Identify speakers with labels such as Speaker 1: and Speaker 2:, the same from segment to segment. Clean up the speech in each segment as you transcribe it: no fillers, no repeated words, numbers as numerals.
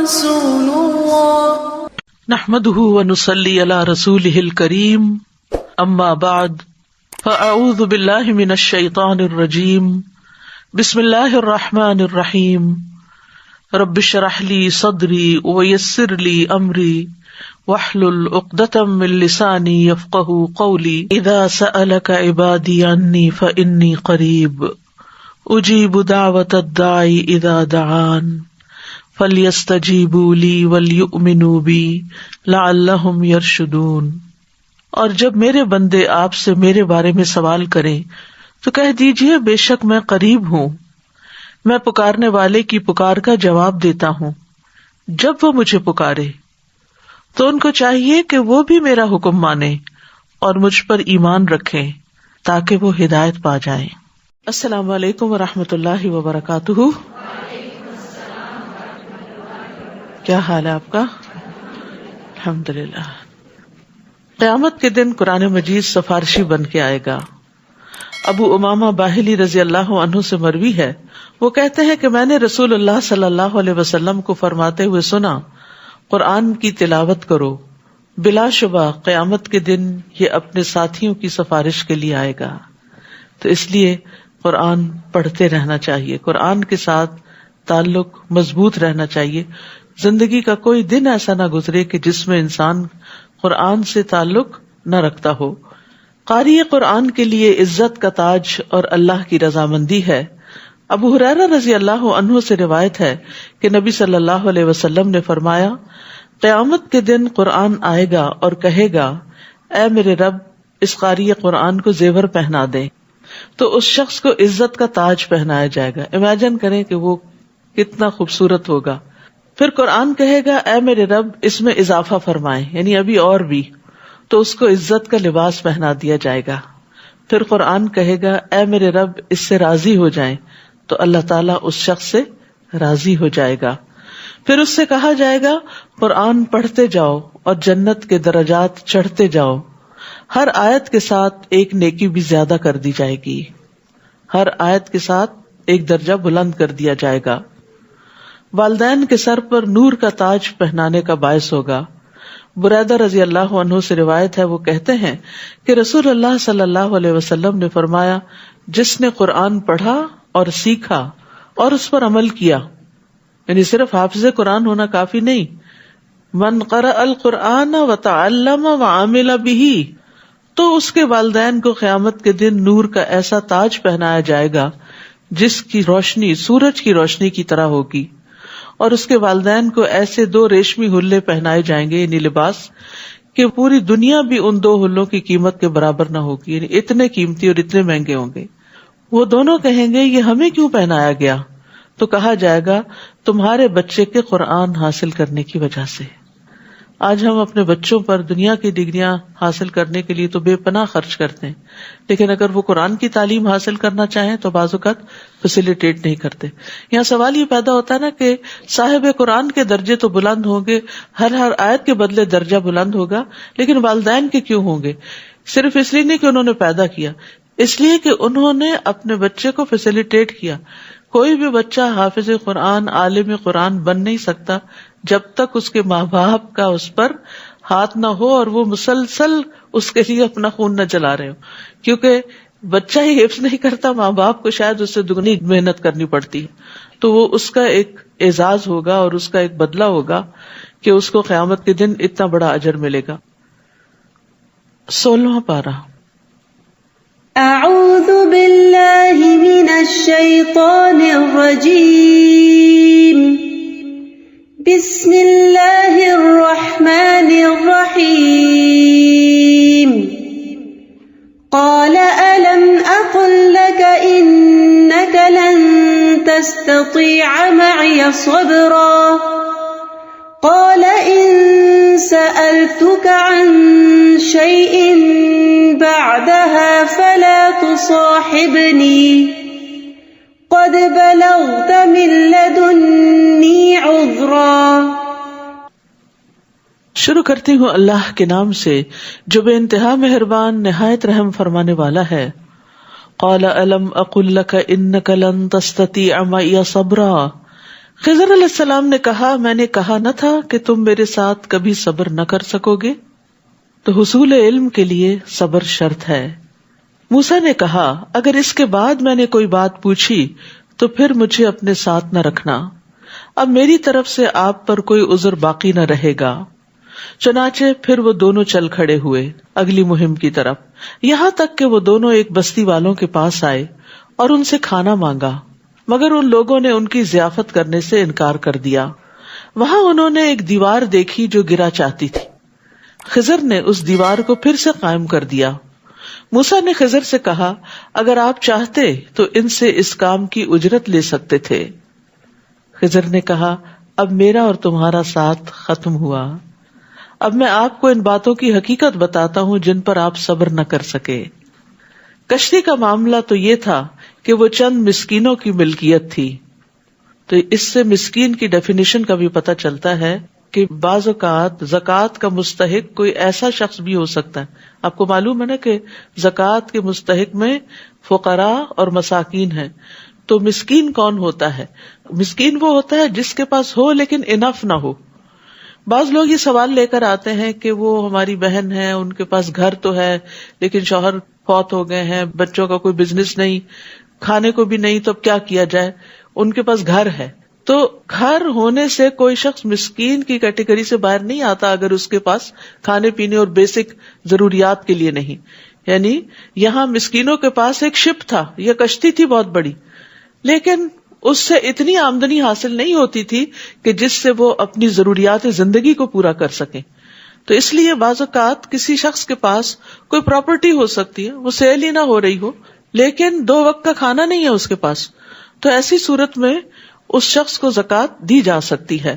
Speaker 1: رسول الله
Speaker 2: نحمده ونصلي على رسوله الكريم اما بعد فاعوذ بالله من الشيطان الرجيم بسم الله الرحمن الرحيم رب اشرح لي صدري ويسر لي امري واحلل عقدة من لساني يفقهوا قولي اذا سألك عبادي عني فاني قريب اجيب دعوة الداعي اذا دعان فَلْيَسْتَجِيبُوا لِي وَلْيُؤْمِنُوا بِي لَعَلَّهُمْ يَرْشُدُونَ۔ اور جب میرے بندے آپ سے میرے بارے میں سوال کریں تو کہہ دیجئے بے شک میں قریب ہوں، میں پکارنے والے کی پکار کا جواب دیتا ہوں۔ جب وہ مجھے پکارے تو ان کو چاہیے کہ وہ بھی میرا حکم مانیں اور مجھ پر ایمان رکھیں تاکہ وہ ہدایت پا جائیں۔ السلام علیکم ورحمۃ اللہ وبرکاتہ۔ کیا حال ہے آپ کا؟ الحمدللہ۔ قیامت کے دن قرآن مجید سفارشی بن کے آئے گا۔ ابو امامہ باہلی رضی اللہ عنہ سے مروی ہے، وہ کہتے ہیں کہ میں نے رسول اللہ صلی اللہ علیہ وسلم کو فرماتے ہوئے سنا، قرآن کی تلاوت کرو، بلا شبہ قیامت کے دن یہ اپنے ساتھیوں کی سفارش کے لیے آئے گا۔ تو اس لیے قرآن پڑھتے رہنا چاہیے، قرآن کے ساتھ تعلق مضبوط رہنا چاہیے۔ زندگی کا کوئی دن ایسا نہ گزرے کہ جس میں انسان قرآن سے تعلق نہ رکھتا ہو۔ قاری قرآن کے لیے عزت کا تاج اور اللہ کی رضامندی ہے۔ ابو ہریرہ رضی اللہ عنہ سے روایت ہے کہ نبی صلی اللہ علیہ وسلم نے فرمایا، قیامت کے دن قرآن آئے گا اور کہے گا، اے میرے رب، اس قاری قرآن کو زیور پہنا دے۔ تو اس شخص کو عزت کا تاج پہنایا جائے گا۔ امیجن کریں کہ وہ کتنا خوبصورت ہوگا۔ پھر قرآن کہے گا، اے میرے رب، اس میں اضافہ فرمائیں، یعنی ابھی اور بھی، تو اس کو عزت کا لباس پہنا دیا جائے گا۔ پھر قرآن کہے گا، اے میرے رب، اس سے راضی ہو جائیں، تو اللہ تعالیٰ اس شخص سے راضی ہو جائے گا۔ پھر اس سے کہا جائے گا، قرآن پڑھتے جاؤ اور جنت کے درجات چڑھتے جاؤ۔ ہر آیت کے ساتھ ایک نیکی بھی زیادہ کر دی جائے گی، ہر آیت کے ساتھ ایک درجہ بلند کر دیا جائے گا۔ والدین کے سر پر نور کا تاج پہنانے کا باعث ہوگا۔ بریدہ رضی اللہ عنہ سے روایت ہے، وہ کہتے ہیں کہ رسول اللہ صلی اللہ علیہ وسلم نے فرمایا، جس نے قرآن پڑھا اور سیکھا اور اس پر عمل کیا، یعنی صرف حافظ قرآن ہونا کافی نہیں، من قرأ القرآن وتعلم وعمل به، تو اس کے والدین کو قیامت کے دن نور کا ایسا تاج پہنایا جائے گا جس کی روشنی سورج کی روشنی کی طرح ہوگی، اور اس کے والدین کو ایسے 2 ریشمی ہلے پہنائے جائیں گے، یعنی لباس، کہ پوری دنیا بھی ان 2 ہلوں کی قیمت کے برابر نہ ہوگی، یعنی اتنے قیمتی اور اتنے مہنگے ہوں گے۔ وہ دونوں کہیں گے، یہ ہمیں کیوں پہنایا گیا؟ تو کہا جائے گا، تمہارے بچے کے قرآن حاصل کرنے کی وجہ سے۔ آج ہم اپنے بچوں پر دنیا کی ڈگریاں حاصل کرنے کے لیے تو بے پناہ خرچ کرتے ہیں، لیکن اگر وہ قرآن کی تعلیم حاصل کرنا چاہیں تو بعض اوقات فیسیلیٹیٹ نہیں کرتے۔ یہاں سوال یہ پیدا ہوتا ہے نا کہ صاحب قرآن کے درجے تو بلند ہوں گے، ہر آیت کے بدلے درجہ بلند ہوگا، لیکن والدین کے کیوں ہوں گے؟ صرف اس لیے نہیں کہ انہوں نے پیدا کیا، اس لیے کہ انہوں نے اپنے بچے کو فیسیلیٹیٹ کیا۔ کوئی بھی بچہ حافظ قرآن، عالم قرآن بن نہیں سکتا جب تک اس کے ماں باپ کا اس پر ہاتھ نہ ہو اور وہ مسلسل اس کے لیے اپنا خون نہ چلا رہے ہو، کیونکہ بچہ ہی حفظ نہیں کرتا، ماں باپ کو شاید اس سے دگنی محنت کرنی پڑتی ہے، تو وہ اس کا ایک اعزاز ہوگا اور اس کا ایک بدلہ ہوگا کہ اس کو قیامت کے دن اتنا بڑا اجر ملے گا۔ 16واں پارہ۔
Speaker 3: اعوذ باللہ من الشیطان الرجیم، بسم اللہ الرحمن الرحیم۔ قال ألم أقل لك إنك لن تستطيع معي صبرا قال إن سألتك عن شيء بعدها فلا تصاحبني قد بلغت من لدني عذرا۔
Speaker 2: شروع کرتی ہوں اللہ کے نام سے جو بے انتہا مہربان نہایت رحم فرمانے والا ہے۔ قال الم اقل لك انك لن تستطيع معي صبرا، خضر علیہ السلام نے کہا میں نے کہا نہ تھا کہ تم میرے ساتھ کبھی صبر نہ کر سکو گے؟ تو حصول علم کے لیے صبر شرط ہے۔ موسیٰ نے کہا اگر اس کے بعد میں نے کوئی بات پوچھی تو پھر مجھے اپنے ساتھ نہ رکھنا، اب میری طرف سے آپ پر کوئی عذر باقی نہ رہے گا۔ چنانچہ پھر وہ دونوں چل کھڑے ہوئے اگلی مہم کی طرف، یہاں تک کہ وہ دونوں ایک بستی والوں کے پاس آئے اور ان سے کھانا مانگا، مگر ان لوگوں نے ان کی ضیافت کرنے سے انکار کر دیا۔ وہاں انہوں نے ایک دیوار دیکھی جو گرا چاہتی تھی، خضر نے اس دیوار کو پھر سے قائم کر دیا۔ موسیٰ نے خضر سے کہا اگر آپ چاہتے تو ان سے اس کام کی اجرت لے سکتے تھے۔ خضر نے کہا اب میرا اور تمہارا ساتھ ختم ہوا، اب میں آپ کو ان باتوں کی حقیقت بتاتا ہوں جن پر آپ صبر نہ کر سکے۔ کشتی کا معاملہ تو یہ تھا کہ وہ چند مسکینوں کی ملکیت تھی، تو اس سے مسکین کی ڈیفینیشن کا بھی پتہ چلتا ہے کہ بعض اوقات زکوٰۃ کا مستحق کوئی ایسا شخص بھی ہو سکتا ہے۔ آپ کو معلوم ہے نا کہ زکوٰۃ کے مستحق میں فقراء اور مساکین ہیں، تو مسکین کون ہوتا ہے؟ مسکین وہ ہوتا ہے جس کے پاس ہو لیکن انف نہ ہو۔ بعض لوگ یہ سوال لے کر آتے ہیں کہ وہ ہماری بہن ہے، ان کے پاس گھر تو ہے لیکن شوہر فوت ہو گئے ہیں، بچوں کا کوئی بزنس نہیں، کھانے کو بھی نہیں، تو اب کیا کیا جائے؟ ان کے پاس گھر ہے، تو گھر ہونے سے کوئی شخص مسکین کی کیٹیگری سے باہر نہیں آتا اگر اس کے پاس کھانے پینے اور بیسک ضروریات کے لیے نہیں۔ یعنی یہاں مسکینوں کے پاس ایک شپ تھا، یہ کشتی تھی بہت بڑی، لیکن اس سے اتنی آمدنی حاصل نہیں ہوتی تھی کہ جس سے وہ اپنی ضروریات زندگی کو پورا کر سکیں۔ تو اس لیے بعض اوقات کسی شخص کے پاس کوئی پراپرٹی ہو سکتی ہے، وہ سیل ہی نہ ہو رہی ہو، لیکن 2 وقت کا کھانا نہیں ہے اس کے پاس، تو ایسی صورت میں اس شخص کو زکوٰۃ دی جا سکتی ہے۔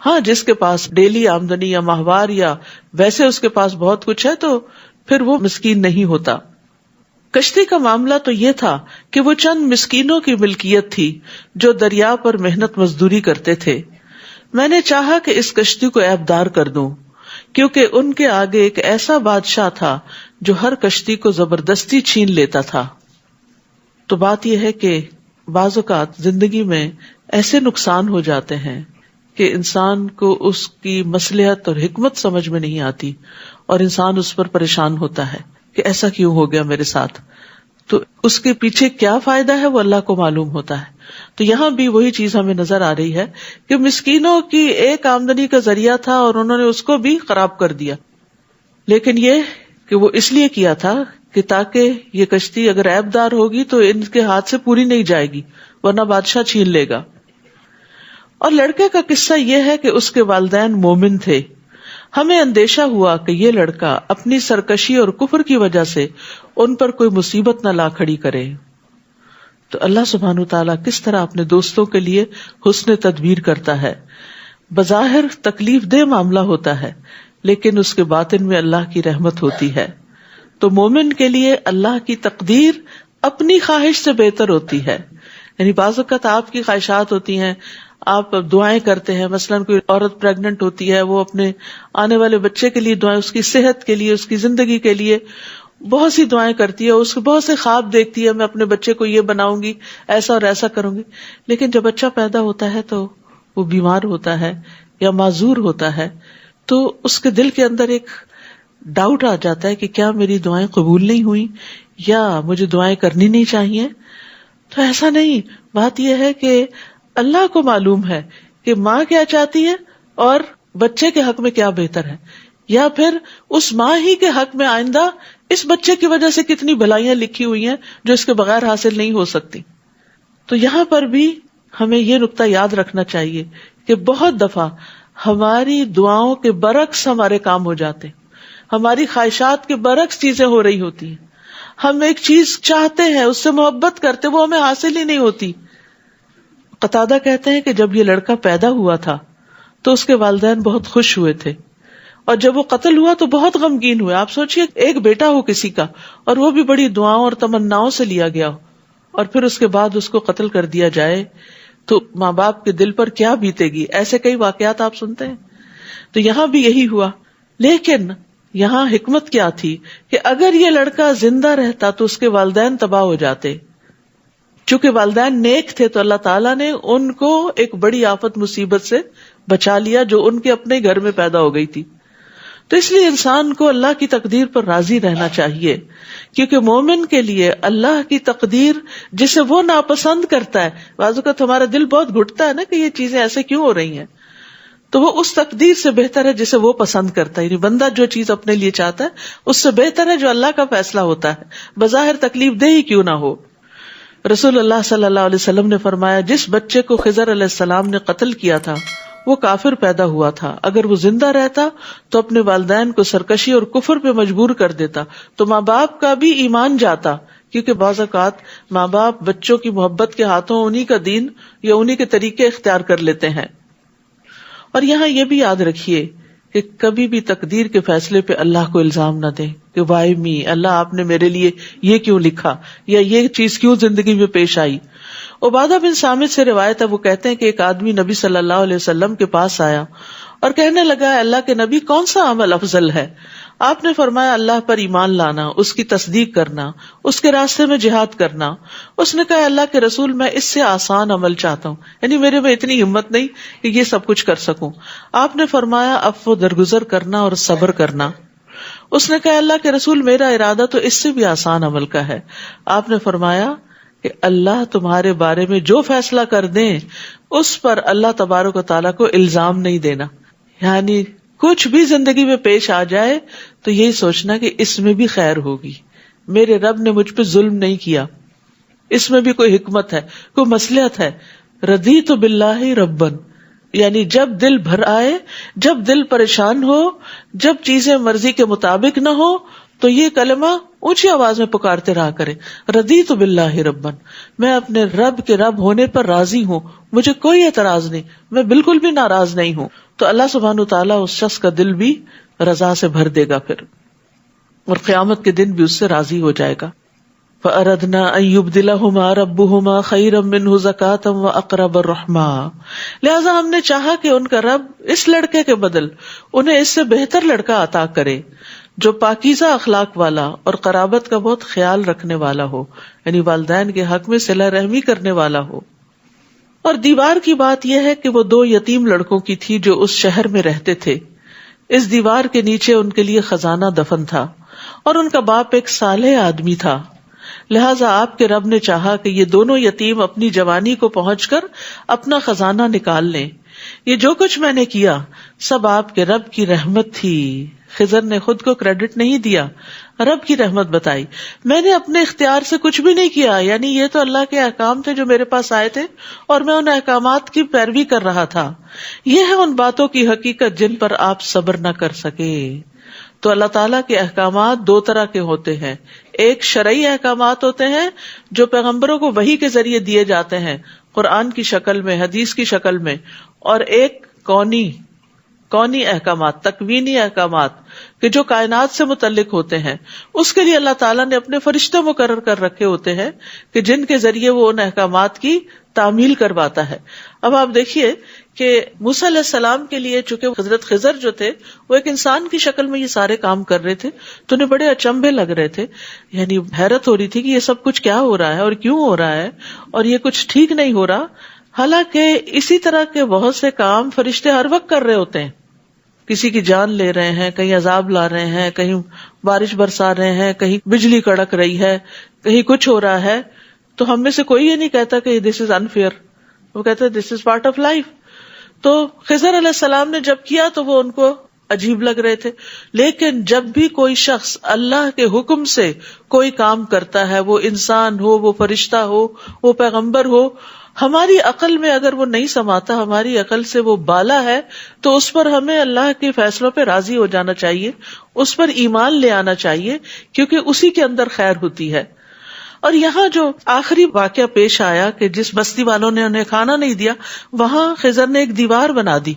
Speaker 2: ہاں، جس کے پاس ڈیلی آمدنی یا ماہوار یا ویسے اس کے پاس بہت کچھ ہے تو پھر وہ مسکین نہیں ہوتا۔ کشتی کا معاملہ تو یہ تھا کہ وہ چند مسکینوں کی ملکیت تھی جو دریا پر محنت مزدوری کرتے تھے۔ میں نے چاہا کہ اس کشتی کو عیبدار کر دوں، کیونکہ ان کے آگے ایک ایسا بادشاہ تھا جو ہر کشتی کو زبردستی چھین لیتا تھا۔ تو بات یہ ہے کہ بعض اوقات زندگی میں ایسے نقصان ہو جاتے ہیں کہ انسان کو اس کی مصلحت اور حکمت سمجھ میں نہیں آتی اور انسان اس پر پریشان ہوتا ہے کہ ایسا کیوں ہو گیا میرے ساتھ، تو اس کے پیچھے کیا فائدہ ہے وہ اللہ کو معلوم ہوتا ہے۔ تو یہاں بھی وہی چیز ہمیں نظر آ رہی ہے کہ مسکینوں کی ایک آمدنی کا ذریعہ تھا اور انہوں نے اس کو بھی خراب کر دیا، لیکن یہ کہ وہ اس لیے کیا تھا کہ تاکہ یہ کشتی اگر عیب دار ہوگی تو ان کے ہاتھ سے پوری نہیں جائے گی، ورنہ بادشاہ چھین لے گا۔ اور لڑکے کا قصہ یہ ہے کہ اس کے والدین مومن تھے۔ ہمیں اندیشہ ہوا کہ یہ لڑکا اپنی سرکشی اور کفر کی وجہ سے ان پر کوئی مصیبت نہ لا کھڑی کرے۔ تو اللہ سبحانہ تعالیٰ کس طرح اپنے دوستوں کے لیے حسن تدبیر کرتا ہے۔ بظاہر تکلیف دہ معاملہ ہوتا ہے لیکن اس کے باطن میں اللہ کی رحمت ہوتی ہے۔ تو مومن کے لیے اللہ کی تقدیر اپنی خواہش سے بہتر ہوتی ہے۔ یعنی بعض اوقات آپ کی خواہشات ہوتی ہیں، آپ دعائیں کرتے ہیں، مثلاً کوئی عورت پریگننٹ ہوتی ہے، وہ اپنے آنے والے بچے کے لیے دعائیں، اس کی صحت کے لیے، اس کی زندگی کے لیے بہت سی دعائیں کرتی ہے، اس کے بہت سے خواب دیکھتی ہے، میں اپنے بچے کو یہ بناؤں گی، ایسا اور ایسا کروں گی، لیکن جب بچہ پیدا ہوتا ہے تو وہ بیمار ہوتا ہے یا معذور ہوتا ہے تو اس کے دل کے اندر ایک ڈاؤٹ آ جاتا ہے کہ کیا میری دعائیں قبول نہیں ہوئی یا مجھے دعائیں کرنی نہیں چاہیے۔ تو ایسا نہیں، بات یہ ہے کہ اللہ کو معلوم ہے کہ ماں کیا چاہتی ہے اور بچے کے حق میں کیا بہتر ہے، یا پھر اس ماں ہی کے حق میں آئندہ اس بچے کی وجہ سے کتنی بھلائیاں لکھی ہوئی ہیں جو اس کے بغیر حاصل نہیں ہو سکتی۔ تو یہاں پر بھی ہمیں یہ نقطہ یاد رکھنا چاہیے کہ بہت دفعہ ہماری دعاؤں کے برعکس ہمارے کام ہو جاتے ہیں، ہماری خواہشات کے برعکس چیزیں ہو رہی ہوتی ہیں، ہم ایک چیز چاہتے ہیں، اس سے محبت کرتے، وہ ہمیں حاصل ہی نہیں ہوتی۔ قتادہ کہتے ہیں کہ جب یہ لڑکا پیدا ہوا تھا تو اس کے والدین بہت خوش ہوئے تھے، اور جب وہ قتل ہوا تو بہت غمگین ہوئے۔ آپ سوچئے ایک بیٹا ہو کسی کا اور وہ بھی بڑی دعاؤں اور تمناؤں سے لیا گیا ہو، اور پھر اس کے بعد اس کو قتل کر دیا جائے تو ماں باپ کے دل پر کیا بیتے گی۔ ایسے کئی واقعات آپ سنتے ہیں۔ تو یہاں بھی یہی ہوا، لیکن یہاں حکمت کیا تھی کہ اگر یہ لڑکا زندہ رہتا تو اس کے والدین تباہ ہو جاتے، چونکہ والدین نیک تھے تو اللہ تعالیٰ نے ان کو ایک بڑی آفت مصیبت سے بچا لیا جو ان کے اپنے گھر میں پیدا ہو گئی تھی. تو اس لیے انسان کو اللہ کی تقدیر پر راضی رہنا چاہیے، کیونکہ مومن کے لیے اللہ کی تقدیر جسے وہ ناپسند کرتا ہے، بعض اوقات ہمارا دل بہت گھٹتا ہے نا کہ یہ چیزیں ایسے کیوں ہو رہی ہیں، تو وہ اس تقدیر سے بہتر ہے جسے وہ پسند کرتا ہے. یعنی بندہ جو چیز اپنے لیے چاہتا ہے اس سے بہتر ہے جو اللہ کا فیصلہ ہوتا ہے، بظاہر تکلیف دہ ہی کیوں نہ ہو. رسول اللہ صلی اللہ علیہ وسلم نے فرمایا، جس بچے کو خضر علیہ السلام نے قتل کیا تھا وہ کافر پیدا ہوا تھا، اگر وہ زندہ رہتا تو اپنے والدین کو سرکشی اور کفر پہ مجبور کر دیتا، تو ماں باپ کا بھی ایمان جاتا، کیونکہ بعض اوقات ماں باپ بچوں کی محبت کے ہاتھوں انہی کا دین یا انہی کے طریقے اختیار کر لیتے ہیں. اور یہاں یہ بھی یاد رکھیے کہ کبھی بھی تقدیر کے فیصلے پہ اللہ کو الزام نہ دیں کہ وائی می، اللہ آپ نے میرے لیے یہ کیوں لکھا یا یہ چیز کیوں زندگی میں پیش آئی. عبادہ بن صامت سے روایت ہے، وہ کہتے ہیں کہ ایک آدمی نبی صلی اللہ علیہ وسلم کے پاس آیا اور کہنے لگا، اللہ کے نبی کون سا عمل افضل ہے؟ آپ نے فرمایا، اللہ پر ایمان لانا، اس کی تصدیق کرنا، اس کے راستے میں جہاد کرنا. اس نے کہا، اللہ کے رسول میں اس سے آسان عمل چاہتا ہوں، یعنی میرے میں اتنی ہمت نہیں کہ یہ سب کچھ کر سکوں. آپ نے فرمایا، عفو درگزر کرنا اور صبر کرنا. اس نے کہا، اللہ کے رسول میرا ارادہ تو اس سے بھی آسان عمل کا ہے. آپ نے فرمایا کہ اللہ تمہارے بارے میں جو فیصلہ کر دیں اس پر اللہ تبارک و تعالیٰ کو الزام نہیں دینا. یعنی کچھ بھی زندگی میں پیش آ جائے تو یہی سوچنا کہ اس میں بھی خیر ہوگی، میرے رب نے مجھ پہ ظلم نہیں کیا، اس میں بھی کوئی حکمت ہے، کوئی مصلحت ہے. رضیت باللہ ربن، یعنی جب دل بھر آئے، جب دل پریشان ہو، جب چیزیں مرضی کے مطابق نہ ہو تو یہ کلمہ اونچی آواز میں پکارتے رہا کرے، رضیت باللہ ربن، میں اپنے رب کے رب ہونے پر راضی ہوں، مجھے کوئی اعتراض نہیں، میں بالکل بھی ناراض نہیں ہوں. تو اللہ سبحانہ وتعالیٰ اس شخص کا دل بھی رضا سے بھر دے گا پھر، اور قیامت کے دن بھی اس سے راضی ہو جائے گا. فَأَرَدْنَا أَن يُبْدِلَهُمَا رَبُّهُمَا خَيْرًا مِّنْهُ زَكَاةً وَأَقْرَبَ الرَّحْمَىٰ، لہٰذا ہم نے چاہا کہ ان کا رب اس لڑکے کے بدل انہیں اس سے بہتر لڑکا عطا کرے جو پاکیزہ اخلاق والا اور قرابت کا بہت خیال رکھنے والا ہو، یعنی والدین کے حق میں صلہ رحمی کرنے والا ہو. اور دیوار کی بات یہ ہے کہ وہ 2 یتیم لڑکوں کی تھی جو اس شہر میں رہتے تھے. اس دیوار کے نیچے ان کے لیے خزانہ دفن تھا اور ان کا باپ ایک صالح آدمی تھا. لہٰذا آپ کے رب نے چاہا کہ یہ دونوں یتیم اپنی جوانی کو پہنچ کر اپنا خزانہ نکال لیں. یہ جو کچھ میں نے کیا سب آپ کے رب کی رحمت تھی. خضر نے خود کو کریڈٹ نہیں دیا، رب کی رحمت بتائی. میں نے اپنے اختیار سے کچھ بھی نہیں کیا، یعنی یہ تو اللہ کے احکام تھے جو میرے پاس آئے تھے اور میں ان احکامات کی پیروی کر رہا تھا. یہ ہے ان باتوں کی حقیقت جن پر آپ صبر نہ کر سکے. تو اللہ تعالیٰ کے احکامات 2 طرح کے ہوتے ہیں، ایک شرعی احکامات ہوتے ہیں جو پیغمبروں کو وحی کے ذریعے دیے جاتے ہیں قرآن کی شکل میں، حدیث کی شکل میں، اور ایک کونی احکامات، تکوینی احکامات کہ جو کائنات سے متعلق ہوتے ہیں. اس کے لیے اللہ تعالیٰ نے اپنے فرشتے مقرر کر رکھے ہوتے ہیں کہ جن کے ذریعے وہ ان احکامات کی تعمیل کرواتا ہے. اب آپ دیکھیے کہ موسیٰ علیہ السلام کے لیے چونکہ حضرت خضر جو تھے وہ ایک انسان کی شکل میں یہ سارے کام کر رہے تھے تو انہیں بڑے اچنبھے لگ رہے تھے، یعنی حیرت ہو رہی تھی کہ یہ سب کچھ کیا ہو رہا ہے اور کیوں ہو رہا ہے اور یہ کچھ ٹھیک نہیں ہو رہا. حالانکہ اسی طرح کے بہت سے کام فرشتے ہر وقت کر رہے ہوتے ہیں. کسی کی جان لے رہے ہیں، کہیں عذاب لا رہے ہیں، کہیں بارش برسا رہے ہیں، کہیں بجلی کڑک رہی ہے، کہیں کچھ ہو رہا ہے. تو ہم میں سے کوئی یہ نہیں کہتا کہ دس از انفیئر، وہ کہتا ہے دس از پارٹ آف لائف. تو خضر علیہ السلام نے جب کیا تو وہ ان کو عجیب لگ رہے تھے، لیکن جب بھی کوئی شخص اللہ کے حکم سے کوئی کام کرتا ہے، وہ انسان ہو، وہ فرشتہ ہو، وہ پیغمبر ہو، ہماری عقل میں اگر وہ نہیں سماتا، ہماری عقل سے وہ بالا ہے، تو اس پر ہمیں اللہ کے فیصلوں پہ راضی ہو جانا چاہیے، اس پر ایمان لے آنا چاہیے، کیونکہ اسی کے اندر خیر ہوتی ہے. اور یہاں جو آخری واقعہ پیش آیا کہ جس بستی والوں نے انہیں کھانا نہیں دیا، وہاں خضر نے ایک دیوار بنا دی.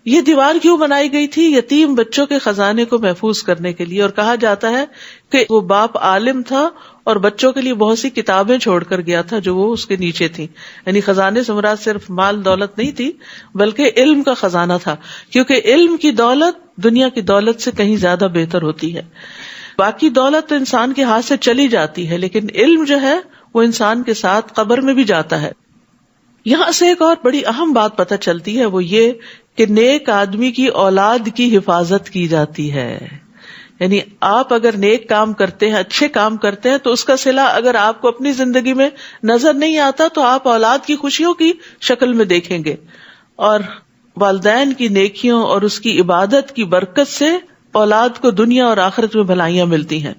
Speaker 2: یہ دیوار کیوں بنائی گئی تھی؟ یتیم بچوں کے خزانے کو محفوظ کرنے کے لیے. اور کہا جاتا ہے کہ وہ باپ عالم تھا اور بچوں کے لیے بہت سی کتابیں چھوڑ کر گیا تھا جو وہ اس کے نیچے تھیں. یعنی خزانے سے مراد صرف مال دولت نہیں تھی بلکہ علم کا خزانہ تھا، کیونکہ علم کی دولت دنیا کی دولت سے کہیں زیادہ بہتر ہوتی ہے. باقی دولت تو انسان کے ہاتھ سے چلی جاتی ہے، لیکن علم جو ہے وہ انسان کے ساتھ قبر میں بھی جاتا ہے. یہاں سے ایک اور بڑی اہم بات پتہ چلتی ہے، وہ یہ کہ نیک آدمی کی اولاد کی حفاظت کی جاتی ہے. یعنی آپ اگر نیک کام کرتے ہیں، اچھے کام کرتے ہیں، تو اس کا صلہ اگر آپ کو اپنی زندگی میں نظر نہیں آتا تو آپ اولاد کی خوشیوں کی شکل میں دیکھیں گے. اور والدین کی نیکیوں اور اس کی عبادت کی برکت سے اولاد کو دنیا اور آخرت میں بھلائیاں ملتی ہیں،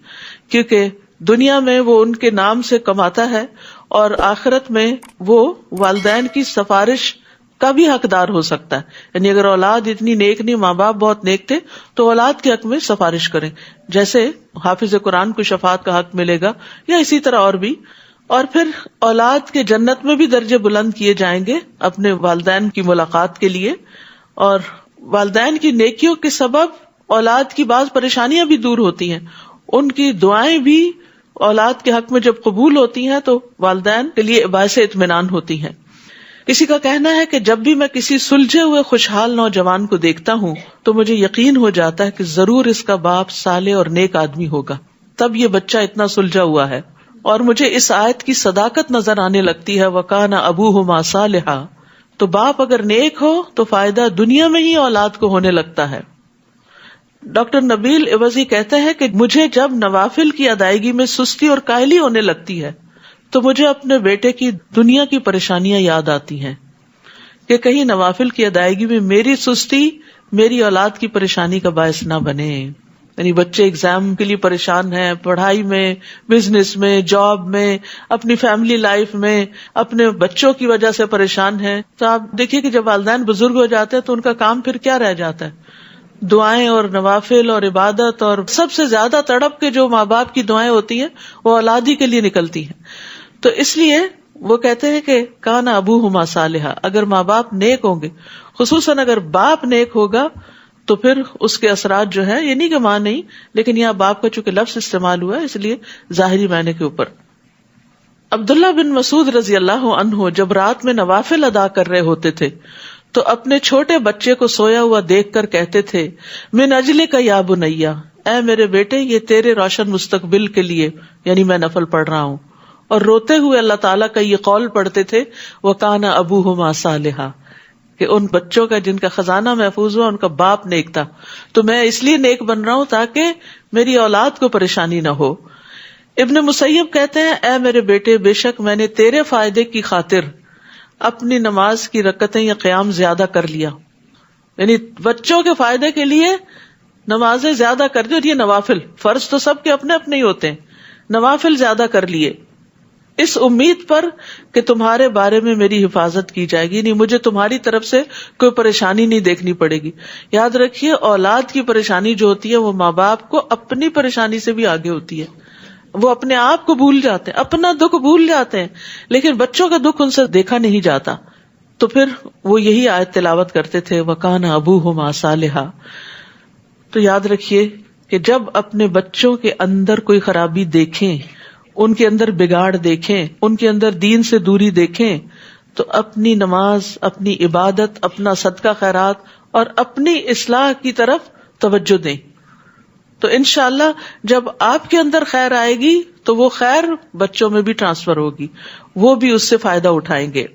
Speaker 2: کیونکہ دنیا میں وہ ان کے نام سے کماتا ہے اور آخرت میں وہ والدین کی سفارش کا بھی حقدار ہو سکتا ہے. یعنی اگر اولاد اتنی نیک نہیں، ماں باپ بہت نیک تھے، تو اولاد کے حق میں سفارش کریں، جیسے حافظ قرآن کو شفاعت کا حق ملے گا، یا اسی طرح اور بھی. اور پھر اولاد کے جنت میں بھی درجے بلند کیے جائیں گے اپنے والدین کی ملاقات کے لیے. اور والدین کی نیکیوں کے سبب اولاد کی بعض پریشانیاں بھی دور ہوتی ہیں، ان کی دعائیں بھی اولاد کے حق میں جب قبول ہوتی ہیں تو والدین کے لیے باعث اطمینان ہوتی ہیں. کسی کا کہنا ہے کہ جب بھی میں کسی سلجھے ہوئے خوشحال نوجوان کو دیکھتا ہوں تو مجھے یقین ہو جاتا ہے کہ ضرور اس کا باپ صالح اور نیک آدمی ہوگا، تب یہ بچہ اتنا سلجھا ہوا ہے. اور مجھے اس آیت کی صداقت نظر آنے لگتی ہے، وَكَانَ أَبُوهُمَا صَالِحًا. تو باپ اگر نیک ہو تو فائدہ دنیا میں ہی اولاد کو ہونے لگتا ہے. ڈاکٹر نبیل عوضی کہتے ہیں کہ مجھے جب نوافل کی ادائیگی میں سستی اور کاہلی ہونے لگتی ہے تو مجھے اپنے بیٹے کی دنیا کی پریشانیاں یاد آتی ہیں کہ کہیں نوافل کی ادائیگی میں میری سستی میری اولاد کی پریشانی کا باعث نہ بنے. یعنی بچے ایگزام کے لیے پریشان ہیں، پڑھائی میں، بزنس میں، جاب میں، اپنی فیملی لائف میں، اپنے بچوں کی وجہ سے پریشان ہیں. تو آپ دیکھیے کہ جب والدین بزرگ ہو جاتے ہیں تو ان کا کام پھر کیا رہ جاتا ہے؟ دعائیں اور نوافل اور عبادت. اور سب سے زیادہ تڑپ کے جو ماں باپ کی دعائیں ہوتی ہیں وہ اولاد ہی کے لیے نکلتی ہیں. تو اس لیے وہ کہتے ہیں کہ کان ابوہما صالحا، اگر ماں باپ نیک ہوں گے، خصوصاً اگر باپ نیک ہوگا تو پھر اس کے اثرات جو ہے، یہ نہیں کہ ماں نہیں، لیکن یہاں باپ کا چونکہ لفظ استعمال ہوا ہے اس لیے ظاہری معنی کے اوپر. عبداللہ بن مسعود رضی اللہ عنہ جب رات میں نوافل ادا کر رہے ہوتے تھے تو اپنے چھوٹے بچے کو سویا ہوا دیکھ کر کہتے تھے، من اجلک یا بنیا، اے میرے بیٹے یہ تیرے روشن مستقبل کے لیے، یعنی میں نفل پڑھ رہا ہوں. اور روتے ہوئے اللہ تعالیٰ کا یہ قول پڑھتے تھے، وَكَانَ أَبُوهُمَا صَالِحًا، کہ ان بچوں کا جن کا خزانہ محفوظ ہوا ان کا باپ نیک تھا، تو میں اس لیے نیک بن رہا ہوں تاکہ میری اولاد کو پریشانی نہ ہو. ابن مسیب کہتے ہیں، اے میرے بیٹے بے شک میں نے تیرے فائدے کی خاطر اپنی نماز کی رکعتیں یا قیام زیادہ کر لیا. یعنی بچوں کے فائدے کے لیے نمازیں زیادہ کر دی، اور یہ نوافل، فرض تو سب کے اپنے اپنے ہی ہوتے ہیں، نوافل زیادہ کر لیے اس امید پر کہ تمہارے بارے میں میری حفاظت کی جائے گی، نہیں مجھے تمہاری طرف سے کوئی پریشانی نہیں دیکھنی پڑے گی. یاد رکھیے اولاد کی پریشانی جو ہوتی ہے وہ ماں باپ کو اپنی پریشانی سے بھی آگے ہوتی ہے. وہ اپنے آپ کو بھول جاتے ہیں، اپنا دکھ بھول جاتے ہیں، لیکن بچوں کا دکھ ان سے دیکھا نہیں جاتا. تو پھر وہ یہی آیت تلاوت کرتے تھے، وَكَانَ أَبُوهُمَا صَالِحًا. تو یاد رکھیے کہ جب اپنے بچوں کے اندر کوئی خرابی دیکھیں، ان کے اندر بگاڑ دیکھیں، ان کے اندر دین سے دوری دیکھیں، تو اپنی نماز، اپنی عبادت، اپنا صدقہ خیرات اور اپنی اصلاح کی طرف توجہ دیں. تو انشاءاللہ جب آپ کے اندر خیر آئے گی تو وہ خیر بچوں میں بھی ٹرانسفر ہوگی، وہ بھی اس سے فائدہ اٹھائیں گے.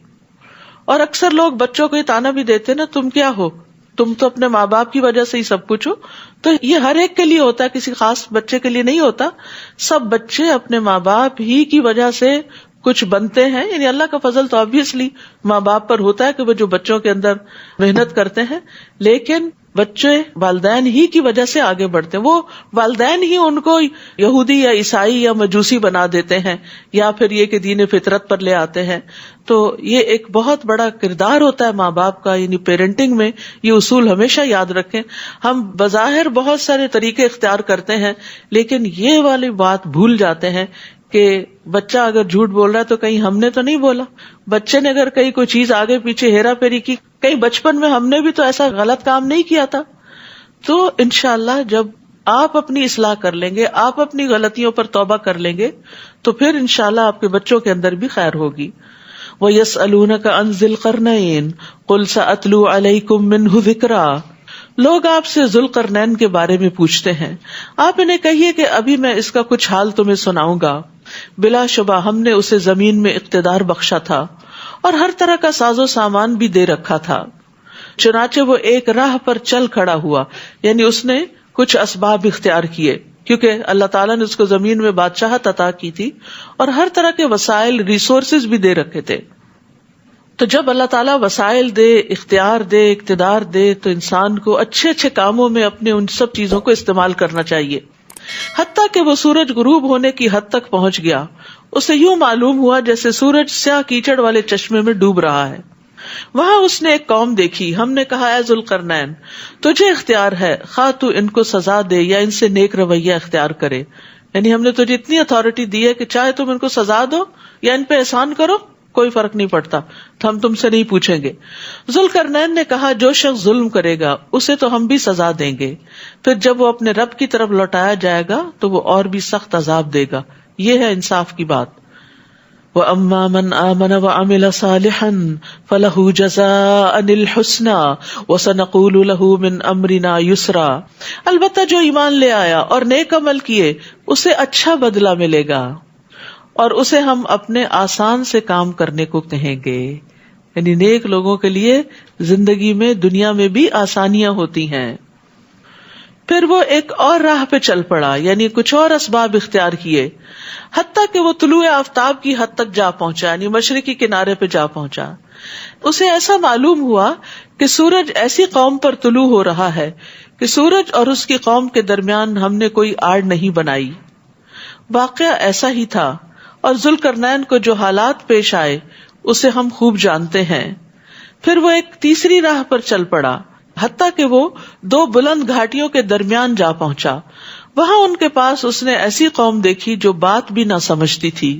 Speaker 2: اور اکثر لوگ بچوں کو یہ تانا بھی دیتے نا، تم کیا ہو، تم تو اپنے ماں باپ کی وجہ سے ہی سب کچھ ہو. تو یہ ہر ایک کے لیے ہوتا ہے، کسی خاص بچے کے لیے نہیں ہوتا. سب بچے اپنے ماں باپ ہی کی وجہ سے کچھ بنتے ہیں. یعنی اللہ کا فضل تو obviously ماں باپ پر ہوتا ہے کہ وہ جو بچوں کے اندر محنت کرتے ہیں، لیکن بچے والدین ہی کی وجہ سے آگے بڑھتے ہیں. وہ والدین ہی ان کو یہودی یا عیسائی یا مجوسی بنا دیتے ہیں، یا پھر یہ کہ دین فطرت پر لے آتے ہیں. تو یہ ایک بہت بڑا کردار ہوتا ہے ماں باپ کا. یعنی پیرنٹنگ میں یہ اصول ہمیشہ یاد رکھیں. ہم بظاہر بہت سارے طریقے اختیار کرتے ہیں، لیکن یہ والی بات بھول جاتے ہیں کہ بچہ اگر جھوٹ بول رہا ہے تو کہیں ہم نے تو نہیں بولا، بچے نے اگر کہیں کوئی چیز آگے پیچھے ہیرا پھیری کی، کہیں بچپن میں ہم نے بھی تو ایسا غلط کام نہیں کیا تھا. تو انشاءاللہ جب آپ اپنی اصلاح کر لیں گے، آپ اپنی غلطیوں پر توبہ کر لیں گے، تو پھر انشاءاللہ آپ کے بچوں کے اندر بھی خیر ہوگی. وَيَسْأَلُونَكَ عَنْ ذِي الْقَرْنَيْنِ قُلْ سَأَتْلُو عَلَيْكُمْ مِنْهُ ذِكْرًا. لوگ آپ سے ذوالقرنین کے بارے میں پوچھتے ہیں، آپ انہیں کہیے کہ ابھی میں اس کا کچھ حال تمہیں سناؤں گا. بلا شبہ ہم نے اسے زمین میں اقتدار بخشا تھا اور ہر طرح کا ساز و سامان بھی دے رکھا تھا. چنانچہ وہ ایک راہ پر چل کھڑا ہوا، یعنی اس نے کچھ اسباب اختیار کیے، کیونکہ اللہ تعالیٰ نے اس کو زمین میں بادشاہت عطا کی تھی اور ہر طرح کے وسائل، ریسورسز بھی دے رکھے تھے. تو جب اللہ تعالیٰ وسائل دے، اختیار دے، اقتدار دے، تو انسان کو اچھے اچھے کاموں میں اپنے ان سب چیزوں کو استعمال کرنا چاہیے. حتیٰ کہ وہ سورج غروب ہونے کی حد تک پہنچ گیا، اسے یوں معلوم ہوا جیسے سورج سیاہ کیچڑ والے چشمے میں ڈوب رہا ہے. وہاں اس نے ایک قوم دیکھی. ہم نے کہا اے ذوالقرنین، تجھے اختیار ہے، خواہ تو ان کو سزا دے یا ان سے نیک رویہ اختیار کرے. یعنی ہم نے تجھے اتنی اتھارٹی دی ہے کہ چاہے تم ان کو سزا دو یا ان پہ احسان کرو، کوئی فرق نہیں پڑتا، تو ہم تم سے نہیں پوچھیں گے. ذوالقرنین نے کہا جو شخص ظلم کرے گا اسے تو ہم بھی سزا دیں گے، پھر جب وہ اپنے رب کی طرف لوٹایا جائے گا تو وہ اور بھی سخت عذاب دے گا. یہ ہے انصاف کی بات. وَأَمَّا مَنْ آمَنَ وَعَمِلَ صَالِحًا فَلَهُ جَزَاءً الْحُسْنَى وَسَنَقُولُ لَهُ مِنْ أَمْرِنَا يُسْرًا. البتہ جو ایمان لے آیا اور نیک عمل کیے اسے اچھا بدلہ ملے گا اور اسے ہم اپنے آسان سے کام کرنے کو کہیں گے. یعنی نیک لوگوں کے لیے زندگی میں، دنیا میں بھی آسانیاں ہوتی ہیں. پھر وہ ایک اور راہ پہ چل پڑا، یعنی کچھ اور اسباب اختیار کیے، حتیٰ کہ وہ طلوع آفتاب کی حد تک جا پہنچا، یعنی مشرقی کنارے پہ جا پہنچا. اسے ایسا معلوم ہوا کہ سورج ایسی قوم پر طلوع ہو رہا ہے کہ سورج اور اس کی قوم کے درمیان ہم نے کوئی آڑ نہیں بنائی. واقعہ ایسا ہی تھا، اور ذوالقرنین کو جو حالات پیش آئے اسے ہم خوب جانتے ہیں. پھر وہ ایک تیسری راہ پر چل پڑا، حتیٰ کہ وہ دو بلند گھاٹیوں کے درمیان جا پہنچا. وہاں ان کے پاس اس نے ایسی قوم دیکھی جو بات بھی نہ سمجھتی تھی.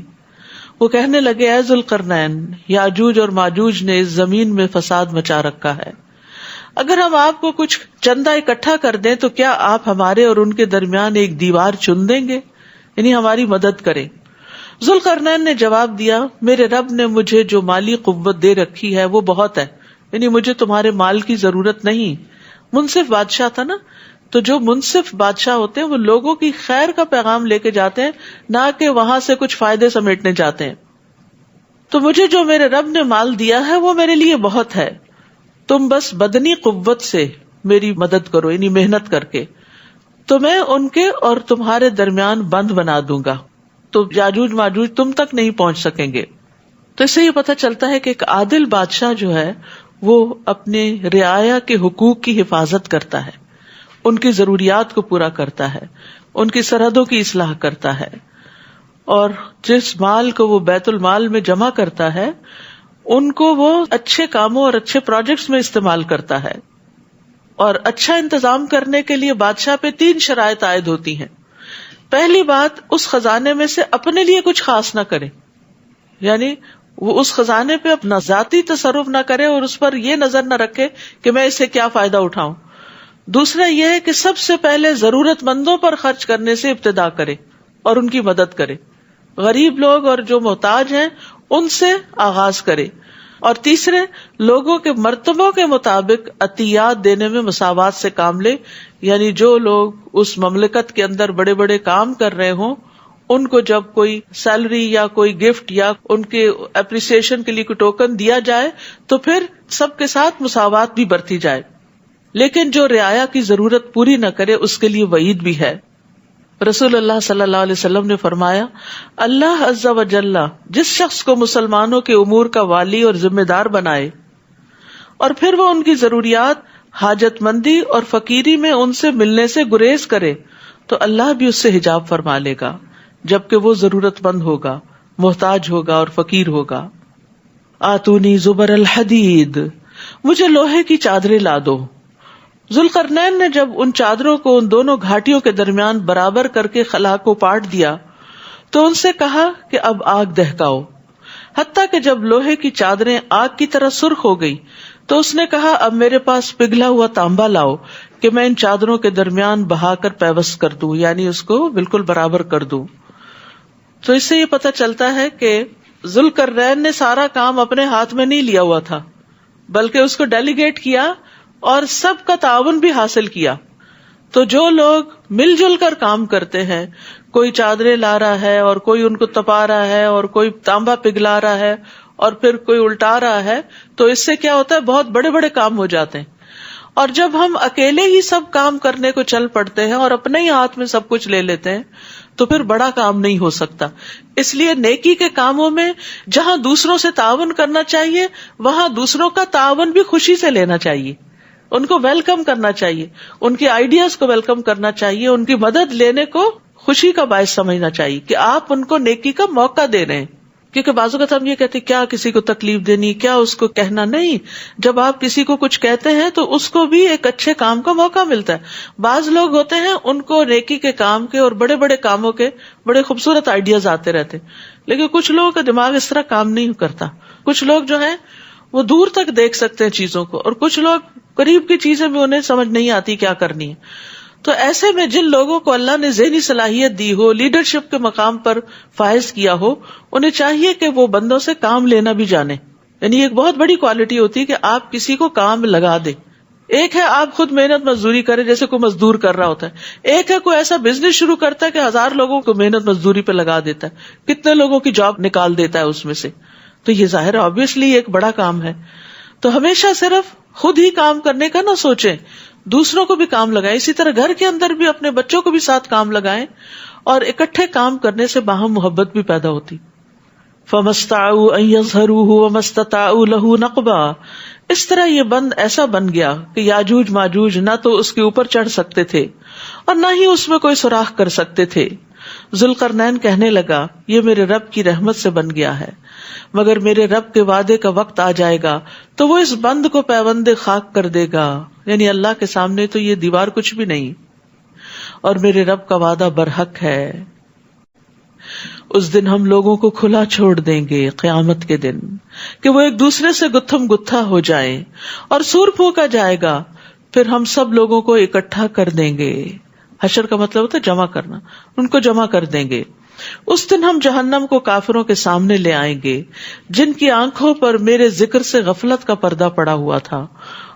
Speaker 2: وہ کہنے لگے اے ذوالقرنین، یاجوج اور ماجوج نے اس زمین میں فساد مچا رکھا ہے. اگر ہم آپ کو کچھ چندہ اکٹھا کر دیں تو کیا آپ ہمارے اور ان کے درمیان ایک دیوار چن دیں گے، یعنی ہماری مدد کریں. ذوالقرنین نے جواب دیا میرے رب نے مجھے جو مالی قوت دے رکھی ہے وہ بہت ہے، یعنی مجھے تمہارے مال کی ضرورت نہیں. منصف بادشاہ تھا نا، تو جو منصف بادشاہ ہوتے ہیں وہ لوگوں کی خیر کا پیغام لے کے جاتے ہیں، نہ کہ وہاں سے کچھ فائدے سمیٹنے جاتے ہیں. تو مجھے جو میرے رب نے مال دیا ہے وہ میرے لیے بہت ہے، تم بس بدنی قوت سے میری مدد کرو، یعنی محنت کر کے، تو میں ان کے اور تمہارے درمیان بند بنا دوں گا، تو یاجوج ماجوج تم تک نہیں پہنچ سکیں گے. تو اس سے یہ پتہ چلتا ہے کہ ایک عادل بادشاہ جو ہے وہ اپنے رعایا کے حقوق کی حفاظت کرتا ہے، ان کی ضروریات کو پورا کرتا ہے، ان کی سرحدوں کی اصلاح کرتا ہے، اور جس مال کو وہ بیت المال میں جمع کرتا ہے ان کو وہ اچھے کاموں اور اچھے پروجیکٹس میں استعمال کرتا ہے. اور اچھا انتظام کرنے کے لیے بادشاہ پہ 3 شرائط عائد ہوتی ہیں. پہلی بات، اس خزانے میں سے اپنے لیے کچھ خاص نہ کرے، یعنی وہ اس خزانے پہ اپنا ذاتی تصرف نہ کرے اور اس پر یہ نظر نہ رکھے کہ میں اس سے کیا فائدہ اٹھاؤں. دوسرا یہ ہے کہ سب سے پہلے ضرورت مندوں پر خرچ کرنے سے ابتدا کرے اور ان کی مدد کرے، غریب لوگ اور جو محتاج ہیں ان سے آغاز کرے. اور تیسرے، لوگوں کے مرتبوں کے مطابق عطیات دینے میں مساوات سے کام لے، یعنی جو لوگ اس مملکت کے اندر بڑے بڑے کام کر رہے ہوں ان کو جب کوئی سیلری یا کوئی گفٹ یا ان کے اپریسیشن کے لیے کوئی ٹوکن دیا جائے تو پھر سب کے ساتھ مساوات بھی برتی جائے. لیکن جو رعایا کی ضرورت پوری نہ کرے اس کے لیے وعید بھی ہے. رسول اللہ صلی اللہ علیہ وسلم نے فرمایا، اللہ عز و جل جس شخص کو مسلمانوں کے امور کا والی اور ذمہ دار بنائے اور پھر وہ ان کی ضروریات، حاجت مندی اور فقیری میں ان سے ملنے سے گریز کرے تو اللہ بھی اس سے حجاب فرما لے گا، جبکہ وہ ضرورت مند ہوگا، محتاج ہوگا اور فقیر ہوگا. آتونی زبر الحدید، مجھے لوہے کی چادریں لا دو. ذوالقرنین نے جب ان چادروں کو ان دونوں گھاٹیوں کے درمیان برابر کر کے خلا کو پاٹ دیا تو ان سے کہا کہ اب آگ دہکاؤ. حتیٰ کہ جب لوہے کی چادریں آگ کی طرح سرخ ہو گئی تو اس نے کہا اب میرے پاس پگھلا ہوا تانبا لاؤ کہ میں ان چادروں کے درمیان بہا کر پیوست کر دوں، یعنی اس کو بالکل برابر کر دوں. تو اس سے یہ پتہ چلتا ہے کہ ذوالقرنین نے سارا کام اپنے ہاتھ میں نہیں لیا ہوا تھا، بلکہ اس کو ڈیلیگیٹ کیا اور سب کا تعاون بھی حاصل کیا. تو جو لوگ مل جل کر کام کرتے ہیں، کوئی چادریں لا رہا ہے اور کوئی ان کو تپا رہا ہے اور کوئی تانبا پگھلا رہا ہے اور پھر کوئی الٹا رہا ہے، تو اس سے کیا ہوتا ہے، بہت بڑے بڑے کام ہو جاتے ہیں. اور جب ہم اکیلے ہی سب کام کرنے کو چل پڑتے ہیں اور اپنے ہی ہاتھ میں سب کچھ لے لیتے ہیں تو پھر بڑا کام نہیں ہو سکتا. اس لیے نیکی کے کاموں میں جہاں دوسروں سے تعاون کرنا چاہیے وہاں دوسروں کا تعاون بھی خوشی سے لینا چاہیے، ان کو ویلکم کرنا چاہیے، ان کے آئیڈیاز کو ویلکم کرنا چاہیے، ان کی مدد لینے کو خوشی کا باعث سمجھنا چاہیے کہ آپ ان کو نیکی کا موقع دے رہے ہیں. کیونکہ بعض اوقات ہم یہ کہتے کیا کسی کو تکلیف دینی، کیا اس کو کہنا. نہیں، جب آپ کسی کو کچھ کہتے ہیں تو اس کو بھی ایک اچھے کام کا موقع ملتا ہے. بعض لوگ ہوتے ہیں ان کو نیکی کے کام کے اور بڑے بڑے کاموں کے بڑے خوبصورت آئیڈیاز آتے رہتے، لیکن کچھ لوگوں کا دماغ اس طرح کام نہیں کرتا. کچھ لوگ جو ہیں وہ دور تک دیکھ سکتے ہیں چیزوں کو، اور کچھ لوگ قریب کی چیزیں بھی انہیں سمجھ نہیں آتی کیا کرنی ہے. تو ایسے میں جن لوگوں کو اللہ نے ذہنی صلاحیت دی ہو، لیڈرشپ کے مقام پر فائز کیا ہو، انہیں چاہیے کہ وہ بندوں سے کام لینا بھی جانے. یعنی ایک بہت بڑی کوالٹی ہوتی ہے کہ آپ کسی کو کام لگا دیں. ایک ہے آپ خود محنت مزدوری کریں جیسے کوئی مزدور کر رہا ہوتا ہے، ایک ہے کوئی ایسا بزنس شروع کرتا ہے کہ 1000 لوگوں کو محنت مزدوری پہ لگا دیتا ہے، کتنے لوگوں کی جاب نکال دیتا ہے اس میں سے. تو یہ ظاہر ہے آبویسلی ایک بڑا کام ہے. تو ہمیشہ صرف خود ہی کام کرنے کا نہ سوچیں، دوسروں کو بھی کام لگائیں. اسی طرح گھر کے اندر بھی اپنے بچوں کو بھی ساتھ کام لگائیں، اور اکٹھے کام کرنے سے باہم محبت بھی پیدا ہوتی. فَمَسْتَطَاعُوا أَن يَظْهَرُوهُ وَمَا اسْتَطَاعُوا لَهُ نَقْبًا. اس طرح یہ بند ایسا بن گیا کہ یاجوج ماجوج نہ تو اس کے اوپر چڑھ سکتے تھے اور نہ ہی اس میں کوئی سوراخ کر سکتے تھے. ذوالقرنین کہنے لگا یہ میرے رب کی رحمت سے بن گیا ہے، مگر میرے رب کے وعدے کا وقت آ جائے گا تو وہ اس بند کو پیوند خاک کر دے گا. یعنی اللہ کے سامنے تو یہ دیوار کچھ بھی نہیں، اور میرے رب کا وعدہ برحق ہے. اس دن ہم لوگوں کو کھلا چھوڑ دیں گے قیامت کے دن کہ وہ ایک دوسرے سے گتھم گتھا ہو جائیں، اور سور پھونکا جائے گا، پھر ہم سب لوگوں کو اکٹھا کر دیں گے. حشر کا مطلب ہوتا ہے جمع کرنا، ان کو جمع کر دیں گے. اس دن ہم جہنم کو کافروں کے سامنے لے آئیں گے جن کی آنکھوں پر میرے ذکر سے غفلت کا پردہ پڑا ہوا تھا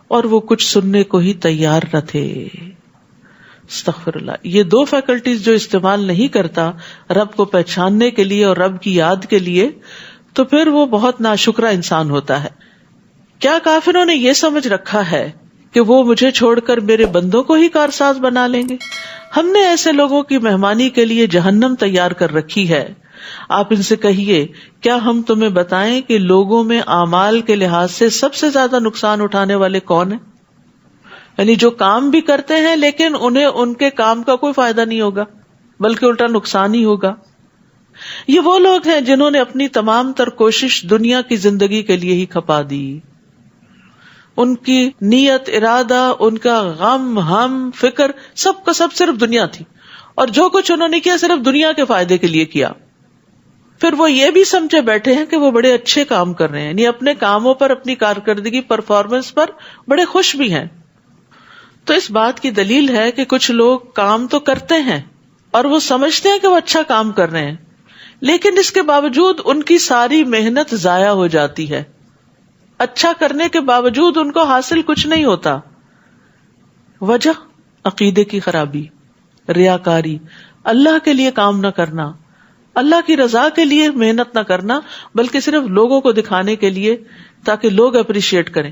Speaker 2: اور وہ کچھ سننے کو ہی تیار نہ تھے. استغفر اللہ. یہ دو فیکلٹیز جو استعمال نہیں کرتا رب کو پہچاننے کے لیے اور رب کی یاد کے لیے، تو پھر وہ بہت ناشکرا انسان ہوتا ہے. کیا کافروں نے یہ سمجھ رکھا ہے کہ وہ مجھے چھوڑ کر میرے بندوں کو ہی کارساز بنا لیں گے؟ ہم نے ایسے لوگوں کی مہمانی کے لیے جہنم تیار کر رکھی ہے. آپ ان سے کہیے کیا ہم تمہیں بتائیں کہ لوگوں میں اعمال کے لحاظ سے سب سے زیادہ نقصان اٹھانے والے کون ہیں؟ یعنی جو کام بھی کرتے ہیں لیکن انہیں ان کے کام کا کوئی فائدہ نہیں ہوگا بلکہ الٹا نقصان ہی ہوگا. یہ وہ لوگ ہیں جنہوں نے اپنی تمام تر کوشش دنیا کی زندگی کے لیے ہی کھپا دی. ان کی نیت، ارادہ، ان کا غم، ہم، فکر، سب کا سب صرف دنیا تھی، اور جو کچھ انہوں نے کیا صرف دنیا کے فائدے کے لیے کیا. پھر وہ یہ بھی سمجھے بیٹھے ہیں کہ وہ بڑے اچھے کام کر رہے ہیں، یعنی اپنے کاموں پر، اپنی کارکردگی، پرفارمنس پر بڑے خوش بھی ہیں. تو اس بات کی دلیل ہے کہ کچھ لوگ کام تو کرتے ہیں اور وہ سمجھتے ہیں کہ وہ اچھا کام کر رہے ہیں، لیکن اس کے باوجود ان کی ساری محنت ضائع ہو جاتی ہے. اچھا کرنے کے باوجود ان کو حاصل کچھ نہیں ہوتا. وجہ عقیدے کی خرابی، ریاکاری، اللہ کے لیے کام نہ کرنا، اللہ کی رضا کے لیے محنت نہ کرنا، بلکہ صرف لوگوں کو دکھانے کے لیے تاکہ لوگ اپریشیٹ کریں.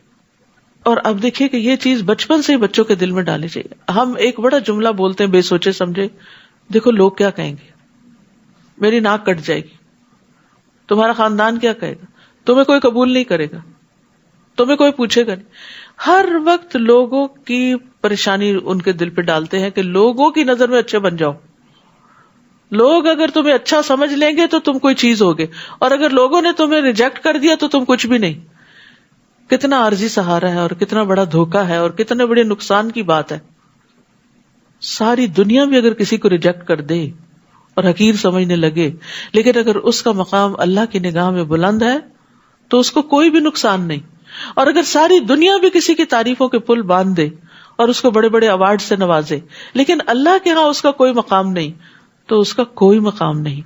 Speaker 2: اور اب دیکھیے کہ یہ چیز بچپن سے ہی بچوں کے دل میں ڈالنی چاہیے. ہم ایک بڑا جملہ بولتے ہیں بے سوچے سمجھے، دیکھو لوگ کیا کہیں گے، میری ناک کٹ جائے گی، تمہارا خاندان کیا کہے گا، تمہیں کوئی قبول نہیں کرے گا، تمہیں کوئی پوچھے گا نہیں. ہر وقت لوگوں کی پریشانی ان کے دل پہ ڈالتے ہیں کہ لوگوں کی نظر میں اچھے بن جاؤ. لوگ اگر تمہیں اچھا سمجھ لیں گے تو تم کوئی چیز ہوگے، اور اگر لوگوں نے تمہیں ریجیکٹ کر دیا تو تم کچھ بھی نہیں. کتنا عارضی سہارا ہے اور کتنا بڑا دھوکا ہے اور کتنے بڑے نقصان کی بات ہے. ساری دنیا بھی اگر کسی کو ریجیکٹ کر دے اور حقیر سمجھنے لگے، لیکن اگر اس کا مقام اللہ کی نگاہ میں بلند ہے تو اس کو کوئی بھی نقصان نہیں. اور اگر ساری دنیا بھی کسی کی تعریفوں کے پل باندھ دے اور اس کو بڑے بڑے ایوارڈ سے نوازے، لیکن اللہ کے ہاں اس کا کوئی مقام نہیں، تو اس کا کوئی مقام نہیں.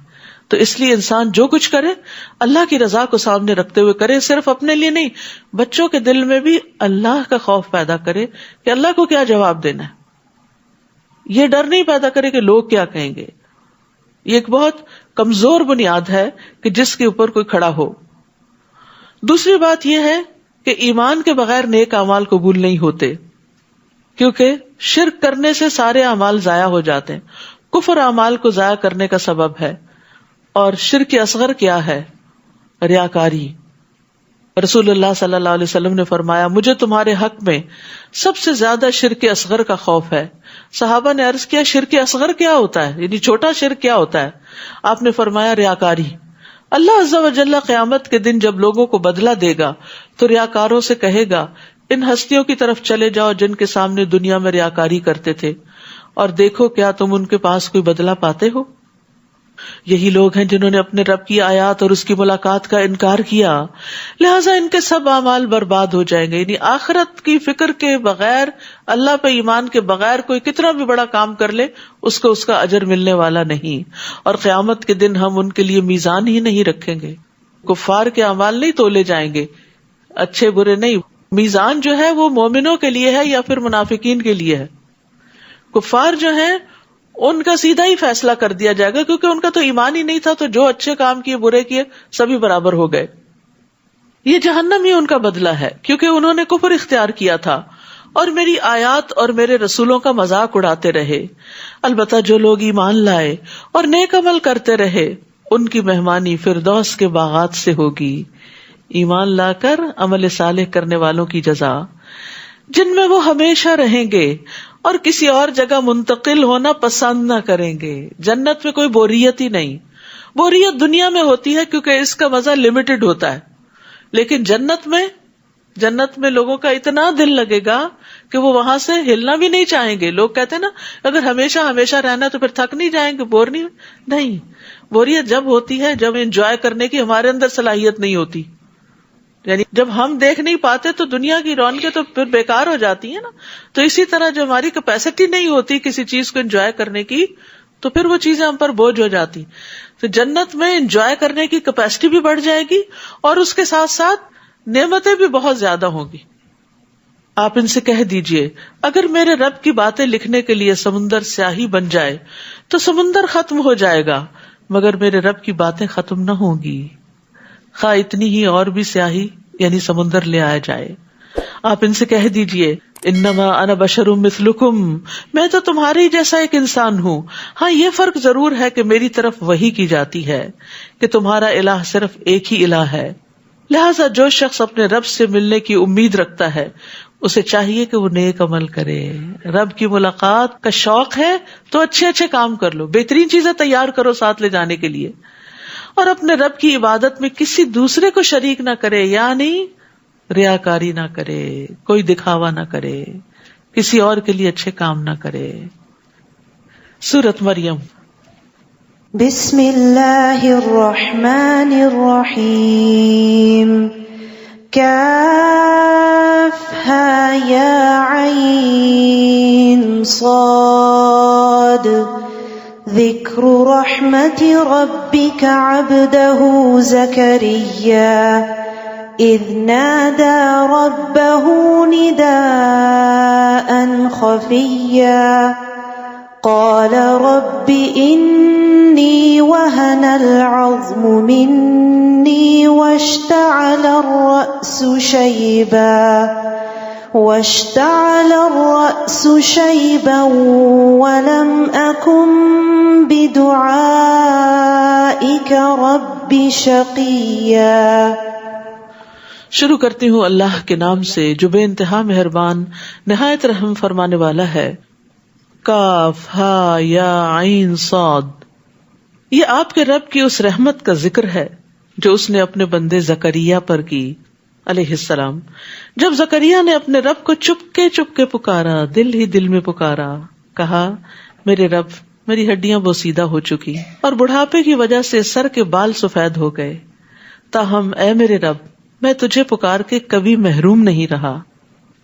Speaker 2: تو اس لیے انسان جو کچھ کرے اللہ کی رضا کو سامنے رکھتے ہوئے کرے، صرف اپنے لیے نہیں، بچوں کے دل میں بھی اللہ کا خوف پیدا کرے کہ اللہ کو کیا جواب دینا ہے. یہ ڈر نہیں پیدا کرے کہ لوگ کیا کہیں گے. یہ ایک بہت کمزور بنیاد ہے کہ جس کے اوپر کوئی کھڑا ہو. دوسری بات یہ ہے کہ ایمان کے بغیر نیک اعمال قبول نہیں ہوتے، کیونکہ شرک کرنے سے سارے اعمال ضائع ہو جاتے ہیں. کفر اعمال کو ضائع کرنے کا سبب ہے. اور شرک اصغر کیا ہے؟ ریاکاری. رسول اللہ صلی اللہ علیہ وسلم نے فرمایا مجھے تمہارے حق میں سب سے زیادہ شرک اصغر کا خوف ہے. صحابہ نے عرض کیا شرک اصغر کیا ہوتا ہے، یعنی چھوٹا شرک کیا ہوتا ہے؟ آپ نے فرمایا ریاکاری. اللہ عز و جل قیامت کے دن جب لوگوں کو بدلہ دے گا تو ریاکاروں سے کہے گا ان ہستیوں کی طرف چلے جاؤ جن کے سامنے دنیا میں ریاکاری کرتے تھے، اور دیکھو کیا تم ان کے پاس کوئی بدلہ پاتے ہو. یہی لوگ ہیں جنہوں نے اپنے رب کی آیات اور اس کی ملاقات کا انکار کیا، لہٰذا ان کے سب اعمال برباد ہو جائیں گے. یعنی آخرت کی فکر کے بغیر، اللہ پہ ایمان کے بغیر کوئی کتنا بھی بڑا کام کر لے اس کو اس کا اجر ملنے والا نہیں. اور قیامت کے دن ہم ان کے لیے میزان ہی نہیں رکھیں گے. کفار کے اعمال نہیں تولے جائیں گے، اچھے برے نہیں. میزان جو ہے وہ مومنوں کے لیے ہے یا پھر منافقین کے لیے ہے. کفار جو ہیں ان کا سیدھا ہی فیصلہ کر دیا جائے گا، کیونکہ ان کا تو ایمان ہی نہیں تھا، تو جو اچھے کام کیے برے کیے سبھی برابر ہو گئے. یہ جہنم ہی ان کا بدلہ ہے، کیونکہ انہوں نے کفر اختیار کیا تھا اور میری آیات اور میرے رسولوں کا مذاق اڑاتے رہے. البتہ جو لوگ ایمان لائے اور نیک عمل کرتے رہے ان کی مہمانی فردوس کے باغات سے ہوگی. ایمان لا کر عمل صالح کرنے والوں کی جزا، جن میں وہ ہمیشہ رہیں گے اور کسی اور جگہ منتقل ہونا پسند نہ کریں گے. جنت میں کوئی بوریت ہی نہیں. بوریت دنیا میں ہوتی ہے کیونکہ اس کا مزہ لمیٹڈ ہوتا ہے، لیکن جنت میں لوگوں کا اتنا دل لگے گا کہ وہ وہاں سے ہلنا بھی نہیں چاہیں گے. لوگ کہتے ہیں نا اگر ہمیشہ ہمیشہ رہنا تو پھر تھک نہیں جائیں گے، بور نہیں. بوریت جب ہوتی ہے جب انجوائے کرنے کی ہمارے اندر صلاحیت نہیں ہوتی. یعنی جب ہم دیکھ نہیں پاتے تو دنیا کی رونقیں تو پھر بیکار ہو جاتی ہیں نا. تو اسی طرح جو ہماری کیپیسٹی نہیں ہوتی کسی چیز کو انجوائے کرنے کی تو پھر وہ چیزیں ہم پر بوجھ ہو جاتی. تو جنت میں انجوائے کرنے کی کیپیسٹی بھی بڑھ جائے گی اور اس کے ساتھ ساتھ نعمتیں بھی بہت زیادہ ہوں گی. آپ ان سے کہہ دیجئے اگر میرے رب کی باتیں لکھنے کے لیے سمندر سیاہی بن جائے تو سمندر ختم ہو جائے گا، مگر میرے رب کی باتیں ختم نہ ہوں گی، خواہ اتنی ہی اور بھی سیاہی یعنی سمندر لے آیا جائے. آپ ان سے کہہ دیجئے انما انا بشر مثلکم، میں تو تمہارے ہی جیسا ایک انسان ہوں. ہاں یہ فرق ضرور ہے کہ میری طرف وحی کی جاتی ہے کہ تمہارا الہ صرف ایک ہی الہ ہے. لہٰذا جو شخص اپنے رب سے ملنے کی امید رکھتا ہے اسے چاہیے کہ وہ نیک عمل کرے. رب کی ملاقات کا شوق ہے تو اچھے اچھے کام کر لو، بہترین چیزیں تیار کرو ساتھ لے جانے کے لیے، اور اپنے رب کی عبادت میں کسی دوسرے کو شریک نہ کرے، یعنی ریاکاری نہ کرے، کوئی دکھاوا نہ کرے، کسی اور کے لیے اچھے کام نہ کرے. سورۃ مریم.
Speaker 3: بسم اللہ الرحمن الرحیم. کافہا یا عین صاد. ذکر رحمت ربک عبدہ زکریا اذ نادى ربه نداء خفيا قال رب إني وهن العظم مني واشتعل الرأس شيبا ولم أكن بدعائك رب شقيا.
Speaker 2: شروع کرتی ہوں اللہ کے نام سے جو بے انتہا مہربان نہایت رحم فرمانے والا ہے. کاف ہا یا عین صاد. یہ آپ کے رب کی اس رحمت کا ذکر ہے جو اس نے اپنے بندے زکریا پر کی علیہ السلام. جب زکریا نے اپنے رب کو چپکے چپکے پکارا، دل ہی دل میں پکارا، کہا میرے رب میری ہڈیاں بوسیدہ ہو چکی اور بڑھاپے کی وجہ سے سر کے بال سفید ہو گئے، تاہم اے میرے رب میں تجھے پکار کے کبھی محروم نہیں رہا.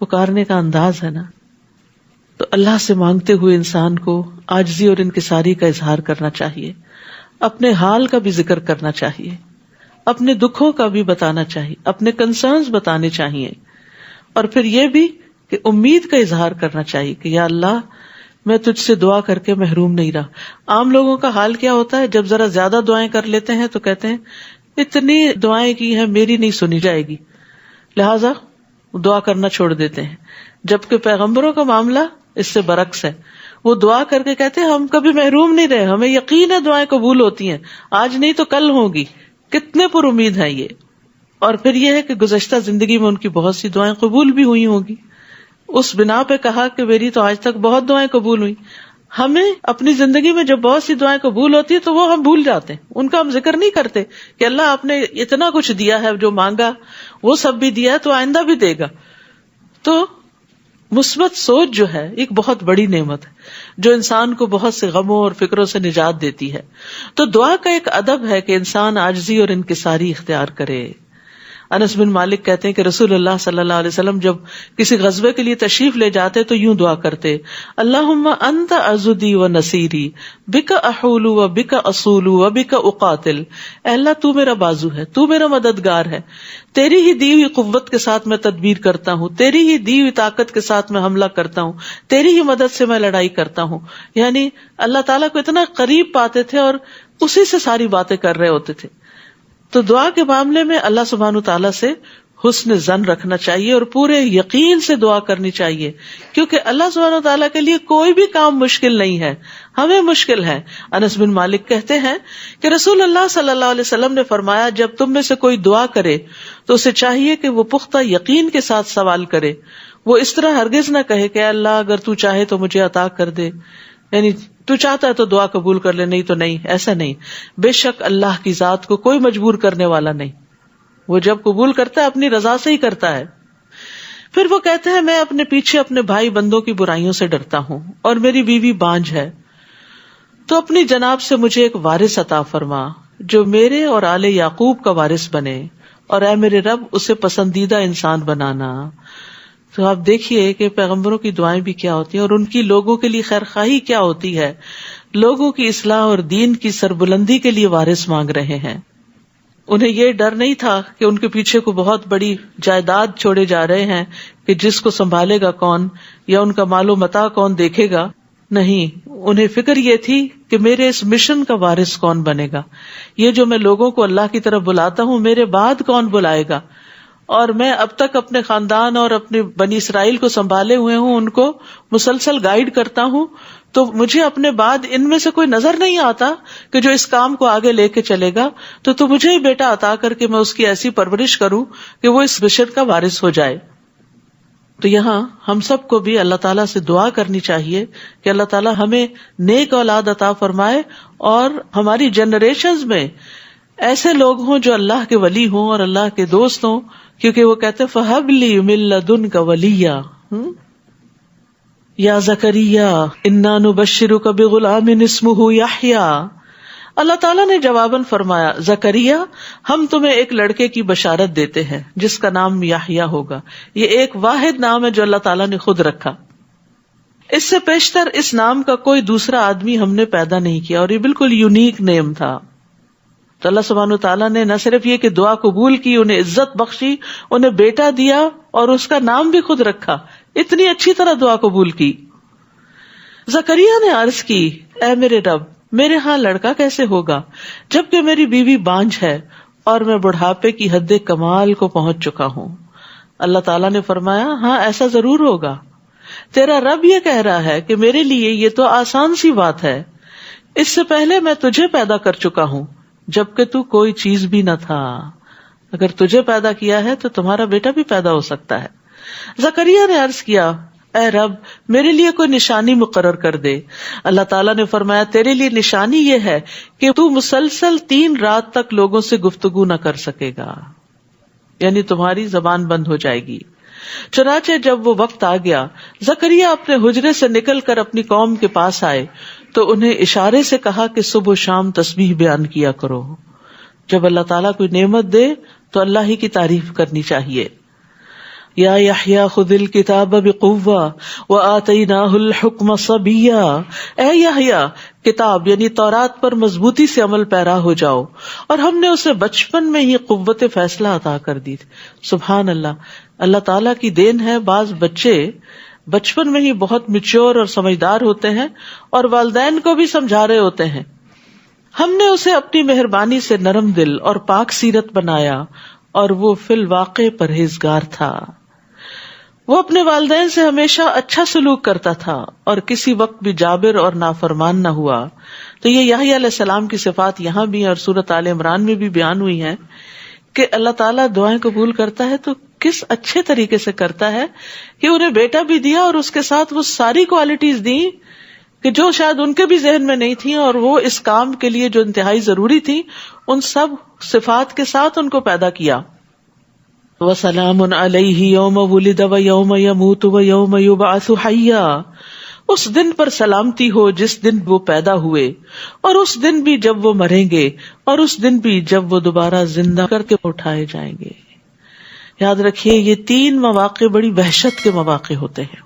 Speaker 2: پکارنے کا انداز ہے نا. تو اللہ سے مانگتے ہوئے انسان کو عاجزی اور انکساری کا اظہار کرنا چاہیے، اپنے حال کا بھی ذکر کرنا چاہیے، اپنے دکھوں کا بھی بتانا چاہیے، اپنے کنسرنز بتانے چاہیے، اور پھر یہ بھی کہ امید کا اظہار کرنا چاہیے کہ یا اللہ میں تجھ سے دعا کر کے محروم نہیں رہا. عام لوگوں کا حال کیا ہوتا ہے, جب ذرا زیادہ دعائیں کر لیتے ہیں تو کہتے ہیں اتنی دعائیں کی ہیں میری نہیں سنی جائے گی, لہذا دعا کرنا چھوڑ دیتے ہیں. جبکہ پیغمبروں کا معاملہ اس سے برعکس ہے. وہ دعا کر کے کہتے ہیں ہم کبھی محروم نہیں رہے, ہمیں یقین ہے دعائیں قبول ہوتی ہیں, آج نہیں تو کل ہوگی. کتنے پر امید ہیں یہ. اور پھر یہ ہے کہ گزشتہ زندگی میں ان کی بہت سی دعائیں قبول بھی ہوئی ہوں گی. اس بنا پہ کہا کہ میری تو آج تک بہت دعائیں قبول ہوئی. ہمیں اپنی زندگی میں جب بہت سی دعائیں قبول ہوتی ہیں تو وہ ہم بھول جاتے ہیں, ان کا ہم ذکر نہیں کرتے کہ اللہ آپ نے اتنا کچھ دیا ہے, جو مانگا وہ سب بھی دیا ہے تو آئندہ بھی دے گا. تو مثبت سوچ جو ہے ایک بہت بڑی نعمت ہے جو انسان کو بہت سے غموں اور فکروں سے نجات دیتی ہے. تو دعا کا ایک ادب ہے کہ انسان عاجزی اور انکساری اختیار کرے. انس بن مالک کہتے ہیں کہ رسول اللہ صلی اللہ علیہ وسلم جب کسی غزوے کے لیے تشریف لے جاتے تو یوں دعا کرتے, اللہم انت عضدی و نصیری بک احول و بک اصول و بک اقاتل. اے اللہ تو میرا بازو ہے, تو میرا مددگار ہے, تیری ہی دی ہوئی قوت کے ساتھ میں تدبیر کرتا ہوں, تیری ہی دی ہوئی طاقت کے ساتھ میں حملہ کرتا ہوں, تیری ہی مدد سے میں لڑائی کرتا ہوں. یعنی اللہ تعالیٰ کو اتنا قریب پاتے تھے اور اسی سے ساری باتیں کر رہے ہوتے تھے. تو دعا کے معاملے میں اللہ سبحانہ تعالیٰ سے حسن ظن رکھنا چاہیے اور پورے یقین سے دعا کرنی چاہیے, کیونکہ اللہ سبحانہ تعالیٰ کے لیے کوئی بھی کام مشکل نہیں ہے, ہمیں مشکل ہے. انس بن مالک کہتے ہیں کہ رسول اللہ صلی اللہ علیہ وسلم نے فرمایا جب تم میں سے کوئی دعا کرے تو اسے چاہیے کہ وہ پختہ یقین کے ساتھ سوال کرے. وہ اس طرح ہرگز نہ کہے کہ اللہ اگر تو چاہے تو مجھے عطا کر دے, یعنی تو چاہتا ہے تو دعا قبول کر لے, نہیں تو نہیں. ایسا نہیں. بے شک اللہ کی ذات کو کوئی مجبور کرنے والا نہیں, وہ جب قبول کرتا ہے اپنی رضا سے ہی کرتا ہے. پھر وہ کہتے ہیں میں اپنے پیچھے اپنے بھائی بندوں کی برائیوں سے ڈرتا ہوں اور میری بیوی بانجھ ہے, تو اپنی جناب سے مجھے ایک وارث عطا فرما جو میرے اور آل یعقوب کا وارث بنے, اور اے میرے رب اسے پسندیدہ انسان بنانا. تو آپ دیکھیے کہ پیغمبروں کی دعائیں بھی کیا ہوتی ہیں اور ان کی لوگوں کے لیے خیر خواہی کیا ہوتی ہے. لوگوں کی اصلاح اور دین کی سربلندی کے لیے وارث مانگ رہے ہیں. انہیں یہ ڈر نہیں تھا کہ ان کے پیچھے کو بہت بڑی جائیداد چھوڑے جا رہے ہیں کہ جس کو سنبھالے گا کون یا ان کا مال و متاع کون دیکھے گا. نہیں, انہیں فکر یہ تھی کہ میرے اس مشن کا وارث کون بنے گا, یہ جو میں لوگوں کو اللہ کی طرف بلاتا ہوں میرے بعد کون بلائے گا. اور میں اب تک اپنے خاندان اور اپنے بنی اسرائیل کو سنبھالے ہوئے ہوں, ان کو مسلسل گائیڈ کرتا ہوں, تو مجھے اپنے بعد ان میں سے کوئی نظر نہیں آتا کہ جو اس کام کو آگے لے کے چلے گا, تو مجھے ہی بیٹا عطا کر کے میں اس کی ایسی پرورش کروں کہ وہ اس مشن کا وارث ہو جائے. تو یہاں ہم سب کو بھی اللہ تعالیٰ سے دعا کرنی چاہیے کہ اللہ تعالیٰ ہمیں نیک اولاد عطا فرمائے اور ہماری جنریشنز میں ایسے لوگ ہوں جو اللہ کے ولی ہوں اور اللہ کے دوست ہوں, کیونکہ وہ کہتے فَهَبْ لِي مِن لَّدُنْكَ وَلِيًّا یا زکریا انا نبشرک بغلام اسمہ یحییٰ. اللہ تعالیٰ نے جواباً فرمایا زکریا ہم تمہیں ایک لڑکے کی بشارت دیتے ہیں جس کا نام یحییٰ ہوگا. یہ ایک واحد نام ہے جو اللہ تعالیٰ نے خود رکھا, اس سے پیشتر اس نام کا کوئی دوسرا آدمی ہم نے پیدا نہیں کیا, اور یہ بالکل یونیک نیم تھا. تو اللہ سبحانہ تعالیٰ نے نہ صرف یہ کہ دعا قبول کی, انہیں عزت بخشی, انہیں بیٹا دیا اور اس کا نام بھی خود رکھا, اتنی اچھی طرح دعا قبول کی. زکریا نے عرض کی اے میرے رب میرے ہاں لڑکا کیسے ہوگا جبکہ میری بیوی بانجھ ہے اور میں بڑھاپے کی حد کمال کو پہنچ چکا ہوں. اللہ تعالیٰ نے فرمایا ہاں ایسا ضرور ہوگا, تیرا رب یہ کہہ رہا ہے کہ میرے لیے یہ تو آسان سی بات ہے, اس سے پہلے میں تجھے پیدا کر چکا ہوں جبکہ تو کوئی چیز بھی نہ تھا, اگر تجھے پیدا کیا ہے تو تمہارا بیٹا بھی پیدا ہو سکتا ہے. زکریا نے عرض کیا اے رب میرے لیے کوئی نشانی مقرر کر دے. اللہ تعالیٰ نے فرمایا تیرے لیے نشانی یہ ہے کہ تو مسلسل 3 رات تک لوگوں سے گفتگو نہ کر سکے گا, یعنی تمہاری زبان بند ہو جائے گی. چنانچہ جب وہ وقت آ گیا زکریا اپنے حجرے سے نکل کر اپنی قوم کے پاس آئے تو انہیں اشارے سے کہا کہ صبح و شام تسبیح بیان کیا کرو. جب اللہ تعالیٰ کوئی نعمت دے تو اللہ ہی کی تعریف کرنی چاہیے. یا یحییٰ خذ الکتاب بقوہ وآتیناہ الحکم صبیا. اے یحییٰ کتاب یعنی تورات پر مضبوطی سے عمل پیرا ہو جاؤ, اور ہم نے اسے بچپن میں ہی قوت فیصلہ عطا کر دی. سبحان اللہ, اللہ تعالیٰ کی دین ہے. بعض بچے بچپن میں ہی بہت میچور اور سمجھدار ہوتے ہیں اور والدین کو بھی سمجھا رہے ہوتے ہیں. ہم نے اسے اپنی مہربانی سے نرم دل اور پاک سیرت بنایا اور وہ فی الواقع پرہیزگار تھا. وہ اپنے والدین سے ہمیشہ اچھا سلوک کرتا تھا اور کسی وقت بھی جابر اور نافرمان نہ ہوا. تو یہ یحییٰ علیہ السلام کی صفات یہاں بھی اور سورۃ آل عمران میں بھی بیان ہوئی ہیں کہ اللہ تعالیٰ دعائیں قبول کرتا ہے تو کس اچھے طریقے سے کرتا ہے کہ انہیں بیٹا بھی دیا اور اس کے ساتھ وہ ساری کوالٹیز دی کہ جو شاید ان کے بھی ذہن میں نہیں تھیں اور وہ اس کام کے لیے جو انتہائی ضروری تھی ان سب صفات کے ساتھ ان کو پیدا کیا. وَسَلَامٌ عَلَيْهِ يَوْمَ وُلِدَ وَيَوْمَ يَمُوتُ وَيَوْمَ يُبْعَثُ حَيًّا. اس دن پر سلامتی ہو جس دن وہ پیدا ہوئے اور اس دن بھی جب وہ مریں گے اور اس دن بھی جب وہ دوبارہ زندہ کر کے اٹھائے جائیں گے. یاد رکھیے یہ 3 مواقع بڑی وحشت کے مواقع ہوتے ہیں.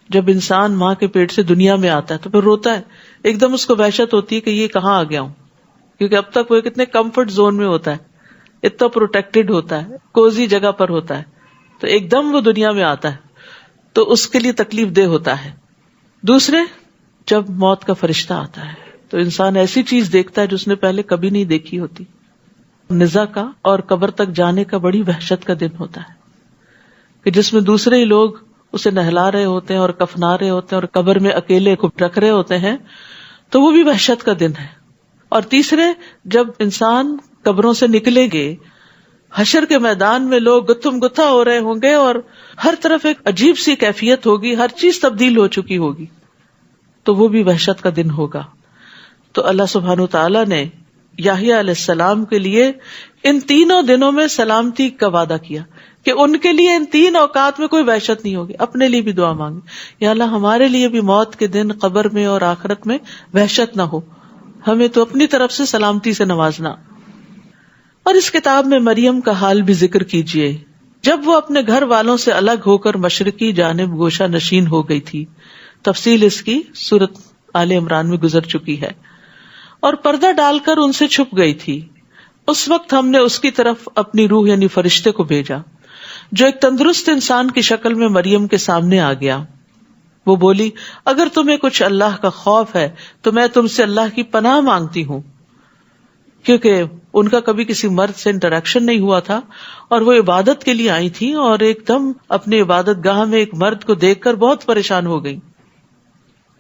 Speaker 2: جب انسان ماں کے پیٹ سے دنیا میں آتا ہے تو پھر روتا ہے, ایک دم اس کو وحشت ہوتی ہے کہ یہ کہاں آ گیا ہوں, کیونکہ اب تک وہ کتنے کمفرٹ زون میں ہوتا ہے, اتنا پروٹیکٹڈ ہوتا ہے, کوزی جگہ پر ہوتا ہے, تو ایک دم وہ دنیا میں آتا ہے تو اس کے لیے تکلیف دہ ہوتا ہے. دوسرے, جب موت کا فرشتہ آتا ہے تو انسان ایسی چیز دیکھتا ہے جو اس نے پہلے کبھی نہیں دیکھی ہوتی. نزا کا اور قبر تک جانے کا بڑی وحشت کا دن ہوتا ہے کہ جس میں دوسرے ہی لوگ اسے نہلا رہے ہوتے ہیں اور کفنا رہے ہوتے ہیں اور قبر میں اکیلے کو رکھ رہے ہوتے ہیں, تو وہ بھی وحشت کا دن ہے. اور تیسرے, جب انسان قبروں سے نکلیں گے, حشر کے میدان میں لوگ گتھم گتھا ہو رہے ہوں گے اور ہر طرف ایک عجیب سی کیفیت ہوگی, ہر چیز تبدیل ہو چکی ہوگی, تو وہ بھی وحشت کا دن ہوگا. تو اللہ سبحانہ وتعالیٰ نے یحییٰ علیہ السلام کے لیے ان تینوں دنوں میں سلامتی کا وعدہ کیا کہ ان کے لیے ان 3 اوقات میں کوئی وحشت نہیں ہوگی. اپنے لیے بھی دعا مانگی, یا اللہ ہمارے لیے بھی موت کے دن قبر میں اور آخرت میں وحشت نہ ہو, ہمیں تو اپنی طرف سے سلامتی سے نوازنا. اور اس کتاب میں مریم کا حال بھی ذکر کیجیے جب وہ اپنے گھر والوں سے الگ ہو کر مشرقی جانب گوشہ نشین ہو گئی تھی. تفصیل اس کی سورۃ آل عمران میں گزر چکی ہے. اور پردہ ڈال کر ان سے چھپ گئی تھی. اس وقت ہم نے اس کی طرف اپنی روح یعنی فرشتے کو بھیجا جو ایک تندرست انسان کی شکل میں مریم کے سامنے آ گیا. وہ بولی, اگر تمہیں کچھ اللہ کا خوف ہے تو میں تم سے اللہ کی پناہ مانگتی ہوں, کیونکہ ان کا کبھی کسی مرد سے انٹریکشن نہیں ہوا تھا اور وہ عبادت کے لیے آئی تھی اور ایک دم اپنی عبادت گاہ میں ایک مرد کو دیکھ کر بہت پریشان ہو گئی.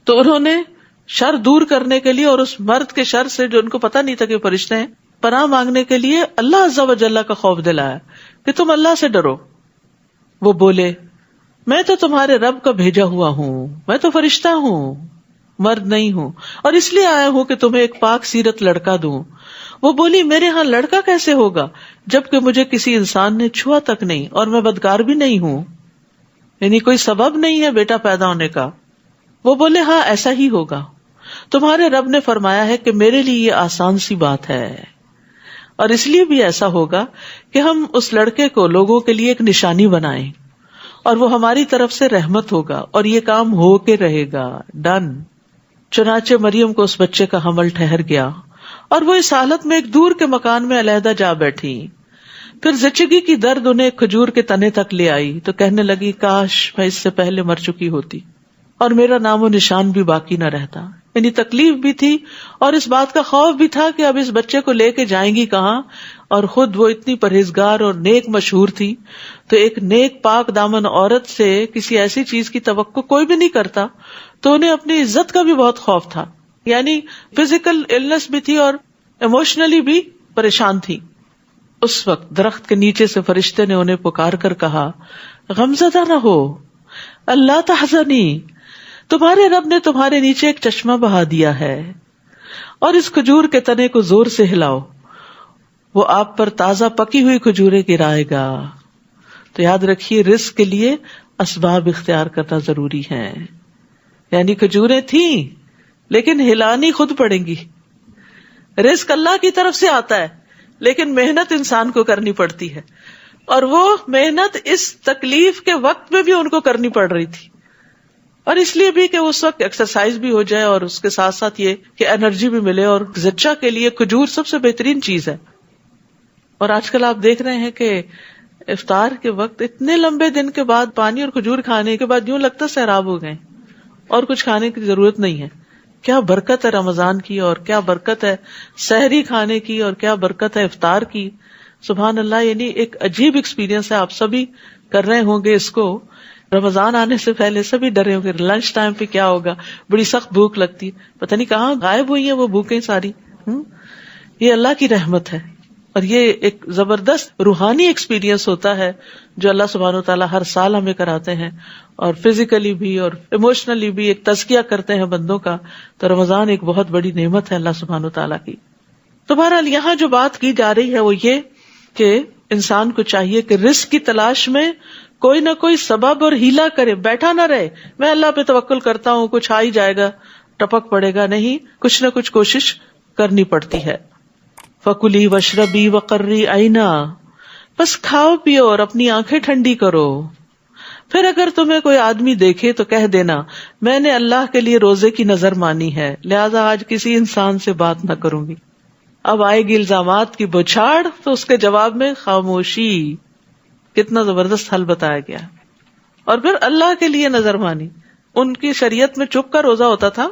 Speaker 2: تو انہوں نے شر دور کرنے کے لیے اور اس مرد کے شر سے جو ان کو پتہ نہیں تھا کہ فرشتے ہیں, پناہ مانگنے کے لیے اللہ عز و جل کا خوف دلایا کہ تم اللہ سے ڈرو. وہ بولے, میں تو تمہارے رب کا بھیجا ہوا ہوں, میں تو فرشتہ ہوں, مرد نہیں ہوں, اور اس لیے آیا ہوں کہ تمہیں ایک پاک سیرت لڑکا دوں. وہ بولی, میرے ہاں لڑکا کیسے ہوگا جبکہ مجھے کسی انسان نے چھوا تک نہیں اور میں بدکار بھی نہیں ہوں, یعنی کوئی سبب نہیں ہے بیٹا پیدا ہونے کا. وہ بولے, ہاں ایسا ہی ہوگا, تمہارے رب نے فرمایا ہے کہ میرے لیے یہ آسان سی بات ہے, اور اس لیے بھی ایسا ہوگا کہ ہم اس لڑکے کو لوگوں کے لیے ایک نشانی بنائیں اور وہ ہماری طرف سے رحمت ہوگا اور یہ کام ہو کے رہے گا. ڈن. چنانچہ مریم کو اس بچے کا حمل ٹھہر گیا اور وہ اس حالت میں ایک دور کے مکان میں علیحدہ جا بیٹھی. پھر زچگی کی درد انہیں ایک کھجور کے تنے تک لے آئی تو کہنے لگی, کاش میں اس سے پہلے مر چکی ہوتی اور میرا نام و نشان بھی باقی نہ رہتا. یعنی تکلیف بھی تھی اور اس بات کا خوف بھی تھا کہ اب اس بچے کو لے کے جائیں گی کہاں, اور خود وہ اتنی پرہیزگار اور نیک مشہور تھی, تو ایک نیک پاک دامن عورت سے کسی ایسی چیز کی توقع کوئی بھی نہیں کرتا, تو انہیں اپنی عزت کا بھی بہت خوف تھا. یعنی فزیکل النس بھی تھی اور ایموشنلی بھی پریشان تھی. اس وقت درخت کے نیچے سے فرشتے نے انہیں پکار کر کہا, غمزدہ نہ ہو, اللہ تحزنی, تمہارے رب نے تمہارے نیچے ایک چشمہ بہا دیا ہے, اور اس کھجور کے تنے کو زور سے ہلاؤ, وہ آپ پر تازہ پکی ہوئی کھجوریں گرائے گا. تو یاد رکھیے رزق کے لیے اسباب اختیار کرنا ضروری ہے. یعنی کھجوریں تھیں لیکن ہلانی خود پڑیں گی. رزق اللہ کی طرف سے آتا ہے لیکن محنت انسان کو کرنی پڑتی ہے, اور وہ محنت اس تکلیف کے وقت میں بھی ان کو کرنی پڑ رہی تھی, اور اس لیے بھی کہ اس وقت ایکسرسائز بھی ہو جائے اور اس کے ساتھ ساتھ یہ کہ انرجی بھی ملے. اور زچہ کے لیے کھجور سب سے بہترین چیز ہے. اور آج کل آپ دیکھ رہے ہیں کہ افطار کے وقت اتنے لمبے دن کے بعد پانی اور کھجور کھانے کے بعد یوں لگتا سیراب ہو گئے اور کچھ کھانے کی ضرورت نہیں ہے. کیا برکت ہے رمضان کی، اور کیا برکت ہے سحری کھانے کی، اور کیا برکت ہے افطار کی. سبحان اللہ. یعنی ایک عجیب ایکسپیرینس ہے. آپ سبھی کر رہے ہوں گے اس کو. رمضان آنے سے پہلے سبھی ڈرے ہوں گے لنچ ٹائم پہ کیا ہوگا، بڑی سخت بھوک لگتی، پتہ نہیں کہاں غائب ہوئی ہیں وہ بھوکیں ساری. یہ اللہ کی رحمت ہے، اور یہ ایک زبردست روحانی ایکسپیرینس ہوتا ہے جو اللہ سبحانہ وتعالیٰ ہر سال ہمیں کراتے ہیں، اور فزیکلی بھی اور ایموشنلی بھی ایک تزکیہ کرتے ہیں بندوں کا. تو رمضان ایک بہت بڑی نعمت ہے اللہ سبحانہ وتعالیٰ کی. تو بہرحال یہاں جو بات کی جا رہی ہے وہ یہ کہ انسان کو چاہیے کہ رزق کی تلاش میں کوئی نہ کوئی سبب اور ہیلا کرے، بیٹھا نہ رہے میں اللہ پہ توکل کرتا ہوں کچھ آ ہی جائے گا، ٹپک پڑے گا. نہیں، کچھ نہ کچھ کوشش کرنی پڑتی ہے. فَكُلِي وَاشْرَبِي وَقَرِّي عَيْنًا، بس کھاؤ پیو اور اپنی آنکھیں ٹھنڈی کرو. پھر اگر تمہیں کوئی آدمی دیکھے تو کہہ دینا میں نے اللہ کے لیے روزے کی نظر مانی ہے، لہذا آج کسی انسان سے بات نہ کروں گی. اب آئے گی الزامات کی بچھاڑ، تو اس کے جواب میں خاموشی. کتنا زبردست حل بتایا گیا. اور پھر اللہ کے لیے نظر مانی. ان کی شریعت میں چپ کا روزہ ہوتا تھا،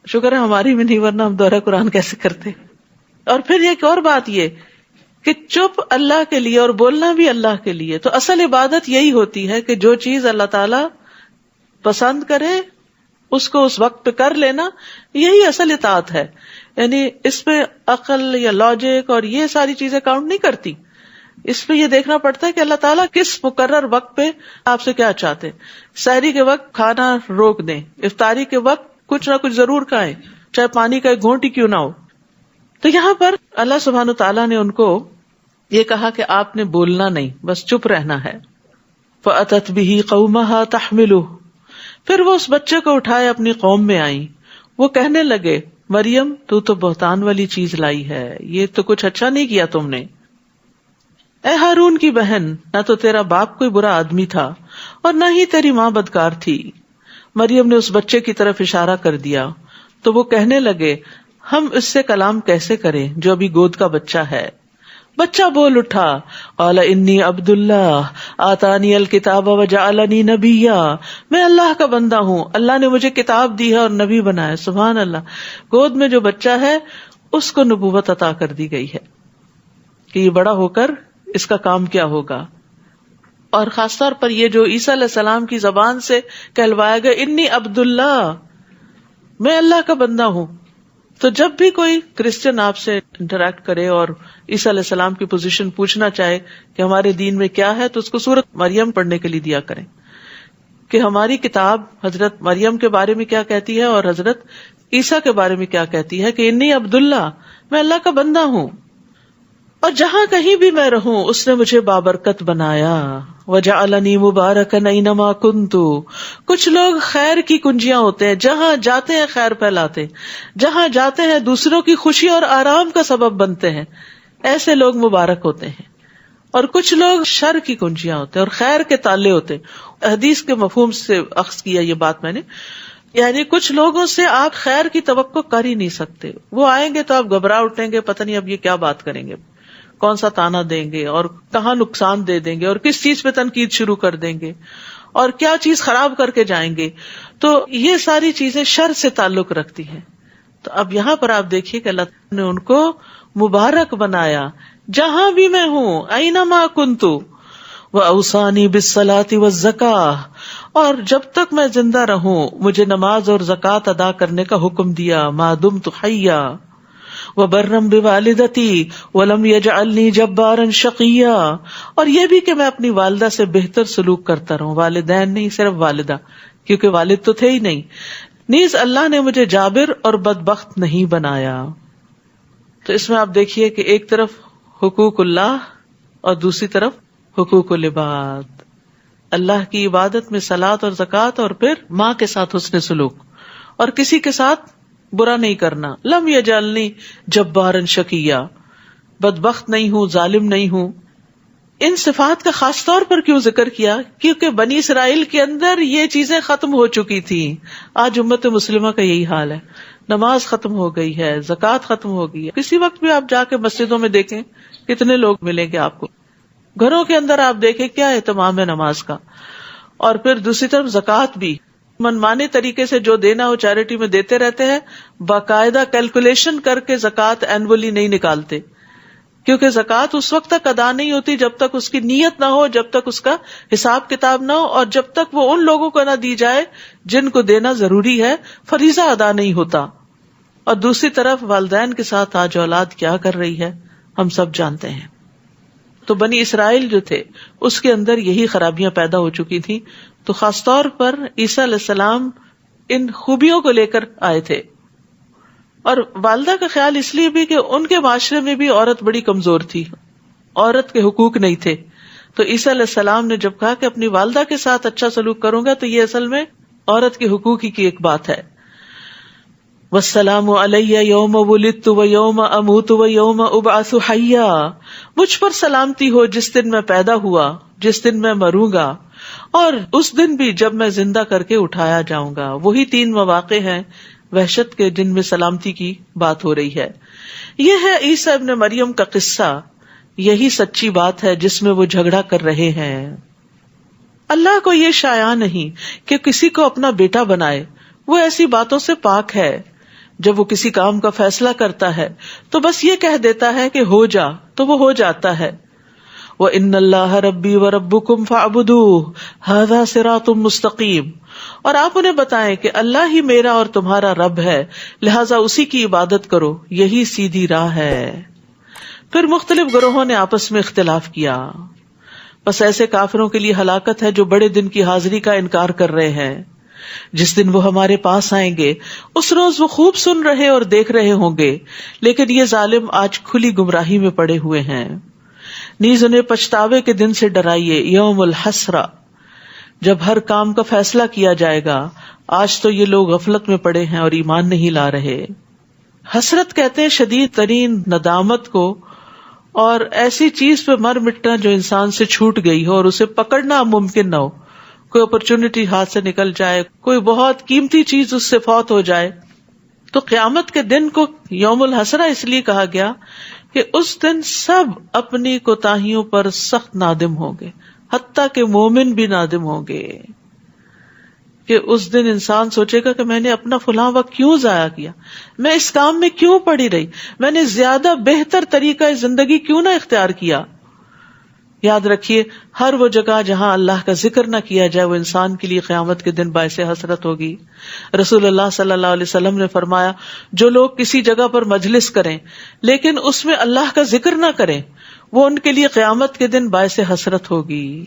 Speaker 2: شکر ہے ہماری میں نہیں، ورنہ ہم دورہ قرآن کیسے کرتے. اور پھر ایک اور بات یہ کہ چپ اللہ کے لیے اور بولنا بھی اللہ کے لیے. تو اصل عبادت یہی ہوتی ہے کہ جو چیز اللہ تعالی پسند کرے اس کو اس وقت پہ کر لینا، یہی اصل اطاعت ہے. یعنی اس پہ عقل یا لاجک اور یہ ساری چیزیں کاؤنٹ نہیں کرتی. اس پہ یہ دیکھنا پڑتا ہے کہ اللہ تعالیٰ کس مقرر وقت پہ آپ سے کیا چاہتے. سحری کے وقت کھانا روک دیں، افطاری کے وقت کچھ نہ کچھ ضرور کھائیں، چاہے پانی کا ایک گھونٹ ہی کیوں نہ ہو. تو یہاں پر اللہ سبحانہ تعالیٰ نے ان کو یہ کہا کہ آپ نے بولنا نہیں، بس چپ رہنا ہے. فَأَتَتْ بِهِ قَوْمَهَا تَحْمِلُهُ، پھر وہ اس بچے کو اٹھائے اپنی قوم میں آئیں. وہ کہنے لگے مریم تو بہتان والی چیز لائی ہے، یہ تو کچھ اچھا نہیں کیا تم نے. اے ہارون کی بہن، نہ تو تیرا باپ کوئی برا آدمی تھا اور نہ ہی تیری ماں بدکار تھی. مریم نے اس بچے کی طرف اشارہ کر دیا تو وہ کہنے لگے ہم اس سے کلام کیسے کریں جو ابھی گود کا بچہ ہے. بچہ بول اٹھا، قال انی عبد اللہ آتانی الکتاب وجعلنی نبیا، میں اللہ کا بندہ ہوں، اللہ نے مجھے کتاب دی ہے اور نبی بنایا. سبحان اللہ. گود میں جو بچہ ہے اس کو نبوت عطا کر دی گئی ہے کہ یہ بڑا ہو کر اس کا کام کیا ہوگا. اور خاص طور پر یہ جو عیسیٰ علیہ السلام کی زبان سے کہلوایا گیا انی عبد اللہ، میں اللہ کا بندہ ہوں. تو جب بھی کوئی کرسچن آپ سے انٹریکٹ کرے اور عیسیٰ علیہ السلام کی پوزیشن پوچھنا چاہے کہ ہمارے دین میں کیا ہے، تو اس کو سورۃ مریم پڑھنے کے لیے دیا کریں کہ ہماری کتاب حضرت مریم کے بارے میں کیا کہتی ہے اور حضرت عیسیٰ کے بارے میں کیا کہتی ہے کہ انی عبداللہ، میں اللہ کا بندہ ہوں اور جہاں کہیں بھی میں رہوں اس نے مجھے بابرکت بنایا. وجعلنی مبارکا اینما کنت، کچھ لوگ خیر کی کنجیاں ہوتے ہیں، جہاں جاتے ہیں خیر پھیلاتے، جہاں جاتے ہیں دوسروں کی خوشی اور آرام کا سبب بنتے ہیں، ایسے لوگ مبارک ہوتے ہیں. اور کچھ لوگ شر کی کنجیاں ہوتے ہیں اور خیر کے تالے ہوتے ہیں. حدیث کے مفہوم سے اخذ کیا یہ بات میں نے، یعنی کچھ لوگوں سے آپ خیر کی توقع کر ہی نہیں سکتے. وہ آئیں گے تو آپ گھبرا اٹھیں گے، پتہ نہیں اب یہ کیا بات کریں گے، کون سا تانا دیں گے اور کہاں نقصان دے دیں گے اور کس چیز پہ تنقید شروع کر دیں گے اور کیا چیز خراب کر کے جائیں گے. تو یہ ساری چیزیں شر سے تعلق رکھتی ہیں. تو اب یہاں پر آپ دیکھیے کہ اللہ نے ان کو مبارک بنایا جہاں بھی میں ہوں، اینما کنتو، وَأَوْصَانِي بِالصَّلَاةِ وَالزَّكَاةِ، اور جب تک میں زندہ رہوں مجھے نماز اور زکوٰۃ ادا کرنے کا حکم دیا. مَا دُمْتُ حَيًّا وَبَرًّا بِوَالِدَتِي وَلَمْ يَجْعَلْنِي جَبَّارًا شَقِيًّا، اور یہ بھی کہ میں اپنی والدہ سے بہتر سلوک کرتا رہوں. والدین نہیں، صرف والدہ، کیونکہ والد تو تھے ہی نہیں. نیز اللہ نے مجھے جابر اور بدبخت نہیں بنایا. تو اس میں آپ دیکھیے کہ ایک طرف حقوق اللہ اور دوسری طرف حقوق العباد. اللہ کی عبادت میں صلاۃ اور زکوٰۃ، اور پھر ماں کے ساتھ حسن سلوک اور کسی کے ساتھ برا نہیں کرنا. لم یجعلنی جبارا شقیا، بدبخت نہیں ہوں، ظالم نہیں ہوں. ان صفات کا خاص طور پر کیوں ذکر کیا؟ کیونکہ بنی اسرائیل کے اندر یہ چیزیں ختم ہو چکی تھی. آج امت مسلمہ کا یہی حال ہے. نماز ختم ہو گئی ہے، زکوٰۃ ختم ہو گئی ہے. کسی وقت بھی آپ جا کے مسجدوں میں دیکھیں کتنے لوگ ملیں گے آپ کو. گھروں کے اندر آپ دیکھیں کیا اہتمام ہے نماز کا. اور پھر دوسری طرف زکوٰۃ بھی منمانے طریقے سے جو دینا ہو چیریٹی میں دیتے رہتے ہیں, باقاعدہ کیلکولیشن کر کے زکوٰۃ اینولی نہیں نکالتے, کیونکہ زکوٰۃ اس وقت تک ادا نہیں ہوتی جب تک اس کی نیت نہ ہو, جب تک اس کا حساب کتاب نہ ہو, اور جب تک وہ ان لوگوں کو نہ دی جائے جن کو دینا ضروری ہے, فریضہ ادا نہیں ہوتا. اور دوسری طرف والدین کے ساتھ آج اولاد کیا کر رہی ہے ہم سب جانتے ہیں. تو بنی اسرائیل جو تھے اس کے اندر یہی خرابیاں پیدا ہو چکی تھی. تو خاص طور پر عیسیٰ علیہ السلام ان خوبیوں کو لے کر آئے تھے. اور والدہ کا خیال اس لیے بھی کہ ان کے معاشرے میں بھی عورت بڑی کمزور تھی, عورت کے حقوق نہیں تھے. تو عیسیٰ علیہ السلام نے جب کہا کہ اپنی والدہ کے ساتھ اچھا سلوک کروں گا, تو یہ اصل میں عورت کے حقوق ہی کی ایک بات ہے. والسلام علی یوم ولدت و یوم اموت و یوم ابعث حیا, مجھ پر سلامتی ہو جس دن میں پیدا ہوا, جس دن میں مروں گا, اور اس دن بھی جب میں زندہ کر کے اٹھایا جاؤں گا. وہی 3 مواقع ہیں وحشت کے جن میں سلامتی کی بات ہو رہی ہے. یہ ہے عیسیٰ ابن مریم کا قصہ, یہی سچی بات ہے جس میں وہ جھگڑا کر رہے ہیں. اللہ کو یہ شایع نہیں کہ کسی کو اپنا بیٹا بنائے, وہ ایسی باتوں سے پاک ہے. جب وہ کسی کام کا فیصلہ کرتا ہے تو بس یہ کہہ دیتا ہے کہ ہو جا, تو وہ ہو جاتا ہے. وَإِنَّ اللَّهَ رَبِّي وَرَبُّكُمْ فَاعْبُدُوهُ هَذَا صِرَاطٌ مُسْتَقِيمٌ, اور آپ انہیں بتائیں کہ اللہ ہی میرا اور تمہارا رب ہے, لہذا اسی کی عبادت کرو, یہی سیدھی راہ ہے. پھر مختلف گروہوں نے آپس میں اختلاف کیا. بس ایسے کافروں کے لیے ہلاکت ہے جو بڑے دن کی حاضری کا انکار کر رہے ہیں. جس دن وہ ہمارے پاس آئیں گے اس روز وہ خوب سن رہے اور دیکھ رہے ہوں گے, لیکن یہ ظالم آج کھلی گمراہی میں پڑے ہوئے ہیں. نیز انہیں پچھتاوے کے دن سے ڈرائیے, یوم الحسرہ, جب ہر کام کا فیصلہ کیا جائے گا. آج تو یہ لوگ غفلت میں پڑے ہیں اور ایمان نہیں لا رہے. حسرت کہتے ہیں شدید ترین ندامت کو, اور ایسی چیز پہ مر مٹنا جو انسان سے چھوٹ گئی ہو اور اسے پکڑنا ممکن نہ ہو. کوئی اپرچونٹی ہاتھ سے نکل جائے, کوئی بہت قیمتی چیز اس سے فوت ہو جائے. تو قیامت کے دن کو یوم الحسرہ اس لیے کہا گیا کہ اس دن سب اپنی کوتاہیوں پر سخت نادم ہوں گے, حتیٰ کہ مومن بھی نادم ہوں گے. کہ اس دن انسان سوچے گا کہ میں نے اپنا فلاں وقت کیوں ضائع کیا, میں اس کام میں کیوں پڑی رہی, میں نے زیادہ بہتر طریقہ زندگی کیوں نہ اختیار کیا. یاد رکھیے, ہر وہ جگہ جہاں اللہ کا ذکر نہ کیا جائے وہ انسان کے لیے قیامت کے دن باعث حسرت ہوگی. رسول اللہ صلی اللہ علیہ وسلم نے فرمایا, جو لوگ کسی جگہ پر مجلس کریں لیکن اس میں اللہ کا ذکر نہ کریں, وہ ان کے لیے قیامت کے دن باعث حسرت ہوگی.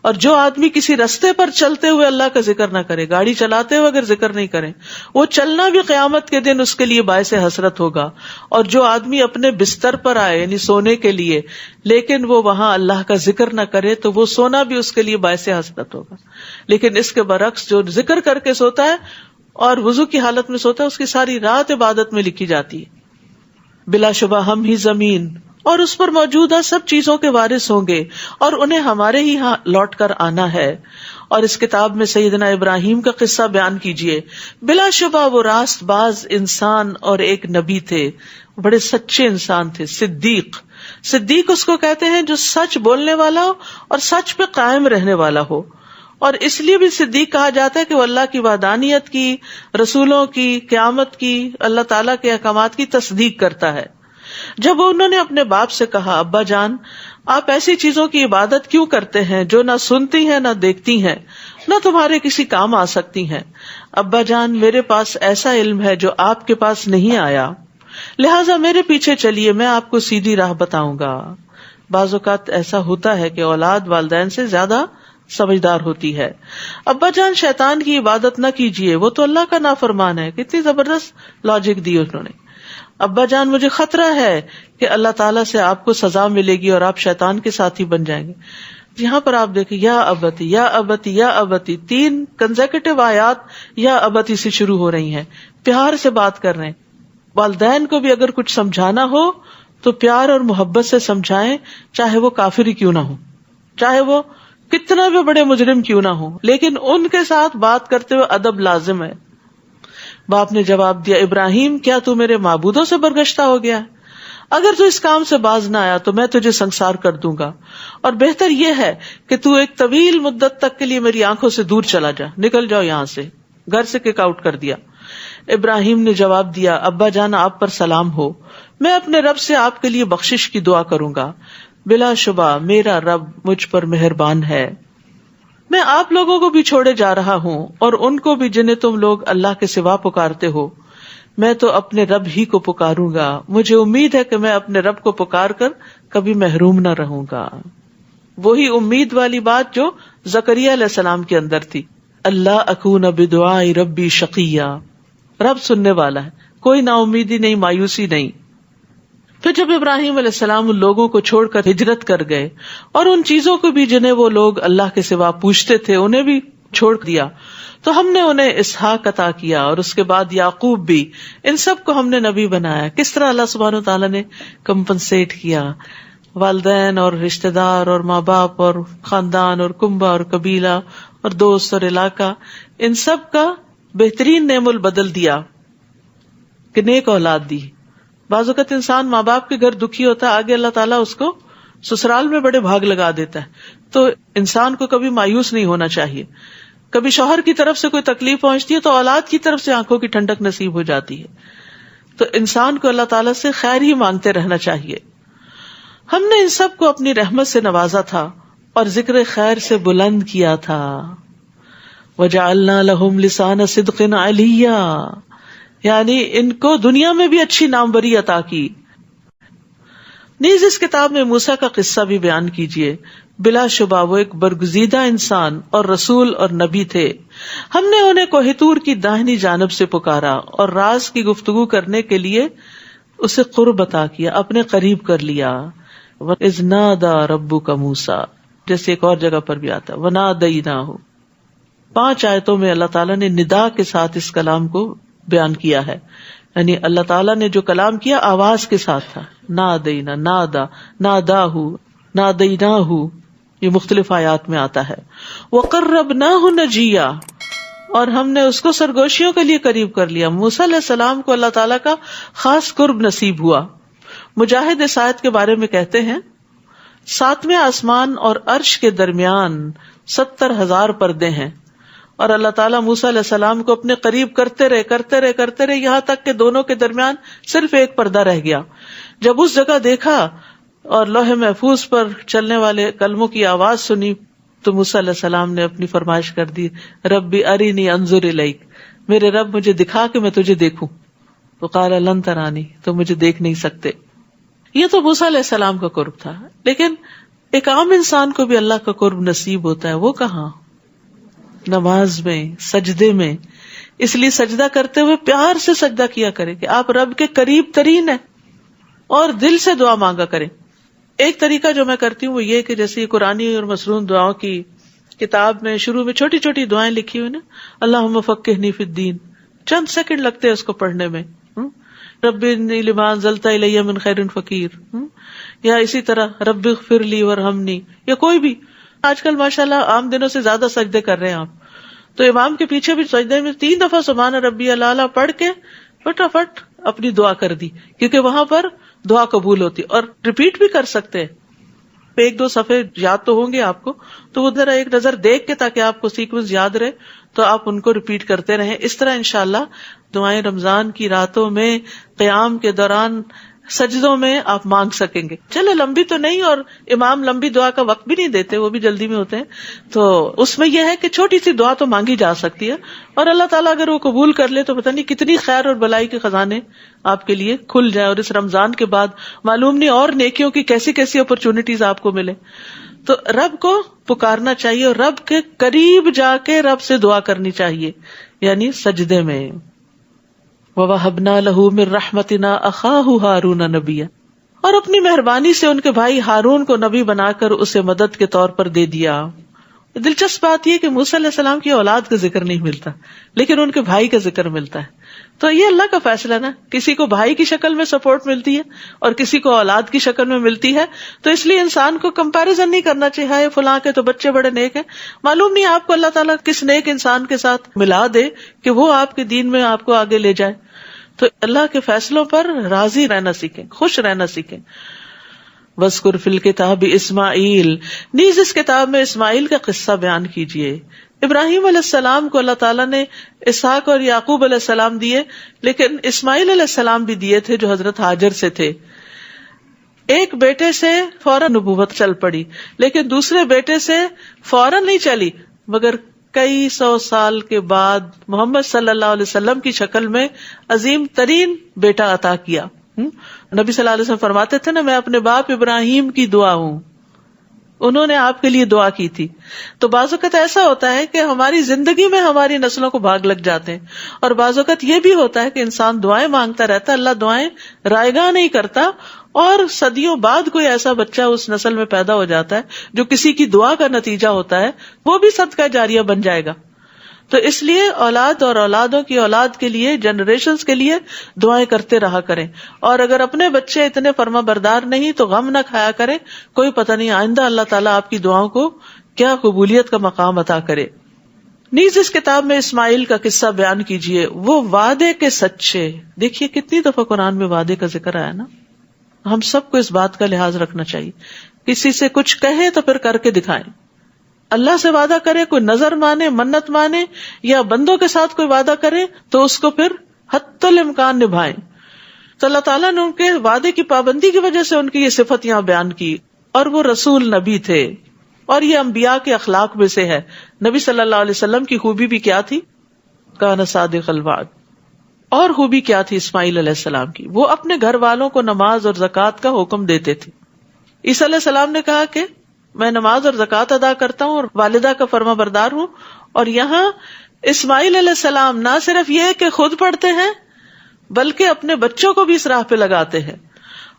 Speaker 2: اور جو آدمی کسی رستے پر چلتے ہوئے اللہ کا ذکر نہ کرے, گاڑی چلاتے ہوئے اگر ذکر نہیں کرے, وہ چلنا بھی قیامت کے دن اس کے لیے باعث حسرت ہوگا. اور جو آدمی اپنے بستر پر آئے یعنی سونے کے لیے لیکن وہ وہاں اللہ کا ذکر نہ کرے, تو وہ سونا بھی اس کے لیے باعث حسرت ہوگا. لیکن اس کے برعکس جو ذکر کر کے سوتا ہے اور وضو کی حالت میں سوتا ہے, اس کی ساری رات عبادت میں لکھی جاتی ہے. بلا شبہ ہم ہی زمین اور اس پر موجودہ سب چیزوں کے وارث ہوں گے, اور انہیں ہمارے ہی ہاں لوٹ کر آنا ہے. اور اس کتاب میں سیدنا ابراہیم کا قصہ بیان کیجئے. بلا شبہ وہ راست باز انسان اور ایک نبی تھے, بڑے سچے انسان تھے. صدیق اس کو کہتے ہیں جو سچ بولنے والا ہو اور سچ پہ قائم رہنے والا ہو. اور اس لیے بھی صدیق کہا جاتا ہے کہ وہ اللہ کی وحدانیت کی, رسولوں کی, قیامت کی, اللہ تعالیٰ کے احکامات کی تصدیق کرتا ہے. جب انہوں نے اپنے باپ سے کہا, ابا جان آپ ایسی چیزوں کی عبادت کیوں کرتے ہیں جو نہ سنتی ہیں نہ دیکھتی ہیں, نہ تمہارے کسی کام آ سکتی ہیں. ابا جان میرے پاس ایسا علم ہے جو آپ کے پاس نہیں آیا, لہٰذا میرے پیچھے چلیے, میں آپ کو سیدھی راہ بتاؤں گا. بعض اوقات ایسا ہوتا ہے کہ اولاد والدین سے زیادہ سمجھدار ہوتی ہے. ابا جان شیطان کی عبادت نہ کیجیے, وہ تو اللہ کا نافرمان ہے. کتنی زبردست لاجک دی انہوں نے. ابا جان مجھے خطرہ ہے کہ اللہ تعالیٰ سے آپ کو سزا ملے گی اور آپ شیطان کے ساتھی بن جائیں گے. یہاں پر آپ دیکھیں, یا ابتی یا ابتی یا ابتی, 3 کنزیکٹیو آیات یا ابتی سے شروع ہو رہی ہیں. پیار سے بات کر رہے ہیں. والدین کو بھی اگر کچھ سمجھانا ہو تو پیار اور محبت سے سمجھائیں, چاہے وہ کافر ہی کیوں نہ ہو, چاہے وہ کتنا بھی بڑے مجرم کیوں نہ ہو, لیکن ان کے ساتھ بات کرتے ہوئے ادب لازم ہے. باپ نے جواب دیا, ابراہیم کیا تو میرے معبودوں سے برگشتہ ہو گیا؟ اگر تو اس کام سے باز نہ آیا تو میں تجھے سنسار کر دوں گا، اور بہتر یہ ہے کہ تو ایک طویل مدت تک کے لیے میری آنکھوں سے دور چلا جا، نکل جاؤ یہاں سے، گھر سے کک آؤٹ کر دیا۔ ابراہیم نے جواب دیا، ابا جان آپ پر سلام ہو، میں اپنے رب سے آپ کے لیے بخشش کی دعا کروں گا، بلا شبہ میرا رب مجھ پر مہربان ہے۔ میں آپ لوگوں کو بھی چھوڑے جا رہا ہوں اور ان کو بھی جنہیں تم لوگ اللہ کے سوا پکارتے ہو، میں تو اپنے رب ہی کو پکاروں گا، مجھے امید ہے کہ میں اپنے رب کو پکار کر کبھی محروم نہ رہوں گا۔ وہی امید والی بات جو زکریا علیہ السلام کے اندر تھی، اللہ اکون بدعاء ربی شقیہ، رب سننے والا ہے، کوئی نا امیدی نہیں، مایوسی نہیں۔ پھر جب ابراہیم علیہ السلام ان لوگوں کو چھوڑ کر ہجرت کر گئے اور ان چیزوں کو بھی جنہیں وہ لوگ اللہ کے سوا پوچھتے تھے انہیں بھی چھوڑ دیا، تو ہم نے انہیں اسحاق عطا کیا اور اس کے بعد یعقوب بھی، ان سب کو ہم نے نبی بنایا۔ کس طرح اللہ سبحانہ و تعالیٰ نے کمپنسیٹ کیا، والدین اور رشتہ دار اور ماں باپ اور خاندان اور کنبہ اور قبیلہ اور دوست اور علاقہ، ان سب کا بہترین نعم البدل دیا کہ نیک اولاد دی۔ بعض اوقات انسان ماں باپ کے گھر دکھی ہوتا ہے، آگے اللہ تعالیٰ اس کو سسرال میں بڑے بھاگ لگا دیتا ہے، تو انسان کو کبھی مایوس نہیں ہونا چاہیے۔ کبھی شوہر کی طرف سے کوئی تکلیف پہنچتی ہے تو اولاد کی طرف سے آنکھوں کی ٹھنڈک نصیب ہو جاتی ہے، تو انسان کو اللہ تعالیٰ سے خیر ہی مانگتے رہنا چاہیے۔ ہم نے ان سب کو اپنی رحمت سے نوازا تھا اور ذکر خیر سے بلند کیا تھا۔ وَجَعَلْنَا لَهُمْ لِسَانَ صِدْقٍ عَلِيًّا، یعنی ان کو دنیا میں بھی اچھی ناموری عطا کی۔ نیز اس کتاب میں موسیٰ کا قصہ بھی بیان کیجیے، بلا شبہ وہ ایک برگزیدہ انسان اور رسول اور نبی تھے۔ ہم نے انہیں کوہ طور کی داہنی جانب سے پکارا اور راز کی گفتگو کرنے کے لیے اسے قرب عطا کیا، اپنے قریب کر لیا۔ وَإِذْ نَادَى رَبُّكَ مُوسَىٰ، جیسے ایک اور جگہ پر بھی آتا ہے وَنَادَيْنَاهُ۔ 5 آیتوں میں اللہ تعالیٰ نے ندا کے ساتھ اس کلام کو بیان کیا ہے، یعنی اللہ تعالیٰ نے جو کلام کیا آواز کے ساتھ تھا، نادینا، نادا، ناداہ، نادیناہ، یہ مختلف آیات میں آتا ہے۔ وقربناہ نجیا، اور ہم نے اس کو سرگوشیوں کے لیے قریب کر لیا۔ موسیٰ علیہ السلام کو اللہ تعالیٰ کا خاص قرب نصیب ہوا۔ مجاہد اس آیت کے بارے میں کہتے ہیں 7ویں آسمان اور عرش کے درمیان 70,000 پردے ہیں، اور اللہ تعالیٰ موسیٰ علیہ السلام کو اپنے قریب کرتے رہے یہاں تک کہ دونوں کے درمیان صرف ایک پردہ رہ گیا۔ جب اس جگہ دیکھا اور لوح محفوظ پر چلنے والے کلموں کی آواز سنی تو موسیٰ علیہ السلام نے اپنی فرمائش کر دی، ربی ارینی انظر الیک، میرے رب مجھے دکھا کہ میں تجھے دیکھوں۔ وقال لن ترانی، تو مجھے دیکھ نہیں سکتے۔ یہ تو موسیٰ علیہ السلام کا قرب تھا، لیکن ایک عام انسان کو بھی اللہ کا قرب نصیب ہوتا ہے، وہ کہاں؟ نماز میں، سجدے میں۔ اس لیے سجدہ کرتے ہوئے پیار سے سجدہ کیا کریں کہ آپ رب کے قریب ترین ہیں، اور دل سے دعا مانگا کریں۔ ایک طریقہ جو میں کرتی ہوں وہ یہ کہ جیسے قرآنی اور مسنون دعاؤں کی کتاب میں شروع میں چھوٹی چھوٹی دعائیں لکھی ہوئی نا، اللہم فقہنی فی الدین، چند سیکنڈ لگتے ہیں اس کو پڑھنے میں، رب انی لما انزلت الی من خیر فقیر، یا اسی طرح رب اغفر لی وارحمنی، یا کوئی بھی۔ آج کل ماشاءاللہ عام دنوں سے زیادہ سجدے کر رہے ہیں آپ، تو امام کے پیچھے بھی سجدے میں 3 دفعہ سبحان ربی الاعلیٰ پڑھ کے فٹافٹ اپنی دعا کر دی، کیونکہ وہاں پر دعا قبول ہوتی، اور ریپیٹ بھی کر سکتے ہیں۔ 1-2 صفحے یاد تو ہوں گے آپ کو، تو ادھر ایک نظر دیکھ کے تاکہ آپ کو سیکوینس یاد رہے تو آپ ان کو ریپیٹ کرتے رہیں۔ اس طرح انشاءاللہ دعائیں رمضان کی راتوں میں، قیام کے دوران، سجدوں میں آپ مانگ سکیں گے۔ چلے لمبی تو نہیں، اور امام لمبی دعا کا وقت بھی نہیں دیتے، وہ بھی جلدی میں ہوتے ہیں، تو اس میں یہ ہے کہ چھوٹی سی دعا تو مانگی جا سکتی ہے، اور اللہ تعالیٰ اگر وہ قبول کر لے تو پتہ نہیں کتنی خیر اور بلائی کے خزانے آپ کے لیے کھل جائیں، اور اس رمضان کے بعد معلوم نہیں اور نیکیوں کی کیسی کیسی اپرچونٹیز آپ کو ملے۔ تو رب کو پکارنا چاہیے، اور رب کے قریب جا کے رب سے دعا کرنی چاہیے، یعنی سجدے میں۔ وَوَهَبْنَا لَهُ مِن رَحْمَتِنَا أَخَاهُ هَارُونَ نَبِيًّا، اور اپنی مہربانی سے ان کے بھائی ہارون کو نبی بنا کر اسے مدد کے طور پر دے دیا۔ دلچسپ بات یہ کہ موسیٰ علیہ السلام کی اولاد کا ذکر نہیں ملتا، لیکن ان کے بھائی کا ذکر ملتا ہے۔ تو یہ اللہ کا فیصلہ نا، کسی کو بھائی کی شکل میں سپورٹ ملتی ہے اور کسی کو اولاد کی شکل میں ملتی ہے، تو اس لیے انسان کو کمپیریزن نہیں کرنا چاہیے، ہائے فلاں کے تو بچے بڑے نیک ہیں، معلوم نہیں آپ کو اللہ تعالیٰ کس نیک انسان کے ساتھ ملا دے کہ وہ آپ کے دین میں آپ کو آگے لے جائے۔ تو اللہ کے فیصلوں پر راضی رہنا سیکھیں، خوش رہنا سیکھیں. وَاذْكُرْ فِي الْكِتَابِ اسماعیل، نیز اس کتاب میں اسماعیل کا قصہ بیان کیجیے. ابراہیم علیہ السلام کو اللہ تعالیٰ نے اسحاق اور یعقوب علیہ السلام دیے، لیکن اسماعیل علیہ السلام بھی دیے تھے جو حضرت ہاجر سے تھے. ایک بیٹے سے فوراً نبوت چل پڑی، لیکن دوسرے بیٹے سے فوراً نہیں چلی، مگر کئی سو سال کے بعد محمد صلی اللہ علیہ وسلم کی شکل میں عظیم ترین بیٹا عطا کیا. نبی صلی اللہ علیہ وسلم فرماتے تھے نا، میں اپنے باپ ابراہیم کی دعا ہوں، انہوں نے آپ کے لیے دعا کی تھی. تو بعض اوقات ایسا ہوتا ہے کہ ہماری زندگی میں ہماری نسلوں کو بھاگ لگ جاتے ہیں، اور بعض اوقات یہ بھی ہوتا ہے کہ انسان دعائیں مانگتا رہتا ہے، اللہ دعائیں رائگاں نہیں کرتا، اور صدیوں بعد کوئی ایسا بچہ اس نسل میں پیدا ہو جاتا ہے جو کسی کی دعا کا نتیجہ ہوتا ہے، وہ بھی صدقہ جاریہ بن جائے گا. تو اس لیے اولاد اور اولادوں کی اولاد کے لیے، جنریشنز کے لیے دعائیں کرتے رہا کریں. اور اگر اپنے بچے اتنے فرما بردار نہیں تو غم نہ کھایا کریں، کوئی پتہ نہیں آئندہ اللہ تعالیٰ آپ کی دعاؤں کو کیا قبولیت کا مقام عطا کرے. نیز اس کتاب میں اسماعیل کا قصہ بیان کیجیے، وہ وعدے کے سچے. دیکھیے کتنی دفعہ قرآن میں وعدے کا ذکر آیا نا. ہم سب کو اس بات کا لحاظ رکھنا چاہیے، کسی سے کچھ کہیں تو پھر کر کے دکھائیں. اللہ سے وعدہ کرے، کوئی نظر مانے، منت مانے، یا بندوں کے ساتھ کوئی وعدہ کرے تو اس کو پھر حتی الامکان نبھائیں. تو اللہ تعالیٰ نے ان کے وعدے کی پابندی کی وجہ سے ان کی یہ صفت یہاں بیان کی. اور وہ رسول نبی تھے، اور یہ انبیاء کے اخلاق میں سے ہے. نبی صلی اللہ علیہ وسلم کی خوبی بھی کیا تھی؟ کان صادق الوعد. اور خوبی کیا تھی اسماعیل علیہ السلام کی؟ وہ اپنے گھر والوں کو نماز اور زکوٰۃ کا حکم دیتے تھے. عیسیٰ علیہ السلام نے کہا کہ میں نماز اور زکوٰۃ ادا کرتا ہوں اور والدہ کا فرما بردار ہوں. اور یہاں اسماعیل علیہ السلام نہ صرف یہ کہ خود پڑھتے ہیں بلکہ اپنے بچوں کو بھی اس راہ پہ لگاتے ہیں،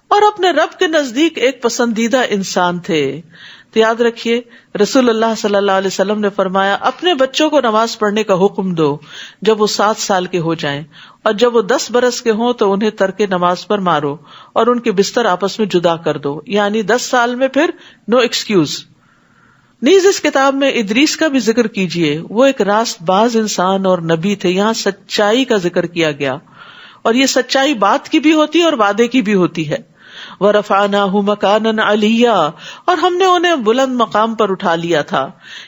Speaker 2: اور اپنے رب کے نزدیک ایک پسندیدہ انسان تھے. تو یاد رکھیے رسول اللہ صلی اللہ علیہ وسلم نے فرمایا اپنے بچوں کو نماز پڑھنے کا حکم دو جب وہ 7 سال کے ہو جائیں، اور جب وہ 10 برس کے ہوں تو انہیں ترک نماز پر مارو اور ان کے بستر آپس میں جدا کر دو. یعنی 10 سال میں پھر نو ایکسکیوز. نیز اس کتاب میں ادریس کا بھی ذکر کیجیے، وہ ایک راست باز انسان اور نبی تھے. یہاں سچائی کا ذکر کیا گیا، اور یہ سچائی بات کی بھی ہوتی ہے اور وعدے کی بھی ہوتی ہے. وَرَفَعْنَاهُ مَكَانًا عَلِيًّا، اور ہم نے انہیں بلند مقام پر اٹھا لیا تھا.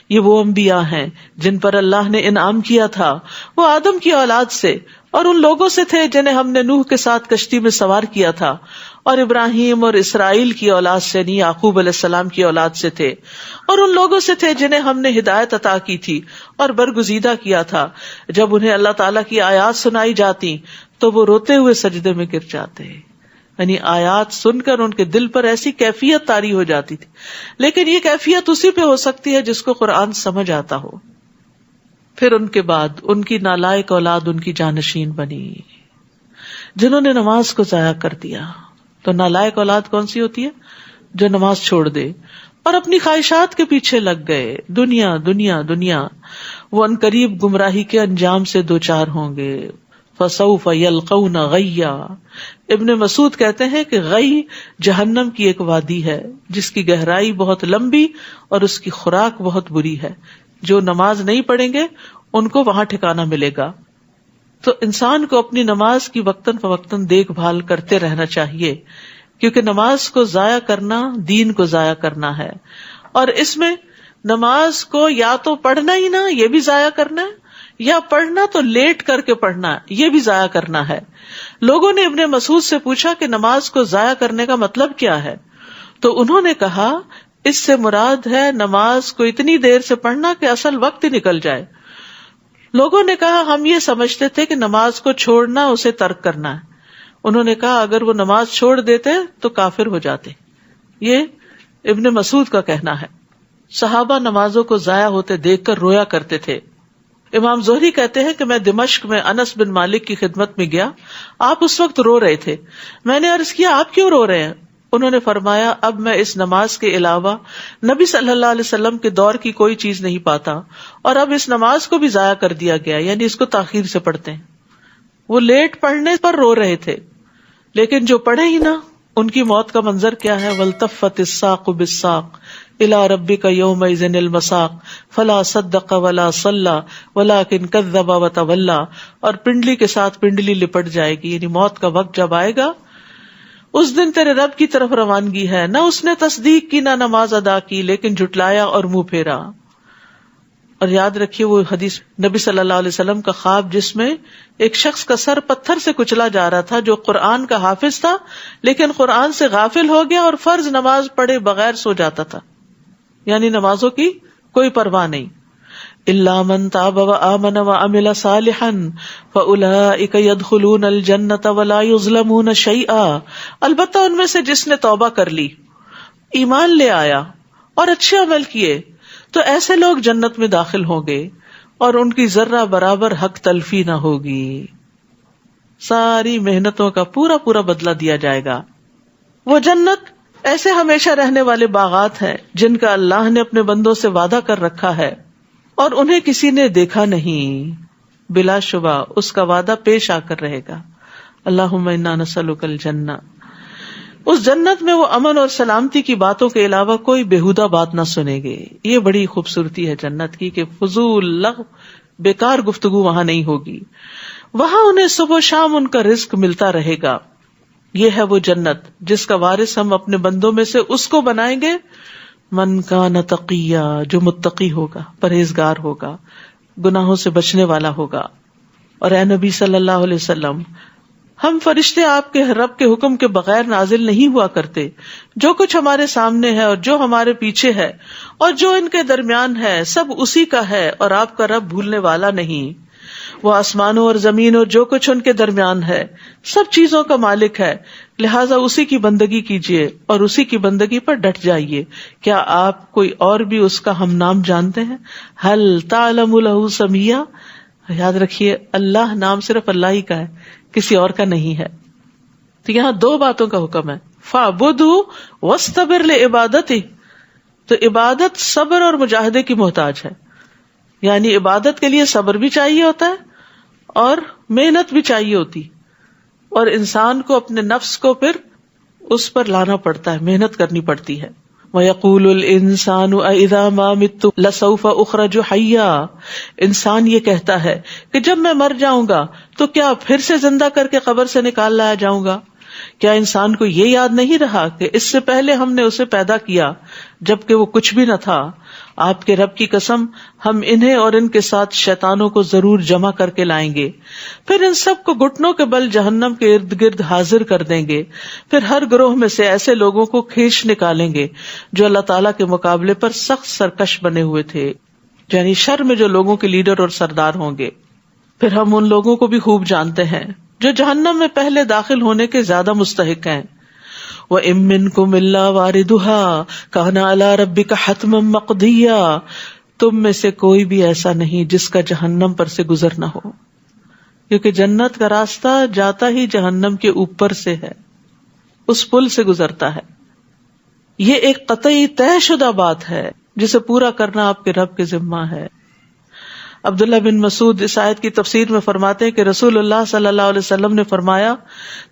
Speaker 2: یہ وہ انبیاء ہیں جن پر اللہ نے انعام کیا تھا. وہ آدم کی اولاد سے اور ان لوگوں سے تھے جنہیں ہم نے نوح کے ساتھ کشتی میں سوار کیا تھا، اور ابراہیم اور اسرائیل کی اولاد سے یعنی یعقوب علیہ السلام کی اولاد سے تھے، اور ان لوگوں سے تھے جنہیں ہم نے ہدایت عطا کی تھی اور برگزیدہ کیا تھا. جب انہیں اللہ تعالیٰ کی آیات سنائی جاتی تو وہ روتے ہوئے سجدے میں گر جاتے. یعنی آیات سن کر ان کے دل پر ایسی کیفیت طاری ہو جاتی تھی. لیکن یہ کیفیت اسی پہ ہو سکتی ہے جس کو قرآن سمجھ آتا ہو. پھر ان کے بعد ان کی نالائق اولاد ان کی جانشین بنی جنہوں نے نماز کو ضائع کر دیا. تو نالائق اولاد کون سی ہوتی ہے؟ جو نماز چھوڑ دے اور اپنی خواہشات کے پیچھے لگ گئے. دنیا دنیا دنیا. وہ عنقریب گمراہی کے انجام سے دوچار ہوں گے. فَسَوْفَ يَلْقَوْنَ غَيًّا. ابن مسعود کہتے ہیں کہ غی جہنم کی ایک وادی ہے جس کی گہرائی بہت لمبی اور اس کی خوراک بہت بری ہے. جو نماز نہیں پڑھیں گے ان کو وہاں ٹھکانہ ملے گا. تو انسان کو اپنی نماز کی وقتاً فوقتاً دیکھ بھال کرتے رہنا چاہیے، کیونکہ نماز کو ضائع کرنا دین کو ضائع کرنا ہے. اور اس میں نماز کو یا تو پڑھنا ہی نہ، یہ بھی ضائع کرنا ہے، یا پڑھنا تو لیٹ کر کے پڑھنا، یہ بھی ضائع کرنا ہے. لوگوں نے ابن مسعود سے پوچھا کہ نماز کو ضائع کرنے کا مطلب کیا ہے؟ تو انہوں نے کہا اس سے مراد ہے نماز کو اتنی دیر سے پڑھنا کہ اصل وقت ہی نکل جائے. لوگوں نے کہا ہم یہ سمجھتے تھے کہ نماز کو چھوڑنا اسے ترک کرنا ہے. انہوں نے کہا اگر وہ نماز چھوڑ دیتے تو کافر ہو جاتے. یہ ابن مسعود کا کہنا ہے. صحابہ نمازوں کو ضائع ہوتے دیکھ کر رویا کرتے تھے. امام زہری کہتے ہیں کہ میں دمشق میں انس بن مالک کی خدمت میں گیا. آپ اس وقت رو رہے تھے. میں نے عرض کیا آپ کیوں رو رہے ہیں؟ انہوں نے فرمایا اب میں اس نماز کے علاوہ نبی صلی اللہ علیہ وسلم کے دور کی کوئی چیز نہیں پاتا، اور اب اس نماز کو بھی ضائع کر دیا گیا، یعنی اس کو تاخیر سے پڑھتے ہیں. وہ لیٹ پڑھنے پر رو رہے تھے، لیکن جو پڑھے ہی نہ ان کی موت کا منظر کیا ہے؟ وَالْتَفَّتِ السَّاقُ بِالسَّاقِ. الی ربک یومئذ المساق فلا صدق ولا صلی ولکن کذب وتولی، اور پنڈلی کے ساتھ پنڈلی لپٹ جائے گی، یعنی موت کا وقت جب آئے گا اس دن تیرے رب کی طرف روانگی ہے، نہ اس نے تصدیق کی نہ نماز ادا کی، لیکن جھٹلایا اور منہ پھیرا۔ اور یاد رکھیے وہ حدیث نبی صلی اللہ علیہ وسلم کا خواب جس میں ایک شخص کا سر پتھر سے کچلا جا رہا تھا، جو قرآن کا حافظ تھا لیکن قرآن سے غافل ہو گیا اور فرض نماز پڑھے بغیر سو جاتا تھا، یعنی نمازوں کی کوئی پرواہ نہیں۔ الا من تاب وآمن وعمل صالحا فاولئک يدخلون الجنۃ ولا یظلمون شیئا، البتہ ان میں سے جس نے توبہ کر لی، ایمان لے آیا اور اچھے عمل کیے تو ایسے لوگ جنت میں داخل ہوں گے اور ان کی ذرہ برابر حق تلفی نہ ہوگی، ساری محنتوں کا پورا پورا بدلہ دیا جائے گا۔ وہ جنت ایسے ہمیشہ رہنے والے باغات ہیں جن کا اللہ نے اپنے بندوں سے وعدہ کر رکھا ہے اور انہیں کسی نے دیکھا نہیں، بلا شبہ اس کا وعدہ پیش آ کر رہے گا۔ اللہم انا نسألک الجنہ۔ اس جنت میں وہ امن اور سلامتی کی باتوں کے علاوہ کوئی بےہودہ بات نہ سنیں گے۔ یہ بڑی خوبصورتی ہے جنت کی کہ فضول لغو بیکار گفتگو وہاں نہیں ہوگی، وہاں انہیں صبح و شام ان کا رزق ملتا رہے گا۔ یہ ہے وہ جنت جس کا وارث ہم اپنے بندوں میں سے اس کو بنائیں گے من کان تقیا، جو متقی ہوگا، پرہیزگار ہوگا، گناہوں سے بچنے والا ہوگا۔ اور اے نبی صلی اللہ علیہ وسلم، ہم فرشتے آپ کے رب کے حکم کے بغیر نازل نہیں ہوا کرتے، جو کچھ ہمارے سامنے ہے اور جو ہمارے پیچھے ہے اور جو ان کے درمیان ہے سب اسی کا ہے، اور آپ کا رب بھولنے والا نہیں۔ وہ آسمانوں اور زمین اور جو کچھ ان کے درمیان ہے سب چیزوں کا مالک ہے، لہٰذا اسی کی بندگی کیجیے اور اسی کی بندگی پر ڈٹ جائیے۔ کیا آپ کوئی اور بھی اس کا ہم نام جانتے ہیں؟ هل تعلم له سمیا؟ یاد رکھیے اللہ نام صرف اللہ ہی کا ہے، کسی اور کا نہیں ہے۔ تو یہاں دو باتوں کا حکم ہے، فَاعْبُدْهُ وَاسْتَبِرْ لِعِبَادَتِهِ، تو عبادت صبر اور مجاہدے کی محتاج ہے، یعنی عبادت کے لیے صبر بھی چاہیے ہوتا ہے اور محنت بھی چاہیے ہوتی، اور انسان کو اپنے نفس کو پھر اس پر لانا پڑتا ہے، محنت کرنی پڑتی ہے۔ وَيَقُولُ الْإِنسَانُ أَإِذَا مَا مِتُّ لَسَوْفَ أُخْرَجُ حَيًّا، انسان یہ کہتا ہے کہ جب میں مر جاؤں گا تو کیا پھر سے زندہ کر کے قبر سے نکال لایا جاؤں گا؟ کیا انسان کو یہ یاد نہیں رہا کہ اس سے پہلے ہم نے اسے پیدا کیا جبکہ وہ کچھ بھی نہ تھا؟ آپ کے رب کی قسم، ہم انہیں اور ان کے ساتھ شیطانوں کو ضرور جمع کر کے لائیں گے، پھر ان سب کو گھٹنوں کے بل جہنم کے ارد گرد حاضر کر دیں گے، پھر ہر گروہ میں سے ایسے لوگوں کو کھینچ نکالیں گے جو اللہ تعالیٰ کے مقابلے پر سخت سرکش بنے ہوئے تھے، یعنی شر میں جو لوگوں کے لیڈر اور سردار ہوں گے۔ پھر ہم ان لوگوں کو بھی خوب جانتے ہیں جو جہنم میں پہلے داخل ہونے کے زیادہ مستحق ہیں۔ وَإِن مِّنكُمْ إِلَّا وَارِدُهَا كَانَ عَلَىٰ رَبِّكَ حَتْمًا مَّقْضِيًّا، تم میں سے کوئی بھی ایسا نہیں جس کا جہنم پر سے گزر نہ ہو، کیونکہ جنت کا راستہ جاتا ہی جہنم کے اوپر سے ہے، اس پل سے گزرتا ہے۔ یہ ایک قطعی طے شدہ بات ہے جسے پورا کرنا آپ کے رب کے ذمہ ہے۔ عبداللہ بن مسعود اس آیت کی تفسیر میں فرماتے ہیں کہ رسول اللہ صلی اللہ علیہ وسلم نے فرمایا،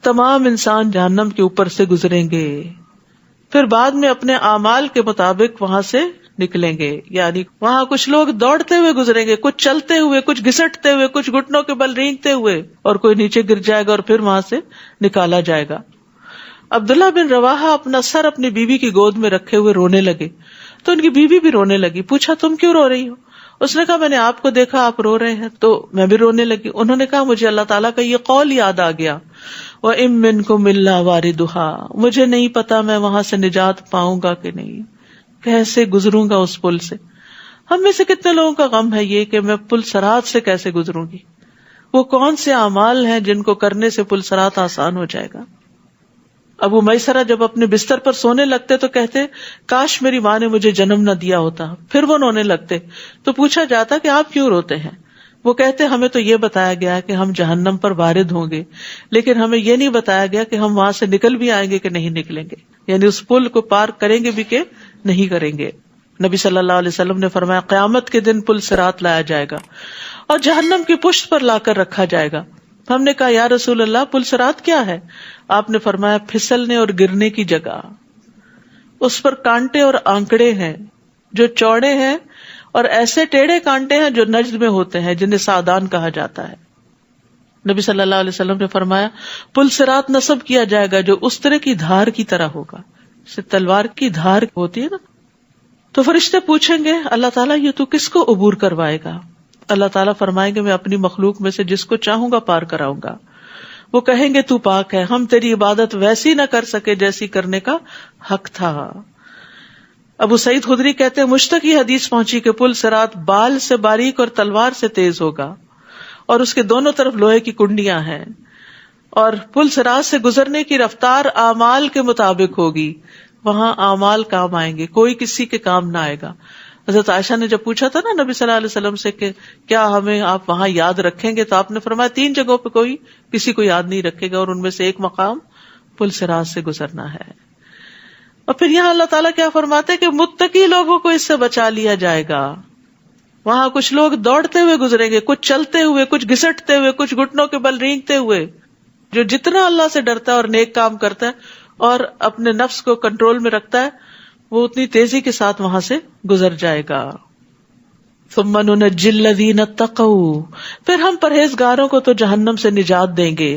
Speaker 2: تمام انسان جہنم کے اوپر سے گزریں گے، پھر بعد میں اپنے اعمال کے مطابق وہاں سے نکلیں گے، یعنی وہاں کچھ لوگ دوڑتے ہوئے گزریں گے، کچھ چلتے ہوئے، کچھ گھسٹتے ہوئے، کچھ گھٹنوں کے بل رینگتے ہوئے، اور کوئی نیچے گر جائے گا اور پھر وہاں سے نکالا جائے گا۔ عبداللہ بن رواحہ اپنا سر اپنی بیوی کی گود میں رکھے ہوئے رونے لگے، تو ان کی بیوی بھی رونے لگی۔ پوچھا تم کیوں رو رہی ہو؟ اس نے کہا میں نے آپ کو دیکھا آپ رو رہے ہیں تو میں بھی رونے لگی۔ انہوں نے کہا مجھے اللہ تعالیٰ کا یہ قول یاد آ گیا، وَإِن مِّنكُمْ إِلَّا وَارِدُهَا، مجھے نہیں پتا میں وہاں سے نجات پاؤں گا کہ نہیں، کیسے گزروں گا اس پل سے۔ ہم میں سے کتنے لوگوں کا غم ہے یہ کہ میں پل صراط سے کیسے گزروں گی، وہ کون سے اعمال ہیں جن کو کرنے سے پل صراط آسان ہو جائے گا۔ ابو میسرہ جب اپنے بستر پر سونے لگتے تو کہتے کاش میری ماں نے مجھے جنم نہ دیا ہوتا، پھر وہ رونے لگتے تو پوچھا جاتا کہ آپ کیوں روتے ہیں؟ وہ کہتے ہمیں تو یہ بتایا گیا کہ ہم جہنم پر وارد ہوں گے، لیکن ہمیں یہ نہیں بتایا گیا کہ ہم وہاں سے نکل بھی آئیں گے کہ نہیں نکلیں گے، یعنی اس پل کو پار کریں گے بھی کہ نہیں کریں گے۔ نبی صلی اللہ علیہ وسلم نے فرمایا قیامت کے دن پل صراط لایا جائے گا اور جہنم کی پشت پر لا کر رکھا جائے گا۔ ہم نے کہا یا رسول اللہ پل صراط کیا ہے؟ آپ نے فرمایا پھسلنے اور گرنے کی جگہ، اس پر کانٹے اور آنکڑے ہیں جو چوڑے ہیں، اور ایسے ٹیڑھے کانٹے ہیں جو نجد میں ہوتے ہیں جنہیں سعدان کہا جاتا ہے. نبی صلی اللہ علیہ وسلم نے فرمایا پل صراط نصب کیا جائے گا جو استرے کی دھار کی طرح ہوگا. جیسے تلوار کی دھار ہوتی ہے نا. تو فرشتے پوچھیں گے اللہ تعالیٰ یہ تو کس کو عبور کروائے گا؟ اللہ تعالیٰ فرمائیں گے میں اپنی مخلوق میں سے جس کو چاہوں گا پار کراؤں گا. وہ کہیں گے تو پاک ہے، ہم تیری عبادت ویسی نہ کر سکے جیسی کرنے کا حق تھا. ابو سعید خدری کہتے ہیں مجھ تک یہ حدیث پہنچی کہ پل صراط بال سے باریک اور تلوار سے تیز ہوگا، اور اس کے دونوں طرف لوہے کی کنڈیاں ہیں، اور پل صراط سے گزرنے کی رفتار اعمال کے مطابق ہوگی. وہاں اعمال کام آئیں گے، کوئی کسی کے کام نہ آئے گا. حضرت عائشہ نے جب پوچھا تھا نا نبی صلی اللہ علیہ وسلم سے کہ کیا ہمیں آپ وہاں یاد رکھیں گے، تو آپ نے فرمایا 3 جگہوں پہ کوئی کسی کو یاد نہیں رکھے گا، اور ان میں سے ایک مقام پل صراط سے گزرنا ہے. اور پھر یہاں اللہ تعالیٰ کیا فرماتے ہیں کہ متقی لوگوں کو اس سے بچا لیا جائے گا. وہاں کچھ لوگ دوڑتے ہوئے گزریں گے، کچھ چلتے ہوئے، کچھ گھسٹتے ہوئے، کچھ گھٹنوں کے بل رینگتے ہوئے. جو جتنا اللہ سے ڈرتا ہے اور نیک کام کرتا ہے اور اپنے نفس کو کنٹرول میں رکھتا ہے، وہ اتنی تیزی کے ساتھ وہاں سے گزر جائے گا. ثم ننجی الذین اتقوا، پھر ہم پرہیزگاروں کو تو جہنم سے نجات دیں گے.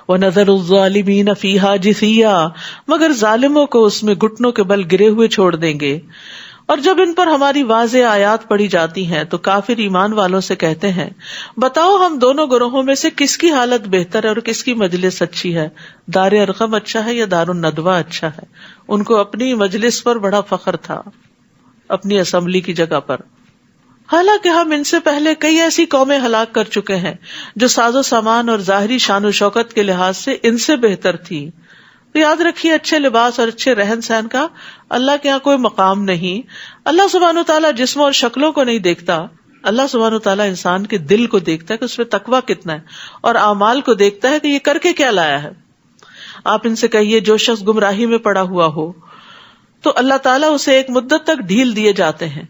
Speaker 2: وَنَذَرُ الظَّالِمِينَ فِيهَا جِثِيًّا، مگر ظالموں کو اس میں گھٹنوں کے بل گرے ہوئے چھوڑ دیں گے. اور جب ان پر ہماری واضح آیات پڑھی جاتی ہیں تو کافر ایمان والوں سے کہتے ہیں بتاؤ ہم دونوں گروہوں میں سے کس کی حالت بہتر ہے اور کس کی مجلس اچھی ہے، دار ارقم اچھا ہے یا دار الندوہ اچھا ہے. ان کو اپنی مجلس پر بڑا فخر تھا، اپنی اسمبلی کی جگہ پر. حالانکہ ہم ان سے پہلے کئی ایسی قومیں ہلاک کر چکے ہیں جو ساز و سامان اور ظاہری شان و شوکت کے لحاظ سے ان سے بہتر تھی. تو یاد رکھیے اچھے لباس اور اچھے رہن سہن کا اللہ کے یہاں کوئی مقام نہیں. اللہ سبحانہ وتعالیٰ جسموں اور شکلوں کو نہیں دیکھتا، اللہ سبحانہ وتعالیٰ انسان کے دل کو دیکھتا ہے کہ اس میں تقویٰ کتنا ہے، اور اعمال کو دیکھتا ہے کہ یہ کر کے کیا لایا ہے. آپ ان سے کہیے جو شخص گمراہی میں پڑا ہوا ہو تو اللہ تعالیٰ اسے ایک مدت تک ڈھیل دیے جاتے ہیں،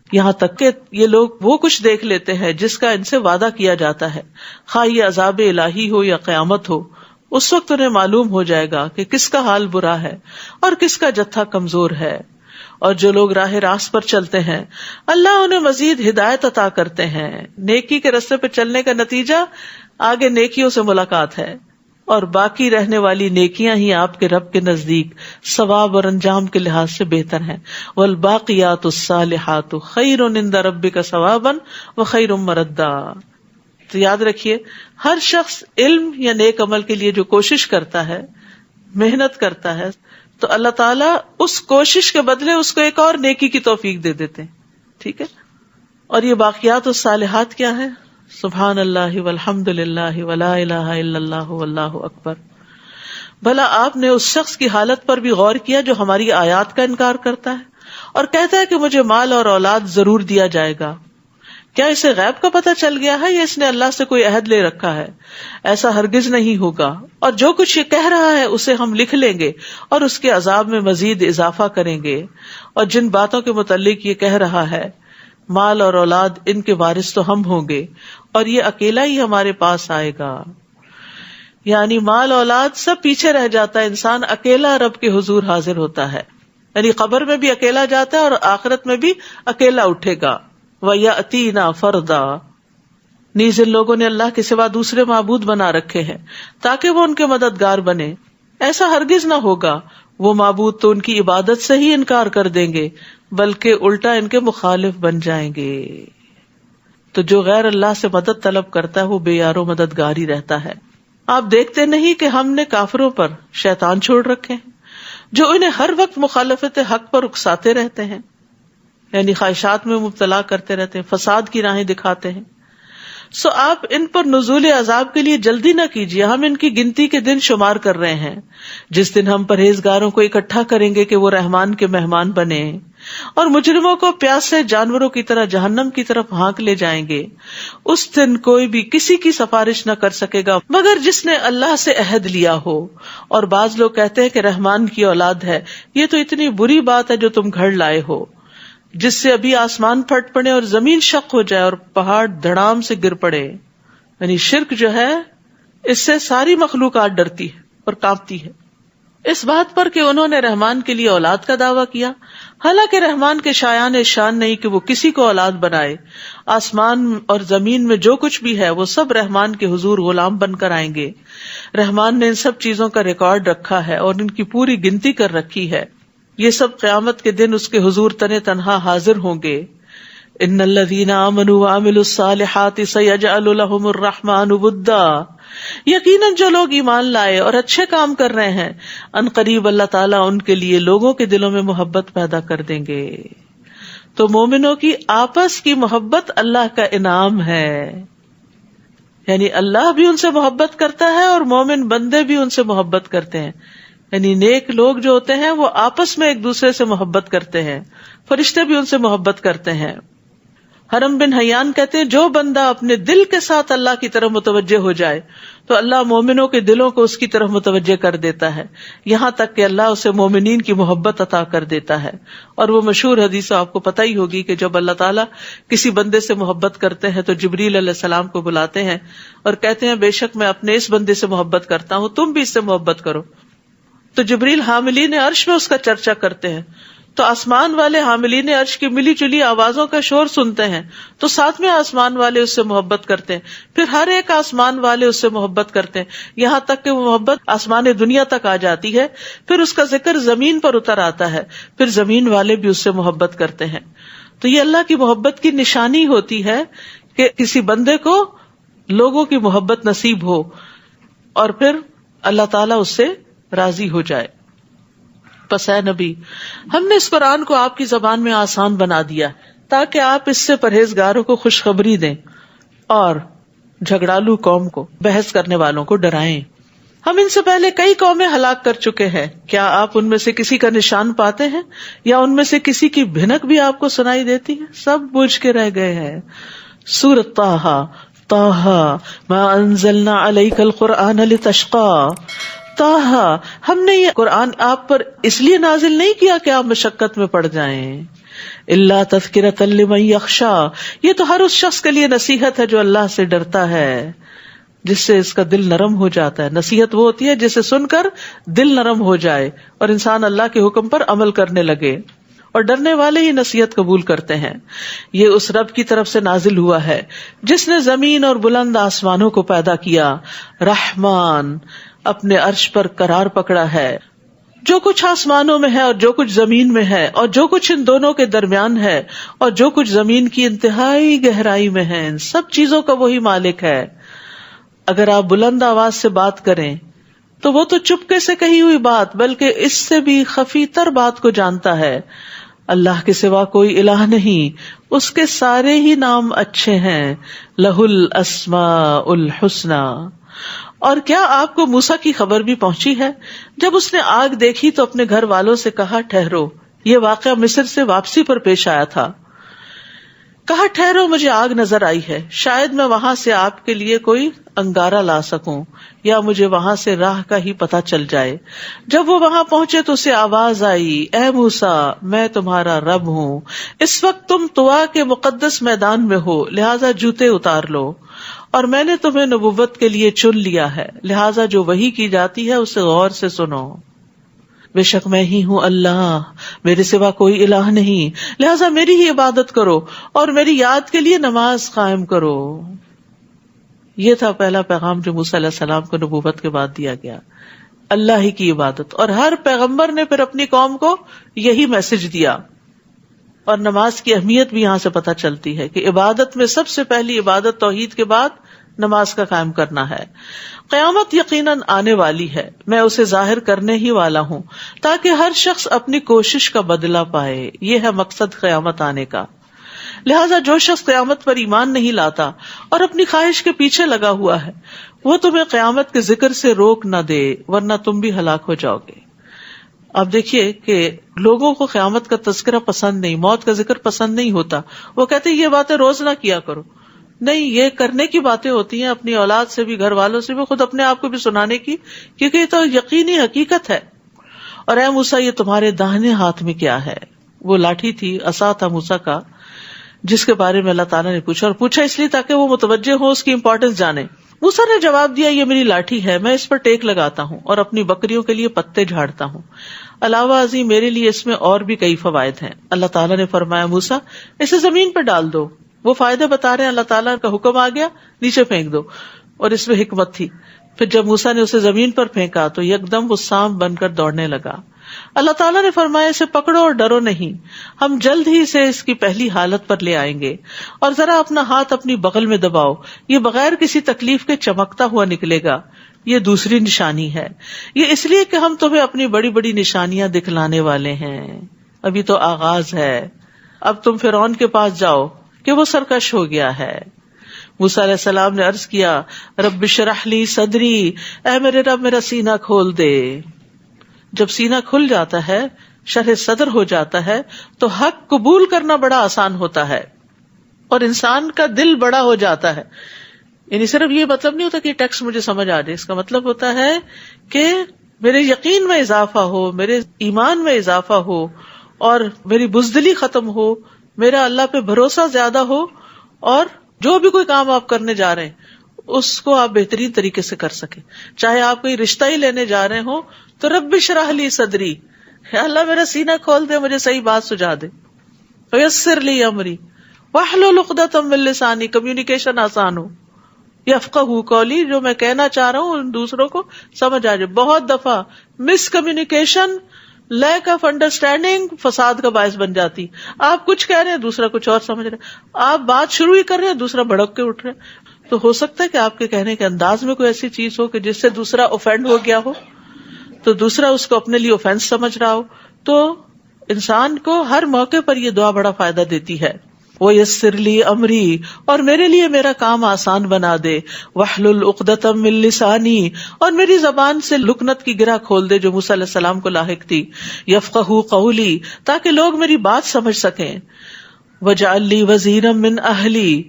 Speaker 2: یہاں تک کہ یہ لوگ وہ کچھ دیکھ لیتے ہیں جس کا ان سے وعدہ کیا جاتا ہے، خواہ یہ عذاب الہی ہو یا قیامت ہو. اس وقت انہیں معلوم ہو جائے گا کہ کس کا حال برا ہے اور کس کا جتھا کمزور ہے. اور جو لوگ راہ راست پر چلتے ہیں اللہ انہیں مزید ہدایت عطا کرتے ہیں. نیکی کے راستے پہ چلنے کا نتیجہ آگے نیکیوں سے ملاقات ہے، اور باقی رہنے والی نیکیاں ہی آپ کے رب کے نزدیک ثواب اور انجام کے لحاظ سے بہتر ہیں. والباقیات الصالحات خیر عند ربک ثوابا وخیر مردا. تو یاد رکھیے ہر شخص علم یا نیک عمل کے لیے جو کوشش کرتا ہے، محنت کرتا ہے، تو اللہ تعالیٰ اس کوشش کے بدلے اس کو ایک اور نیکی کی توفیق دے دیتے ہیں. ٹھیک ہے. اور یہ باقیات الصالحات کیا ہے؟ سبحان اللہ والحمد للہ ولا الہ الا اللہ واللہ اکبر. بھلا آپ نے اس شخص کی حالت پر بھی غور کیا جو ہماری آیات کا انکار کرتا ہے اور کہتا ہے کہ مجھے مال اور اولاد ضرور دیا جائے گا؟ کیا اسے غیب کا پتہ چل گیا ہے یا اس نے اللہ سے کوئی عہد لے رکھا ہے؟ ایسا ہرگز نہیں ہوگا. اور جو کچھ یہ کہہ رہا ہے اسے ہم لکھ لیں گے اور اس کے عذاب میں مزید اضافہ کریں گے. اور جن باتوں کے متعلق یہ کہہ رہا ہے، مال اور اولاد، ان کے وارث تو ہم ہوں گے اور یہ اکیلا ہی ہمارے پاس آئے گا. یعنی مال اولاد سب پیچھے رہ جاتا ہے، انسان اکیلا رب کے حضور حاضر ہوتا ہے. یعنی قبر میں بھی اکیلا جاتا ہے اور آخرت میں بھی اکیلا اٹھے گا. وَيَأْتِينَا فَرْدًا. نیز ان لوگوں نے اللہ کے سوا دوسرے معبود بنا رکھے ہیں تاکہ وہ ان کے مددگار بنے. ایسا ہرگز نہ ہوگا، وہ معبود تو ان کی عبادت سے ہی انکار کر دیں گے بلکہ الٹا ان کے مخالف بن جائیں گے. تو جو غیر اللہ سے مدد طلب کرتا ہے وہ بے یار و مددگار ہی رہتا ہے. آپ دیکھتے نہیں کہ ہم نے کافروں پر شیطان چھوڑ رکھے ہیں جو انہیں ہر وقت مخالفت حق پر اکساتے رہتے ہیں، یعنی خواہشات میں مبتلا کرتے رہتے ہیں، فساد کی راہیں دکھاتے ہیں. سو آپ ان پر نزول عذاب کے لیے جلدی نہ کیجیے، ہم ان کی گنتی کے دن شمار کر رہے ہیں. جس دن ہم پرہیزگاروں کو اکٹھا کریں گے کہ وہ رحمان کے مہمان بنے، اور مجرموں کو پیاسے جانوروں کی طرح جہنم کی طرف ہانک لے جائیں گے. اس دن کوئی بھی کسی کی سفارش نہ کر سکے گا مگر جس نے اللہ سے عہد لیا ہو. اور بعض لوگ کہتے ہیں کہ رحمان کی اولاد ہے. یہ تو اتنی بری بات ہے جو تم گھڑ لائے ہو، جس سے ابھی آسمان پھٹ پڑے اور زمین شق ہو جائے اور پہاڑ دھڑام سے گر پڑے. یعنی شرک جو ہے اس سے ساری مخلوقات ڈرتی ہے اور کانپتی ہے. اس بات پر کہ انہوں نے رحمان کے لیے اولاد کا دعویٰ کیا، حالانکہ رحمان کے شایان شان نہیں کہ وہ کسی کو اولاد بنائے. آسمان اور زمین میں جو کچھ بھی ہے وہ سب رحمان کے حضور غلام بن کر آئیں گے. رحمان نے ان سب چیزوں کا ریکارڈ رکھا ہے اور ان کی پوری گنتی کر رکھی ہے. یہ سب قیامت کے دن اس کے حضور تنے تنہا حاضر ہوں گے. ان الذین آمنوا وعملوا الصالحات سیجعل لهم الرحمن ودا، یقیناً جو لوگ ایمان لائے اور اچھے کام کر رہے ہیں ان قریب اللہ تعالیٰ ان کے لیے لوگوں کے دلوں میں محبت پیدا کر دیں گے. تو مومنوں کی آپس کی محبت اللہ کا انعام ہے، یعنی اللہ بھی ان سے محبت کرتا ہے اور مومن بندے بھی ان سے محبت کرتے ہیں. یعنی نیک لوگ جو ہوتے ہیں وہ آپس میں ایک دوسرے سے محبت کرتے ہیں، فرشتے بھی ان سے محبت کرتے ہیں. حرم بن حیان کہتے ہیں جو بندہ اپنے دل کے ساتھ اللہ کی طرف متوجہ ہو جائے تو اللہ مومنوں کے دلوں کو اس کی طرف متوجہ کر دیتا ہے، یہاں تک کہ اللہ اسے مومنین کی محبت عطا کر دیتا ہے. اور وہ مشہور حدیث آپ کو پتہ ہی ہوگی کہ جب اللہ تعالیٰ کسی بندے سے محبت کرتے ہیں تو جبریل علیہ السلام کو بلاتے ہیں اور کہتے ہیں بے شک میں اپنے اس بندے سے محبت کرتا ہوں، تم بھی اس سے محبت کرو. تو جبریل حاملین عرش میں اس کا چرچا کرتے ہیں، تو آسمان والے حاملین عرش کی ملی جلی آوازوں کا شور سنتے ہیں تو ساتھ میں آسمان والے اس سے محبت کرتے ہیں، پھر ہر ایک آسمان والے اس سے محبت کرتے ہیں، یہاں تک کہ وہ محبت آسمان دنیا تک آ جاتی ہے. پھر اس کا ذکر زمین پر اتر آتا ہے، پھر زمین والے بھی اس سے محبت کرتے ہیں. تو یہ اللہ کی محبت کی نشانی ہوتی ہے کہ کسی بندے کو لوگوں کی محبت نصیب ہو اور پھر اللہ تعالیٰ اس سے راضی ہو جائے. پس اے نبی، ہم نے اس قرآن کو آپ کی زبان میں آسان بنا دیا تاکہ آپ اس سے پرہیزگاروں کو خوشخبری دیں اور جھگڑالو قوم کو، بحث کرنے والوں کو ڈرائیں. ہم ان سے پہلے کئی قومیں ہلاک کر چکے ہیں، کیا آپ ان میں سے کسی کا نشان پاتے ہیں یا ان میں سے کسی کی بھنک بھی آپ کو سنائی دیتی ہے؟ سب بجھ کے رہ گئے ہیں. سورۃ طٰہٰ ما انزلنا علیک القرآن لتشقی، ہم نے یہ قرآن آپ پر اس لیے نازل نہیں کیا کہ آپ مشقت میں پڑ جائیں. الا تذکرۃ لمن یخشی، یہ تو ہر اس شخص کے لیے نصیحت ہے جو اللہ سے ڈرتا ہے، جس سے اس کا دل نرم ہو جاتا ہے. نصیحت وہ ہوتی ہے جسے سن کر دل نرم ہو جائے اور انسان اللہ کے حکم پر عمل کرنے لگے، اور ڈرنے والے ہی نصیحت قبول کرتے ہیں. یہ اس رب کی طرف سے نازل ہوا ہے جس نے زمین اور بلند آسمانوں کو پیدا کیا. رحمان اپنے عرش پر قرار پکڑا ہے. جو کچھ آسمانوں میں ہے اور جو کچھ زمین میں ہے اور جو کچھ ان دونوں کے درمیان ہے اور جو کچھ زمین کی انتہائی گہرائی میں ہے، ان سب چیزوں کا وہی مالک ہے. اگر آپ بلند آواز سے بات کریں تو وہ تو چپکے سے کہی ہوئی بات بلکہ اس سے بھی خفی تر بات کو جانتا ہے. اللہ کے سوا کوئی الہ نہیں، اس کے سارے ہی نام اچھے ہیں. لہ الاسماء الحسنی. اور کیا آپ کو موسیٰ کی خبر بھی پہنچی ہے جب اس نے آگ دیکھی تو اپنے گھر والوں سے کہا ٹھہرو. یہ واقعہ مصر سے واپسی پر پیش آیا تھا. کہا ٹھہرو، مجھے آگ نظر آئی ہے، شاید میں وہاں سے آپ کے لیے کوئی انگارہ لا سکوں یا مجھے وہاں سے راہ کا ہی پتہ چل جائے. جب وہ وہاں پہنچے تو اسے آواز آئی، اے موسیٰ میں تمہارا رب ہوں، اس وقت تم طوا کے مقدس میدان میں ہو، لہٰذا جوتے اتار لو، اور میں نے تمہیں نبوت کے لیے چن لیا ہے، لہٰذا جو وحی کی جاتی ہے اسے غور سے سنو. بے شک میں ہی ہوں اللہ، میرے سوا کوئی الہ نہیں، لہٰذا میری ہی عبادت کرو اور میری یاد کے لیے نماز قائم کرو. یہ تھا پہلا پیغام جو موسیٰ علیہ السلام کو نبوت کے بعد دیا گیا، اللہ ہی کی عبادت. اور ہر پیغمبر نے پھر اپنی قوم کو یہی میسج دیا. اور نماز کی اہمیت بھی یہاں سے پتہ چلتی ہے کہ عبادت میں سب سے پہلی عبادت توحید کے بعد نماز کا قائم کرنا ہے. قیامت یقیناً آنے والی ہے، میں اسے ظاہر کرنے ہی والا ہوں تاکہ ہر شخص اپنی کوشش کا بدلہ پائے. یہ ہے مقصد قیامت آنے کا. لہٰذا جو شخص قیامت پر ایمان نہیں لاتا اور اپنی خواہش کے پیچھے لگا ہوا ہے وہ تمہیں قیامت کے ذکر سے روک نہ دے ورنہ تم بھی ہلاک ہو جاؤ گے. اب دیکھیے کہ لوگوں کو قیامت کا تذکرہ پسند نہیں، موت کا ذکر پسند نہیں ہوتا. وہ کہتے ہیں یہ باتیں روز نہ کیا کرو. نہیں، یہ کرنے کی باتیں ہوتی ہیں، اپنی اولاد سے بھی، گھر والوں سے بھی، خود اپنے آپ کو بھی سنانے کی، کیونکہ یہ تو یقینی حقیقت ہے. اور اے موسیٰ یہ تمہارے داہنے ہاتھ میں کیا ہے؟ وہ لاٹھی تھی، عصا تھا موسیٰ کا، جس کے بارے میں اللہ تعالیٰ نے پوچھا، اور پوچھا اس لیے تاکہ وہ متوجہ ہو، اس کی امپورٹنس جانے. موسیٰ نے جواب دیا، یہ میری لاٹھی ہے، میں اس پر ٹیک لگاتا ہوں اور اپنی بکریوں کے لیے پتے جھاڑتا ہوں، علاوہ ازیں میرے لیے اس میں اور بھی کئی فوائد ہیں۔ اللہ تعالیٰ نے فرمایا موسیٰ اسے زمین پر ڈال دو۔ وہ فائدے بتا رہے ہیں، اللہ تعالیٰ کا حکم آ گیا نیچے پھینک دو، اور اس میں حکمت تھی۔ پھر جب موسیٰ نے اسے زمین پر پھینکا تو یکدم وہ سانپ بن کر دوڑنے لگا۔ اللہ تعالیٰ نے فرمایا اسے پکڑو اور ڈرو نہیں، ہم جلد ہی اسے اس کی پہلی حالت پر لے آئیں گے، اور ذرا اپنا ہاتھ اپنی بغل میں دباؤ، یہ بغیر کسی تکلیف کے چمکتا ہوا نکلے گا، یہ دوسری نشانی ہے۔ یہ اس لیے کہ ہم تمہیں اپنی بڑی بڑی نشانیاں دکھلانے والے ہیں، ابھی تو آغاز ہے۔ اب تم فرعون کے پاس جاؤ کہ وہ سرکش ہو گیا ہے۔ موسیٰ علیہ السلام نے عرض کیا، رب اشرح لی صدری، اے میرے رب میرا سینہ کھول دے۔ جب سینہ کھل جاتا ہے، شرح صدر ہو جاتا ہے، تو حق قبول کرنا بڑا آسان ہوتا ہے اور انسان کا دل بڑا ہو جاتا ہے۔ یعنی صرف یہ مطلب نہیں ہوتا کہ ٹیکسٹ مجھے سمجھ آ جائے، اس کا مطلب ہوتا ہے کہ میرے یقین میں اضافہ ہو، میرے ایمان میں اضافہ ہو، اور میری بزدلی ختم ہو، میرا اللہ پہ بھروسہ زیادہ ہو، اور جو بھی کوئی کام آپ کرنے جا رہے ہیں اس کو آپ بہترین طریقے سے کر سکیں۔ چاہے آپ کوئی رشتہ ہی لینے جا رہے ہوں تو رب اشرح لی صدری، اللہ میرا سینہ کھول دے، مجھے صحیح بات سجا دے۔ ویسر لی امری واحلل عقدۃ من لسانی، کمیونیکیشن آسان ہو۔ یفقہوا قولی، جو میں کہنا چاہ رہا ہوں دوسروں کو سمجھ آ جائے۔ بہت دفعہ مس کمیونیکیشن، لیک آف انڈرسٹینڈنگ فساد کا باعث بن جاتی۔ آپ کچھ کہہ رہے ہیں، دوسرا کچھ اور سمجھ رہے ہیں، آپ بات شروع ہی کر رہے ہیں، دوسرا بھڑک کے اٹھ رہے ہیں۔ تو ہو سکتا ہے کہ آپ کے کہنے کے انداز میں کوئی ایسی چیز ہو کہ جس سے دوسرا اوفینڈ ہو گیا ہو، تو دوسرا اس کو اپنے لیے اوفینس سمجھ رہا ہو۔ تو انسان کو ہر موقع پر یہ دعا بڑا فائدہ دیتی ہے۔ وَيَسِّرْ لِي أَمْرِي، اور میرے لیے میرا کام آسان بنا دے۔ وَاحْلُلْ عُقْدَةً مِّن لِّسَانِي، اور میری زبان سے لکنت کی گرہ کھول دے جو موسیٰ علیہ السلام کو لاحق تھی۔ يَفْقَهُوا قَوْلِي، تاکہ لوگ میری بات سمجھ سکیں۔ وَاجْعَل لِّي وَزِيرًا مِّنْ أَهْلِي،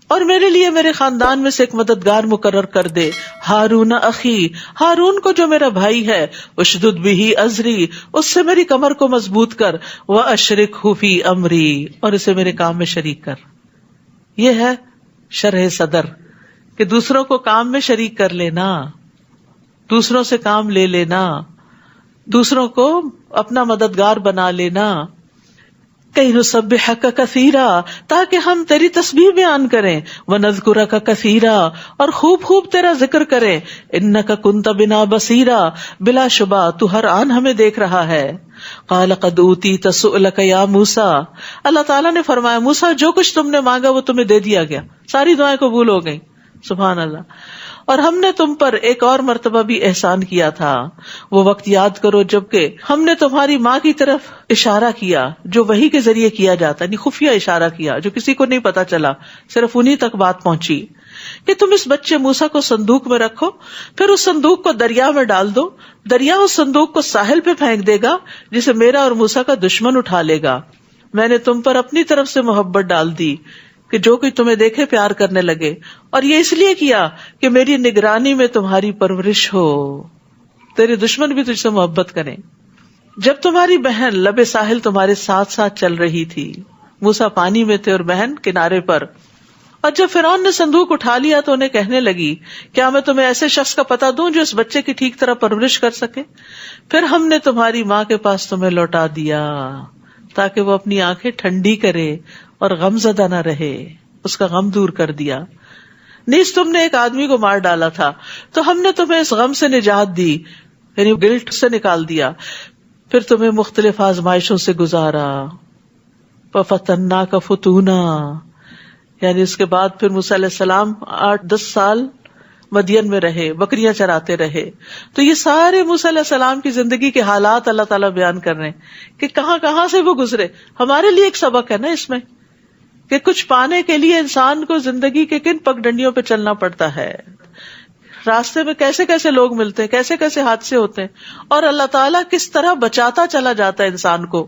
Speaker 2: اور میرے لیے میرے خاندان میں سے ایک مددگار مقرر کر دے۔ ہارون اخی، ہارون کو جو میرا بھائی ہے۔ اشدد بہ ازری، اس سے میری کمر کو مضبوط کر۔ واشرکہ فی امری، اور اسے میرے کام میں شریک کر۔ یہ ہے شرح صدر، کہ دوسروں کو کام میں شریک کر لینا، دوسروں سے کام لے لینا، دوسروں کو اپنا مددگار بنا لینا۔ کئی نسبحک کثیرا، تاکہ ہم تیری تسبیح بیان کریں۔ ونذکرک کثیرا، اور خوب خوب تیرا ذکر کریں۔ انک کنت بنا بصیرا، بلا شبہ تو ہر آن ہمیں دیکھ رہا ہے۔ قال قد اوتیت سؤلک یا موسیٰ، اللہ تعالیٰ نے فرمایا موسیٰ جو کچھ تم نے مانگا وہ تمہیں دے دیا گیا، ساری دعائیں قبول ہو گئیں۔ سبحان اللہ۔ اور ہم نے تم پر ایک اور مرتبہ بھی احسان کیا تھا، وہ وقت یاد کرو جبکہ ہم نے تمہاری ماں کی طرف اشارہ کیا، جو وحی کے ذریعے کیا جاتا، یعنی خفیہ اشارہ کیا جو کسی کو نہیں پتا چلا، صرف انہی تک بات پہنچی، کہ تم اس بچے موسیٰ کو صندوق میں رکھو، پھر اس صندوق کو دریا میں ڈال دو، دریا اس صندوق کو ساحل پہ پھینک دے گا جسے میرا اور موسیٰ کا دشمن اٹھا لے گا۔ میں نے تم پر اپنی طرف سے محبت ڈال دی کہ جو کوئی تمہیں دیکھے پیار کرنے لگے، اور یہ اس لیے کیا کہ میری نگرانی میں تمہاری پرورش ہو، تیرے دشمن بھی تجھ سے محبت کریں۔ جب تمہاری بہن لبے ساحل تمہارے ساتھ ساتھ چل رہی تھی، موسیٰ پانی میں تھے اور بہن کنارے پر، اور جب فرعون نے صندوق اٹھا لیا تو انہیں کہنے لگی کیا میں تمہیں ایسے شخص کا پتہ دوں جو اس بچے کی ٹھیک طرح پرورش کر سکے؟ پھر ہم نے تمہاری ماں کے پاس تمہیں لوٹا دیا تاکہ وہ اپنی آنکھیں ٹھنڈی کرے اور غم زدہ نہ رہے، اس کا غم دور کر دیا۔ نیز تم نے ایک آدمی کو مار ڈالا تھا تو ہم نے تمہیں اس غم سے نجات دی، یعنی گلٹ سے نکال دیا، پھر تمہیں مختلف آزمائشوں سے گزارا۔ فَفَتَنَّاكَ فُتُونًا، یعنی اس کے بعد پھر موسیٰ علیہ السلام 8-10 سال مدین میں رہے، بکریاں چراتے رہے۔ تو یہ سارے موسیٰ علیہ السلام کی زندگی کے حالات اللہ تعالیٰ بیان کر رہے ہیں کہ کہاں کہاں سے وہ گزرے۔ ہمارے لیے ایک سبق ہے نا اس میں، کہ کچھ پانے کے لیے انسان کو زندگی کے کن پگڈنڈیوں پہ چلنا پڑتا ہے، راستے میں کیسے کیسے لوگ ملتے ہیں، کیسے کیسے حادثے ہوتے ہیں، اور اللہ تعالیٰ کس طرح بچاتا چلا جاتا ہے انسان کو۔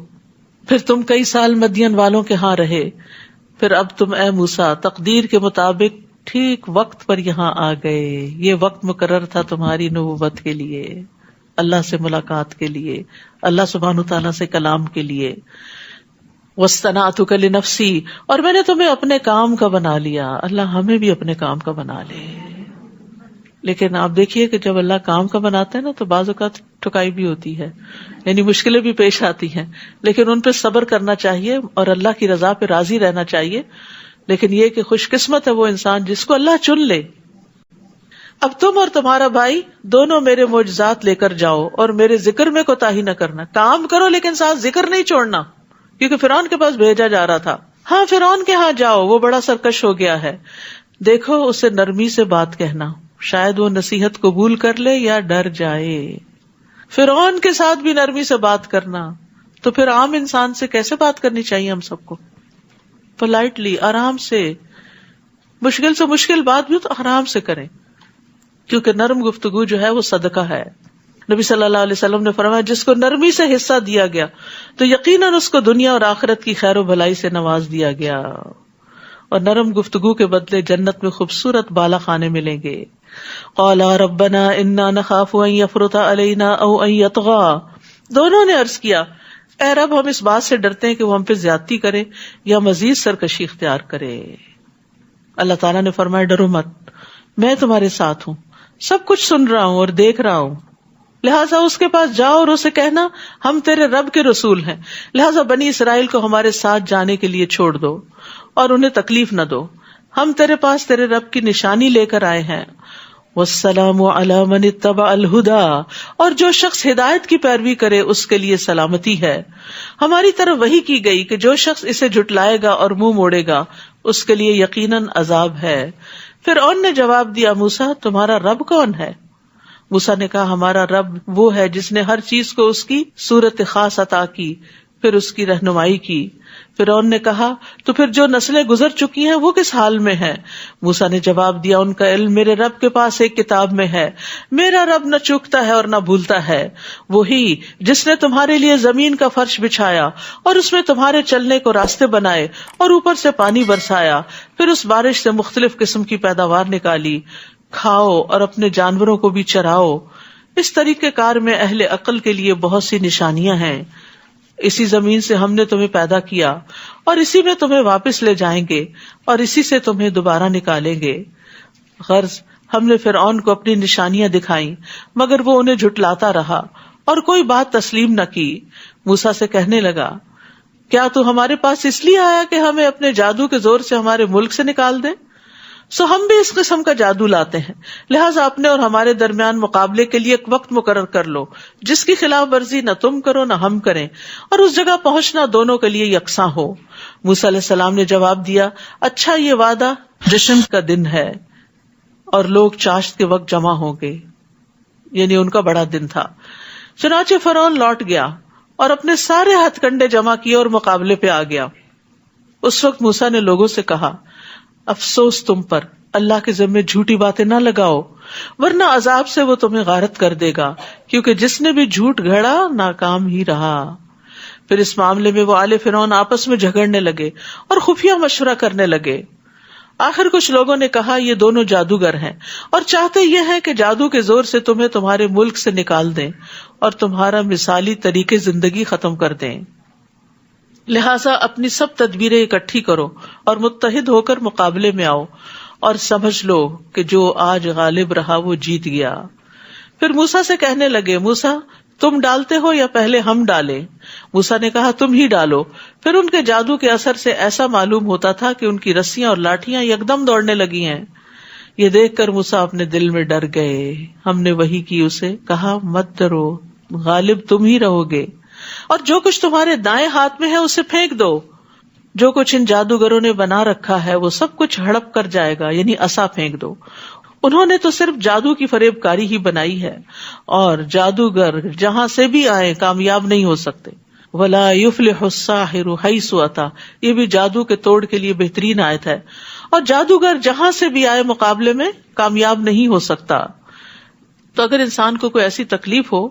Speaker 2: پھر تم کئی سال مدین والوں کے ہاں رہے، پھر اب تم اے موسیٰ تقدیر کے مطابق ٹھیک وقت پر یہاں آ گئے۔ یہ وقت مقرر تھا تمہاری نبوت کے لیے، اللہ سے ملاقات کے لیے، اللہ سبحانہ تعالیٰ سے کلام کے لیے۔ وَاصْطَنَعْتُكَ لِنَفْسِي، اور میں نے تمہیں اپنے کام کا بنا لیا۔ اللہ ہمیں بھی اپنے کام کا بنا لے۔ لیکن آپ دیکھیے کہ جب اللہ کام کا بناتا ہے نا تو بعض اوقات ٹھکائی بھی ہوتی ہے، یعنی مشکلیں بھی پیش آتی ہیں، لیکن ان پہ صبر کرنا چاہیے اور اللہ کی رضا پہ راضی رہنا چاہیے. لیکن یہ کہ خوش قسمت ہے وہ انسان جس کو اللہ چن لے. اب تم اور تمہارا بھائی دونوں میرے معجزات لے کر جاؤ اور میرے ذکر میں کوتاہی نہ کرنا. کام کرو لیکن ساتھ ذکر نہیں چھوڑنا، کیونکہ فرعون کے پاس بھیجا جا رہا تھا. ہاں فرعون کے ہاں جاؤ، وہ بڑا سرکش ہو گیا ہے. دیکھو اسے نرمی سے بات کہنا، شاید وہ نصیحت قبول کر لے یا ڈر جائے. فرعون کے ساتھ بھی نرمی سے بات کرنا، تو پھر عام انسان سے کیسے بات کرنی چاہیے ہم سب کو؟ پولائٹلی، آرام سے. مشکل سے مشکل بات بھی تو آرام سے کریں، کیونکہ نرم گفتگو جو ہے وہ صدقہ ہے. نبی صلی اللہ علیہ وسلم نے فرمایا جس کو نرمی سے حصہ دیا گیا تو یقیناً اس کو دنیا اور آخرت کی خیر و بھلائی سے نواز دیا گیا، اور نرم گفتگو کے بدلے جنت میں خوبصورت بالا خانے ملیں گے. قالا ربنا انا نخاف ان یفرط علینا او ان یطغى. دونوں نے عرض کیا اے رب ہم اس بات سے ڈرتے ہیں کہ وہ ہم پہ زیادتی کرے یا مزید سرکشی اختیار کرے. اللہ تعالیٰ نے فرمایا ڈرو مت، میں تمہارے ساتھ ہوں، سب کچھ سن رہا ہوں اور دیکھ رہا ہوں. لہٰذا اس کے پاس جاؤ اور اسے کہنا ہم تیرے رب کے رسول ہیں، لہٰذا بنی اسرائیل کو ہمارے ساتھ جانے کے لیے چھوڑ دو اور انہیں تکلیف نہ دو. ہم تیرے پاس تیرے رب کی نشانی لے کر آئے ہیں. والسلام علی من اتبع الہدی. اور جو شخص ہدایت کی پیروی کرے اس کے لیے سلامتی ہے. ہماری طرف وحی کی گئی کہ جو شخص اسے جھٹلائے گا اور منہ موڑے گا اس کے لیے یقیناً عذاب ہے. فرعون نے جواب دیا موسیٰ تمہارا رب کون ہے؟ موسیٰ نے کہا ہمارا رب وہ ہے جس نے ہر چیز کو اس کی صورت خاص عطا کی، پھر اس کی رہنمائی کی. فرعون نے کہا تو پھر جو نسلیں گزر چکی ہیں وہ کس حال میں ہیں؟ موسیٰ نے جواب دیا ان کا علم میرے رب کے پاس ایک کتاب میں ہے. میرا رب نہ چوکتا ہے اور نہ بھولتا ہے. وہی جس نے تمہارے لیے زمین کا فرش بچھایا اور اس میں تمہارے چلنے کو راستے بنائے اور اوپر سے پانی برسایا، پھر اس بارش سے مختلف قسم کی پیداوار نکالی. کھاؤ اور اپنے جانوروں کو بھی چراؤ. اس طریقے کار میں اہل عقل کے لیے بہت سی نشانیاں ہیں. اسی زمین سے ہم نے تمہیں پیدا کیا اور اسی میں تمہیں واپس لے جائیں گے اور اسی سے تمہیں دوبارہ نکالیں گے. غرض ہم نے فرعون کو اپنی نشانیاں دکھائیں مگر وہ انہیں جھٹلاتا رہا اور کوئی بات تسلیم نہ کی. موسیٰ سے کہنے لگا کیا تو ہمارے پاس اس لیے آیا کہ ہمیں اپنے جادو کے زور سے ہمارے ملک سے نکال دے؟ سو ہم بھی اس قسم کا جادو لاتے ہیں، لہٰذا اپنے اور ہمارے درمیان مقابلے کے لیے ایک وقت مقرر کر لو جس کی خلاف ورزی نہ تم کرو نہ ہم کریں، اور اس جگہ پہنچنا دونوں کے لیے یکساں ہو. موسیٰ علیہ السلام نے جواب دیا اچھا یہ وعدہ جشن کا دن ہے اور لوگ چاشت کے وقت جمع ہوں گے، یعنی ان کا بڑا دن تھا. چنانچہ فرعون لوٹ گیا اور اپنے سارے ہتھ کنڈے جمع کیے اور مقابلے پہ آ گیا. اس وقت موسیٰ نے لوگوں سے کہا افسوس تم پر، اللہ کے ذمے جھوٹی باتیں نہ لگاؤ ورنہ عذاب سے وہ تمہیں غارت کر دے گا، کیونکہ جس نے بھی جھوٹ گھڑا ناکام ہی رہا. پھر اس معاملے میں وہ آل فرعون آپس میں جھگڑنے لگے اور خفیہ مشورہ کرنے لگے. آخر کچھ لوگوں نے کہا یہ دونوں جادوگر ہیں اور چاہتے یہ ہے کہ جادو کے زور سے تمہیں تمہارے ملک سے نکال دیں اور تمہارا مثالی طریقے زندگی ختم کر دیں. لہٰذا اپنی سب تدبیریں اکٹھی کرو اور متحد ہو کر مقابلے میں آؤ اور سمجھ لو کہ جو آج غالب رہا وہ جیت گیا. پھر موسیٰ سے کہنے لگے موسیٰ تم ڈالتے ہو یا پہلے ہم ڈالیں؟ موسیٰ نے کہا تم ہی ڈالو. پھر ان کے جادو کے اثر سے ایسا معلوم ہوتا تھا کہ ان کی رسیاں اور لاٹیاں یکدم دوڑنے لگی ہیں. یہ دیکھ کر موسیٰ اپنے دل میں ڈر گئے. ہم نے وحی کی اسے کہا مت ڈرو، غالب تم ہی رہو گے، اور جو کچھ تمہارے دائیں ہاتھ میں ہے اسے پھینک دو. جو کچھ ان جادوگروں نے بنا رکھا ہے وہ سب کچھ ہڑپ کر جائے گا، یعنی عصا پھینک دو. انہوں نے تو صرف جادو کی فریب کاری ہی بنائی ہے، اور جادوگر جہاں سے بھی آئے کامیاب نہیں ہو سکتے. وَلَا يُفْلِحُ السَّاحِرُ حَيْثُ أَتَى، یہ بھی جادو کے توڑ کے لیے بہترین آیت ہے. اور جادوگر جہاں سے بھی آئے مقابلے میں کامیاب نہیں ہو سکتا. تو اگر انسان کو کوئی ایسی تکلیف ہو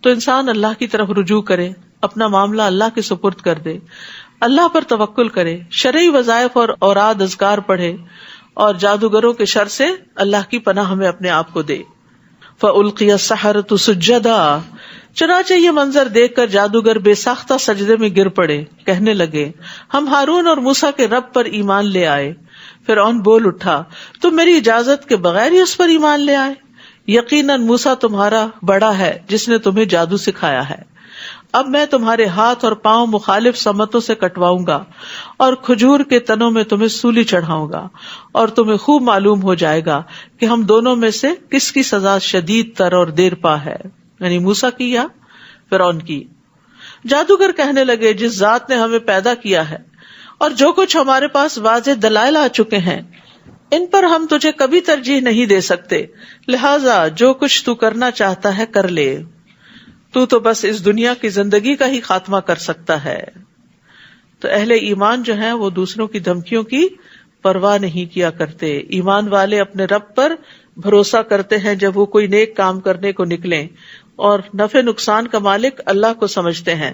Speaker 2: تو انسان اللہ کی طرف رجوع کرے، اپنا معاملہ اللہ کے سپرد کر دے، اللہ پر توکل کرے، شرعی وظائف اور اوراد اذکار پڑھے، اور جادوگروں کے شر سے اللہ کی پناہ ہمیں اپنے آپ کو دے. فَأُلْقِيَ السَّحَرَةُ سُجَّدًا، چنانچہ یہ منظر دیکھ کر جادوگر بے ساختہ سجدے میں گر پڑے، کہنے لگے ہم ہارون اور موسیٰ کے رب پر ایمان لے آئے. فرعون بول اٹھا تم میری اجازت کے بغیر ہی اس پر ایمان لے آئے؟ یقیناً موسیٰ تمہارا بڑا ہے جس نے تمہیں جادو سکھایا ہے. اب میں تمہارے ہاتھ اور پاؤں مخالف سمتوں سے کٹواؤں گا اور کھجور کے تنوں میں تمہیں سولی چڑھاؤں گا، اور تمہیں خوب معلوم ہو جائے گا کہ ہم دونوں میں سے کس کی سزا شدید تر اور دیر پا ہے، یعنی موسیٰ کی یا فرعون کی. جادوگر کہنے لگے جس ذات نے ہمیں پیدا کیا ہے اور جو کچھ ہمارے پاس واضح دلائل آ چکے ہیں ان پر ہم تجھے کبھی ترجیح نہیں دے سکتے، لہذا جو کچھ تو کرنا چاہتا ہے کر لے، تو بس اس دنیا کی زندگی کا ہی خاتمہ کر سکتا ہے. تو اہل ایمان جو ہیں وہ دوسروں کی دھمکیوں کی پرواہ نہیں کیا کرتے. ایمان والے اپنے رب پر بھروسہ کرتے ہیں جب وہ کوئی نیک کام کرنے کو نکلیں، اور نفع نقصان کا مالک اللہ کو سمجھتے ہیں،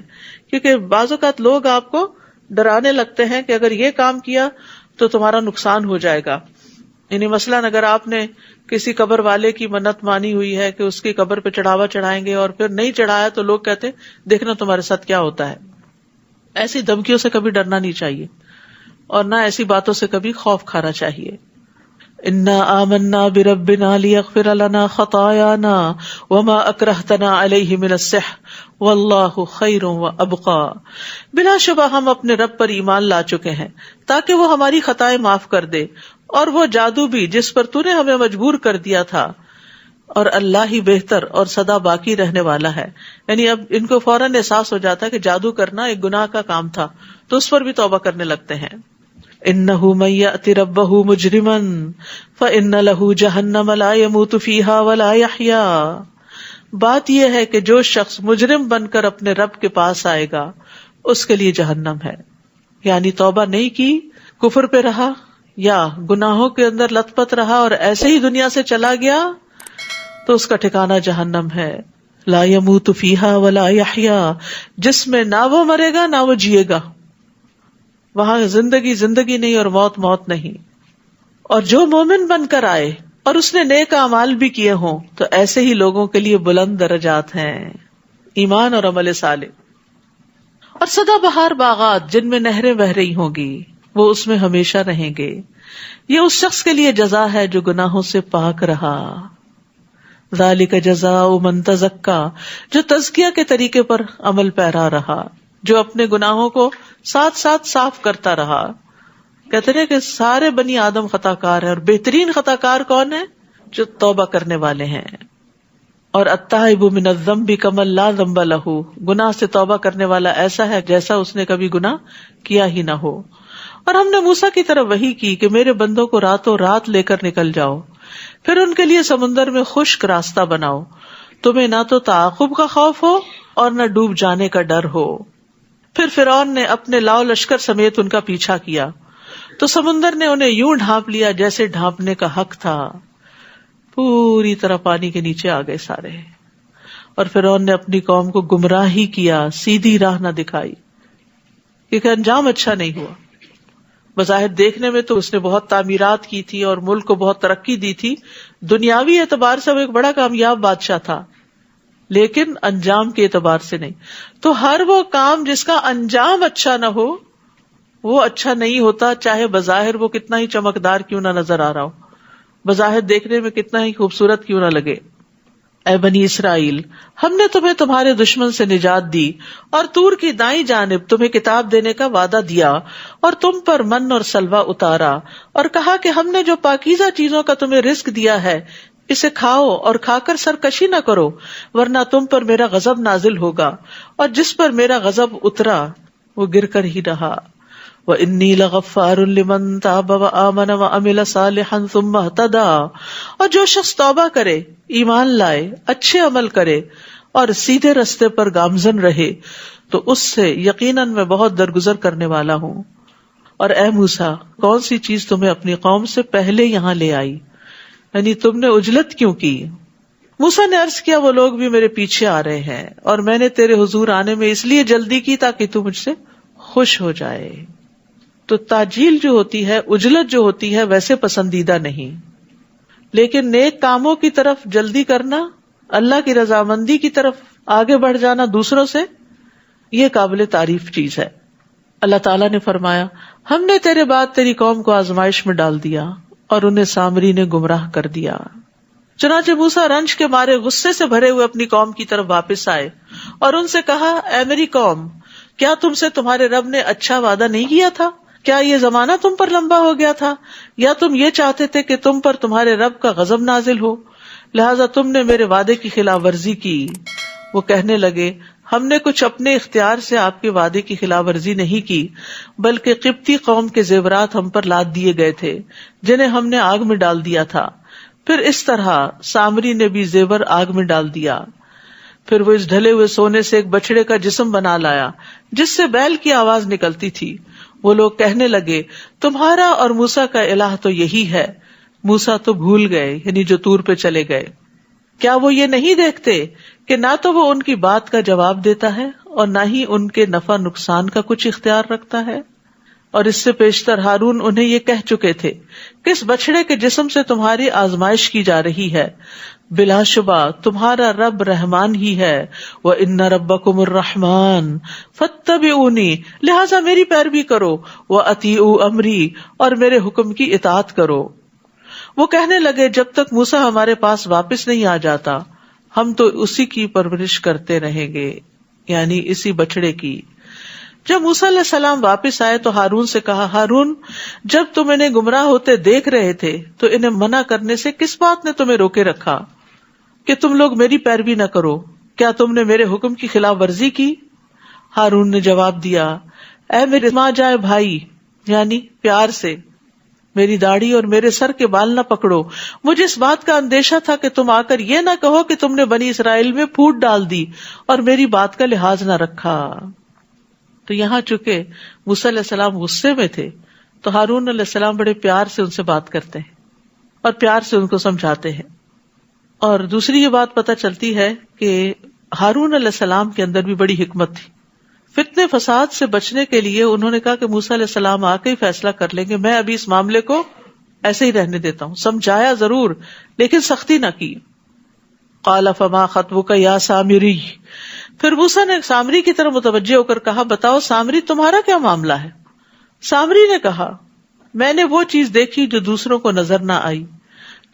Speaker 2: کیونکہ بعض اوقات لوگ آپ کو ڈرانے لگتے ہیں کہ اگر یہ کام کیا تو تمہارا نقصان ہو جائے گا. یعنی مثلاً اگر آپ نے کسی قبر والے کی منت مانی ہوئی ہے کہ اس کی قبر پہ چڑھاوا چڑھائیں گے اور پھر نہیں چڑھایا تو لوگ کہتے دیکھنا تمہارے ساتھ کیا ہوتا ہے. ایسی دھمکیوں سے کبھی ڈرنا نہیں چاہیے اور نہ ایسی باتوں سے کبھی خوف کھانا چاہیے. انا آمنا بربنا لیغفر لنا خطایانا وما اکرہتنا علیہ من السحر واللہ خیر وابقی. بلا شبہ ہم اپنے رب پر ایمان لا چکے ہیں تاکہ وہ ہماری خطائیں معاف کر دے، اور وہ جادو بھی جس پر تو نے ہمیں مجبور کر دیا تھا، اور اللہ ہی بہتر اور سدا باقی رہنے والا ہے. یعنی اب ان کو فوراً احساس ہو جاتا ہے کہ جادو کرنا ایک گناہ کا کام تھا، تو اس پر بھی توبہ کرنے لگتے ہیں. انہ من یأتی ربہ مجرما فإن لہ جہنم لا یموت فیہا ولا یحیا. بات یہ ہے کہ جو شخص مجرم بن کر اپنے رب کے پاس آئے گا اس کے لیے جہنم ہے. یعنی توبہ نہیں کی، کفر پہ رہا یا گناہوں کے اندر لت پت رہا اور ایسے ہی دنیا سے چلا گیا تو اس کا ٹھکانہ جہنم ہے. لا یموت فیہا ولا یحیا، جس میں نہ وہ مرے گا نہ وہ جیے گا. وہاں زندگی زندگی نہیں اور موت موت نہیں. اور جو مومن بن کر آئے اور اس نے نیک اعمال بھی کیے ہوں تو ایسے ہی لوگوں کے لیے بلند درجات ہیں. ایمان اور عمل صالح. اور سدا بہار باغات جن میں نہریں بہ رہی ہوں گی، وہ اس میں ہمیشہ رہیں گے. یہ اس شخص کے لیے جزا ہے جو گناہوں سے پاک رہا. ذالک جزاء من تزکا، جو تزکیہ کے طریقے پر عمل پیرا رہا، جو اپنے گناہوں کو ساتھ ساتھ صاف کرتا رہا. کہتے ہیں کہ سارے بنی آدم خطا کار ہیں، اور بہترین خطا کار کون ہے؟ جو توبہ کرنے والے ہیں. اور التائب من الذنب کمن لا ذنب لہ، گناہ سے توبہ کرنے والا ایسا ہے جیسا اس نے کبھی گناہ کیا ہی نہ ہو. اور ہم نے موسیٰ کی طرف وحی کی کہ میرے بندوں کو راتوں رات لے کر نکل جاؤ، پھر ان کے لیے سمندر میں خشک راستہ بناؤ، تمہیں نہ تو تعاقب کا خوف ہو اور نہ ڈوب جانے کا ڈر ہو. پھر فرعون نے اپنے لاؤ لشکر سمیت ان کا پیچھا کیا تو سمندر نے انہیں یوں ڈھانپ لیا جیسے ڈھانپنے کا حق تھا. پوری طرح پانی کے نیچے آ گئے سارے. اور فرعون نے اپنی قوم کو گمراہی کیا، سیدھی راہ نہ دکھائی، کیونکہ انجام اچھا نہیں ہوا. بظاہر دیکھنے میں تو اس نے بہت تعمیرات کی تھی اور ملک کو بہت ترقی دی تھی، دنیاوی اعتبار سے وہ ایک بڑا کامیاب بادشاہ تھا، لیکن انجام کے اعتبار سے نہیں. تو ہر وہ کام جس کا انجام اچھا نہ ہو وہ اچھا نہیں ہوتا، چاہے بظاہر وہ کتنا ہی چمکدار کیوں نہ نظر آ رہا ہو، بظاہر دیکھنے میں کتنا ہی خوبصورت کیوں نہ لگے. اے بنی اسرائیل، ہم نے تمہیں تمہارے دشمن سے نجات دی اور طور کی دائیں جانب تمہیں کتاب دینے کا وعدہ دیا اور تم پر من اور سلوہ اتارا، اور کہا کہ ہم نے جو پاکیزہ چیزوں کا تمہیں رزق دیا ہے اسے کھاؤ اور کھا کر سرکشی نہ کرو، ورنہ تم پر میرا غضب نازل ہوگا، اور جس پر میرا غضب اترا وہ گر کر ہی رہا. وَإِنِّي لَغَفَّارٌ لِمَن تَابَ وَآمَنَ وَعَمِلَ صَالِحًا ثُمَّ اهْتَدَىٰ. اور جو شخص توبہ کرے، ایمان لائے، اچھے عمل کرے اور سیدھے رستے پر گامزن رہے تو اس سے یقیناً میں بہت درگزر کرنے والا ہوں. اور اے موسیٰ، کون سی چیز تمہیں اپنی قوم سے پہلے یہاں لے آئی؟ یعنی تم نے عجلت کیوں کی؟ موسیٰ نے عرض کیا وہ لوگ بھی میرے پیچھے آ رہے ہیں اور میں نے تیرے حضور آنے میں اس لیے جلدی کی تاکہ تو مجھ سے خوش ہو جائے. تو تاجیل جو ہوتی ہے، عجلت جو ہوتی ہے، ویسے پسندیدہ نہیں، لیکن نیک کاموں کی طرف جلدی کرنا، اللہ کی رضامندی کی طرف آگے بڑھ جانا دوسروں سے، یہ قابل تعریف چیز ہے. اللہ تعالیٰ نے فرمایا ہم نے تیرے بعد تیری قوم کو آزمائش میں ڈال دیا اور انہیں سامری نے گمراہ کر دیا. چنانچہ موسیٰ رنج کے مارے غصے سے بھرے ہوئے اپنی قوم کی طرف واپس آئے اور ان سے کہا, اے میری قوم, کیا تم سے تمہارے رب نے اچھا وعدہ نہیں کیا تھا؟ کیا یہ زمانہ تم پر لمبا ہو گیا تھا؟ یا تم یہ چاہتے تھے کہ تم پر تمہارے رب کا غضب نازل ہو؟ لہذا تم نے میرے وعدے کی خلاف ورزی کی. وہ کہنے لگے, ہم نے کچھ اپنے اختیار سے آپ کے وعدے کی خلاف ورزی نہیں کی, بلکہ قبطی قوم کے زیورات ہم پر لاد دیے گئے تھے جنہیں ہم نے آگ میں ڈال دیا تھا. پھر اس طرح سامری نے بھی زیور آگ میں ڈال دیا. پھر وہ اس ڈھلے ہوئے سونے سے ایک بچڑے کا جسم بنا لایا جس سے بیل کی آواز نکلتی تھی. وہ لوگ کہنے لگے, تمہارا اور موسیٰ کا الہ تو یہی ہے. موسیٰ تو بھول گئے, یعنی جو طور پہ چلے گئے. کیا وہ یہ نہیں دیکھتے کہ نہ تو وہ ان کی بات کا جواب دیتا ہے اور نہ ہی ان کے نفع نقصان کا کچھ اختیار رکھتا ہے؟ اور اس سے پیشتر ہارون انہیں یہ کہہ چکے تھے, کس بچڑے کے جسم سے تمہاری آزمائش کی جا رہی ہے؟ بلا شبہ تمہارا رب رحمان ہی ہے. وَإِنَّ رَبَّكُمُ الرَّحْمَنُ فَاتَّبِعُونِي, لہٰذا میری پیروی کرو. وَأَطِیعُوا أَمْرِی, اور میرے حکم کی اطاعت کرو. وہ کہنے لگے, جب تک موسیٰ ہمارے پاس واپس نہیں آ جاتا ہم تو اسی کی پرورش کرتے رہیں گے, یعنی اسی بچڑے کی. جب موسیٰ علیہ السلام واپس آئے تو ہارون سے کہا, ہارون, جب تم انہیں گمراہ ہوتے دیکھ رہے تھے تو انہیں منع کرنے سے کس بات نے تمہیں روکے رکھا کہ تم لوگ میری پیروی نہ کرو؟ کیا تم نے میرے حکم کی خلاف ورزی کی؟ ہارون نے جواب دیا, اے میرے ماں جائے بھائی, یعنی پیار سے, میری داڑھی اور میرے سر کے بال نہ پکڑو. مجھے اس بات کا اندیشہ تھا کہ تم آ کر یہ نہ کہو کہ تم نے بنی اسرائیل میں پھوٹ ڈال دی اور میری بات کا لحاظ نہ رکھا. تو یہاں چونکہ موسیٰ علیہ السلام غصے میں تھے تو ہارون علیہ السلام بڑے پیار سے ان سے بات کرتے ہیں اور پیار سے ان کو سمجھاتے ہیں. اور دوسری یہ بات پتہ چلتی ہے کہ ہارون علیہ السلام کے اندر بھی بڑی حکمت تھی. فتنے فساد سے بچنے کے لیے انہوں نے کہا کہ موسیٰ علیہ السلام آ کے ہی فیصلہ کر لیں گے, میں ابھی اس معاملے کو ایسے ہی رہنے دیتا ہوں. سمجھایا ضرور لیکن سختی نہ کی. قال فما خطبک یا سامری, پھر موسیٰ نے سامری کی طرف متوجہ ہو کر کہا, بتاؤ سامری تمہارا کیا معاملہ ہے؟ سامری نے کہا, میں نے وہ چیز دیکھی جو دوسروں کو نظر نہ آئی,